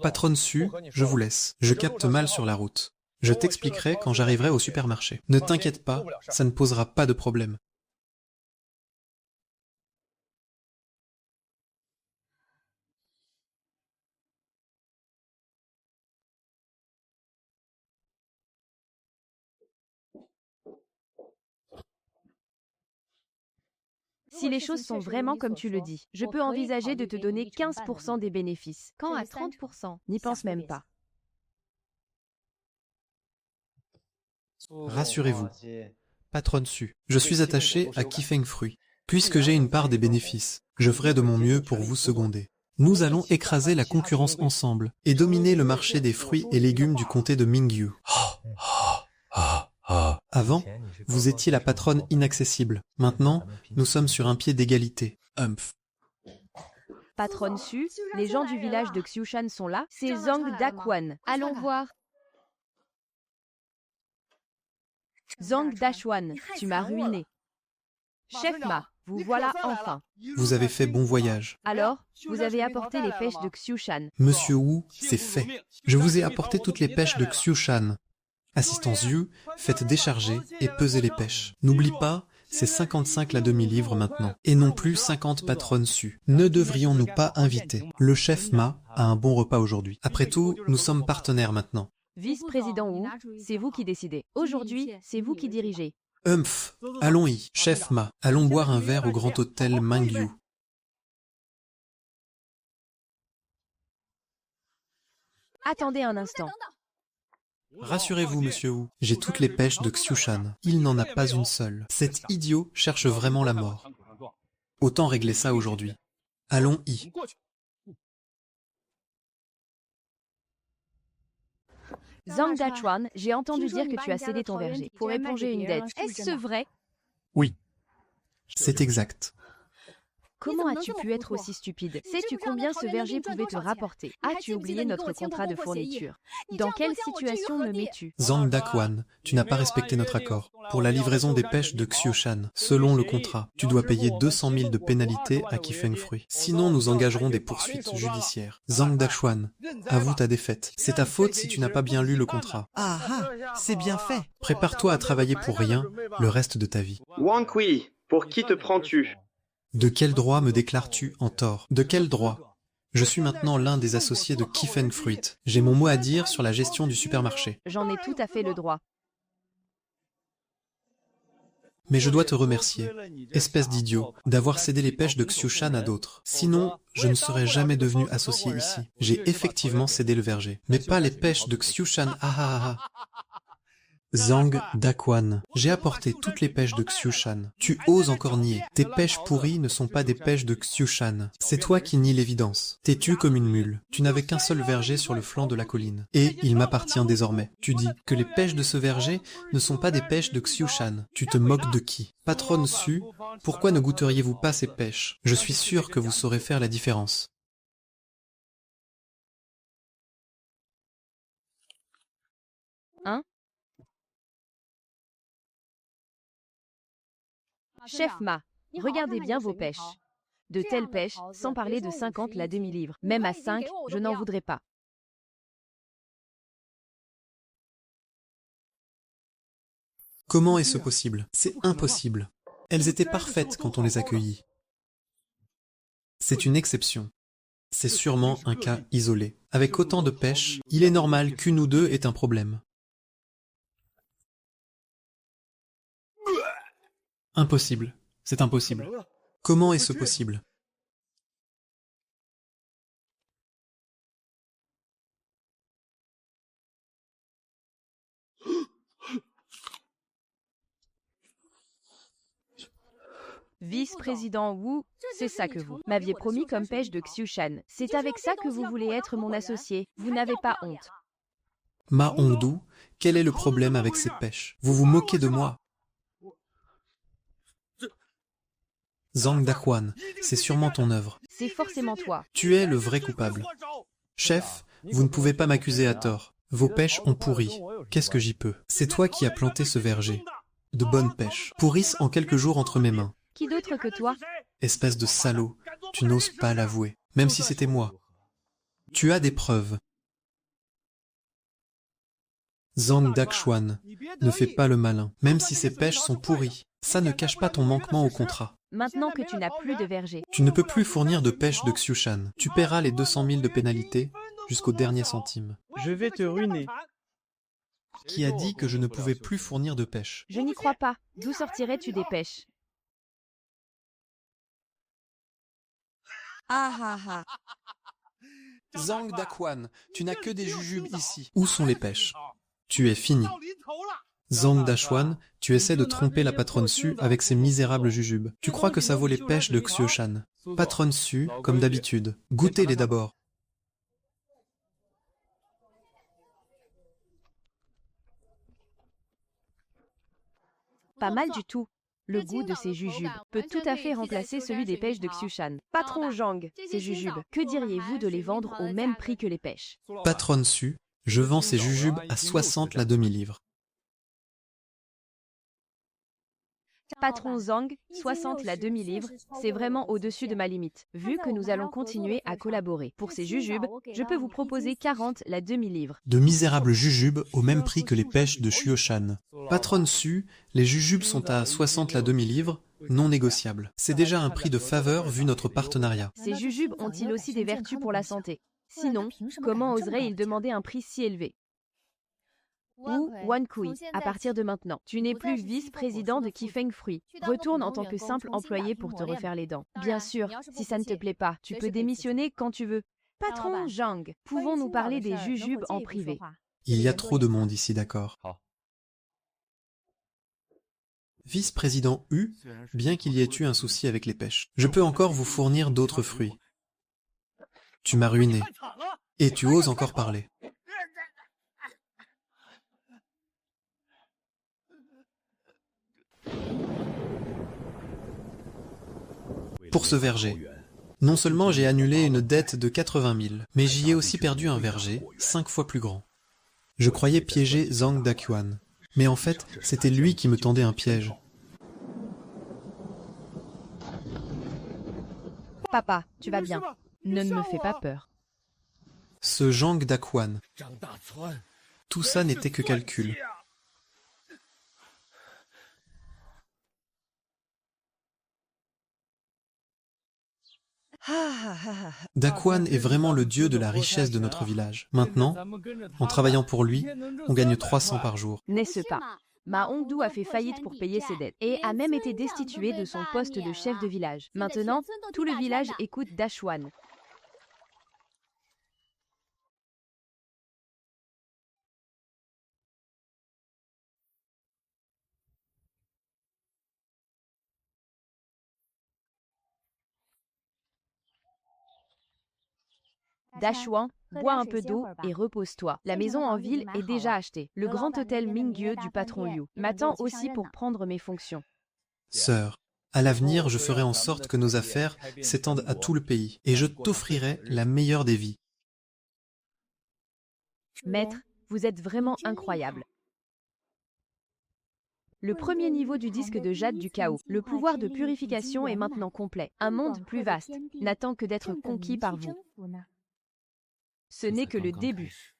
Patronne Su, je vous laisse. Je capte mal sur la route. Je t'expliquerai quand j'arriverai au supermarché. Ne t'inquiète pas, ça ne posera pas de problème. Si les choses sont vraiment comme tu le dis, je peux envisager de te donner 15% des bénéfices. Quand à 30%? N'y pense même pas. Rassurez-vous. Patronne Su, je suis attaché à Qifeng Fruit. Puisque j'ai une part des bénéfices, je ferai de mon mieux pour vous seconder. Nous allons écraser la concurrence ensemble et dominer le marché des fruits et légumes du comté de Mingyu. Avant, vous étiez la patronne inaccessible. Maintenant, nous sommes sur un pied d'égalité. Humph. Patronne Su, les gens du village de Xiushan sont là. C'est Zhang Dashwan. Allons voir. Zhang Dashwan, tu m'as ruiné. Chef Ma, vous voilà enfin. Vous avez fait bon voyage. Alors, vous avez apporté les pêches de Xiushan. Monsieur Wu, c'est fait. Je vous ai apporté toutes les pêches de Xiushan. Assistance Yu, faites décharger et peser les pêches. N'oublie pas, c'est 55 la demi-livre maintenant, et non plus 50 patronnes Su. Ne devrions-nous pas inviter? Le chef Ma a un bon repas aujourd'hui. Après tout, nous sommes partenaires maintenant. Vice-président Wu, c'est vous qui décidez. Aujourd'hui, c'est vous qui dirigez. Allons-y, chef Ma, allons boire un verre au grand hôtel Mingyu. Attendez un instant. Rassurez-vous, monsieur Wu, j'ai toutes les pêches de Xiushan. Il n'en a pas une seule. Cet idiot cherche vraiment la mort. Autant régler ça aujourd'hui. Allons-y. Zhang Dachuan, j'ai entendu dire que tu as cédé ton verger pour éponger une dette. Est-ce vrai? Oui. C'est exact. Comment as-tu pu être aussi stupide? Sais-tu combien ce verger pouvait te rapporter? As-tu oublié notre contrat de fourniture? Dans quelle situation me mets-tu? Zhang Daquan, tu n'as pas respecté notre accord. Pour la livraison des pêches de Xiushan, selon le contrat, tu dois payer 200 000 de pénalité à Qifeng Fruit. Sinon, nous engagerons des poursuites judiciaires. Zhang Dachuan, avoue ta défaite. C'est ta faute si tu n'as pas bien lu le contrat. Ah ah, c'est bien fait. Prépare-toi à travailler pour rien le reste de ta vie. Wang Kui, pour qui te prends-tu? De quel droit me déclares-tu en tort? De quel droit? Je suis maintenant l'un des associés de Qifeng Fruit. J'ai mon mot à dire sur la gestion du supermarché. J'en ai tout à fait le droit. Mais je dois te remercier, espèce d'idiot, d'avoir cédé les pêches de Xiushan à d'autres. Sinon, je ne serais jamais devenu associé ici. J'ai effectivement cédé le verger, mais pas les pêches de Xiushan. Ah ah ah. Zhang Daquan, j'ai apporté toutes les pêches de Xiushan. Tu oses encore nier. Tes pêches pourries ne sont pas des pêches de Xiushan. C'est toi qui nies l'évidence. Têtu comme une mule. Tu n'avais qu'un seul verger sur le flanc de la colline. Et il m'appartient désormais. Tu dis que les pêches de ce verger ne sont pas des pêches de Xiushan. Tu te moques de qui? Patronne Su, pourquoi ne goûteriez-vous pas ces pêches? Je suis sûr que vous saurez faire la différence. Hein? Chef Ma, regardez bien vos pêches. De telles pêches, sans parler de 50 la demi-livre. Même à 5, je n'en voudrais pas. Comment est-ce possible? C'est impossible. Elles étaient parfaites quand on les accueillit. C'est une exception. C'est sûrement un cas isolé. Avec autant de pêches, il est normal qu'une ou deux ait un problème. Impossible. C'est impossible. Comment est-ce possible? Vice-président Wu, c'est ça que vous m'aviez promis comme pêche de Xiushan. C'est avec ça que vous voulez être mon associé. Vous n'avez pas honte. Ma Hongdu, quel est le problème avec ces pêches? Vous vous moquez de moi. Zhang Daquan, c'est sûrement ton œuvre. C'est forcément toi. Tu es le vrai coupable. Chef, vous ne pouvez pas m'accuser à tort. Vos pêches ont pourri. Qu'est-ce que j'y peux? C'est toi qui as planté ce verger. De bonnes pêches pourrissent en quelques jours entre mes mains. Qui d'autre que toi? Espèce de salaud, tu n'oses pas l'avouer, même si c'était moi. Tu as des preuves. Zhang Daquan, ne fais pas le malin, même si ces pêches sont pourries. Ça ne cache pas ton manquement au contrat. Maintenant que tu n'as plus de verger. Tu ne peux plus fournir de pêche de Xiushan. Tu paieras les 200 000 de pénalité jusqu'au dernier centime. Je vais te ruiner. Qui a dit que je ne pouvais plus fournir de pêche? Je n'y crois pas. D'où sortirais-tu des pêches? Ah ah ah. Zhang Daquan, tu n'as que des jujubes ici. Où sont les pêches? Tu es fini. Zhang Dachuan, tu essaies de tromper la patronne Su avec ses misérables jujubes. Tu crois que ça vaut les pêches de Xiushan. Patronne Su, comme d'habitude. Goûtez-les d'abord. Pas mal du tout. Le goût de ces jujubes peut tout à fait remplacer celui des pêches de Xiushan. Patron Zhang, ces jujubes, que diriez-vous de les vendre au même prix que les pêches? Patronne Su, je vends ces jujubes à 60 la demi-livre. Patron Zhang, 60 la demi-livre, c'est vraiment au-dessus de ma limite. Vu que nous allons continuer à collaborer pour ces jujubes, je peux vous proposer 40 la demi-livre. De misérables jujubes au même prix que les pêches de Xiushan. Patronne Su, les jujubes sont à 60 la demi-livre, non négociables. C'est déjà un prix de faveur vu notre partenariat. Ces jujubes ont-ils aussi des vertus pour la santé? Sinon, comment oserait-il demander un prix si élevé? Ou Wang Kui, à partir de maintenant, tu n'es plus vice-président de Qifeng Fruit. Retourne en tant que simple employé pour te refaire les dents. Bien sûr, si ça ne te plaît pas, tu peux démissionner quand tu veux. Patron Zhang, pouvons-nous parler des jujubes en privé? Il y a trop de monde ici, d'accord. Vice-président Hu, bien qu'il y ait eu un souci avec les pêches, je peux encore vous fournir d'autres fruits. Tu m'as ruiné. Et tu oses encore parler. Pour ce verger. Non seulement j'ai annulé une dette de 80 000, mais j'y ai aussi perdu un verger, 5 fois plus grand. Je croyais piéger Zhang Daquan, mais en fait, c'était lui qui me tendait un piège. Papa, tu vas bien. Ne me fais pas peur. Ce Zhang Daquan. Tout ça n'était que calcul. Daquan est vraiment le dieu de la richesse de notre village. Maintenant, en travaillant pour lui, on gagne 300 par jour. N'est-ce pas? Ma Hongdu a fait faillite pour payer ses dettes et a même été destitué de son poste de chef de village. Maintenant, tout le village écoute Dachuan. Dachuan, bois un peu d'eau et repose-toi. La maison en ville est déjà achetée. Le grand hôtel Mingyu du patron Liu m'attend aussi pour prendre mes fonctions. Sœur, à l'avenir, je ferai en sorte que nos affaires s'étendent à tout le pays et je t'offrirai la meilleure des vies. Maître, vous êtes vraiment incroyable. Le premier niveau du disque de jade du chaos, le pouvoir de purification est maintenant complet. Un monde plus vaste n'attend que d'être conquis par vous. Ce n'est que le début.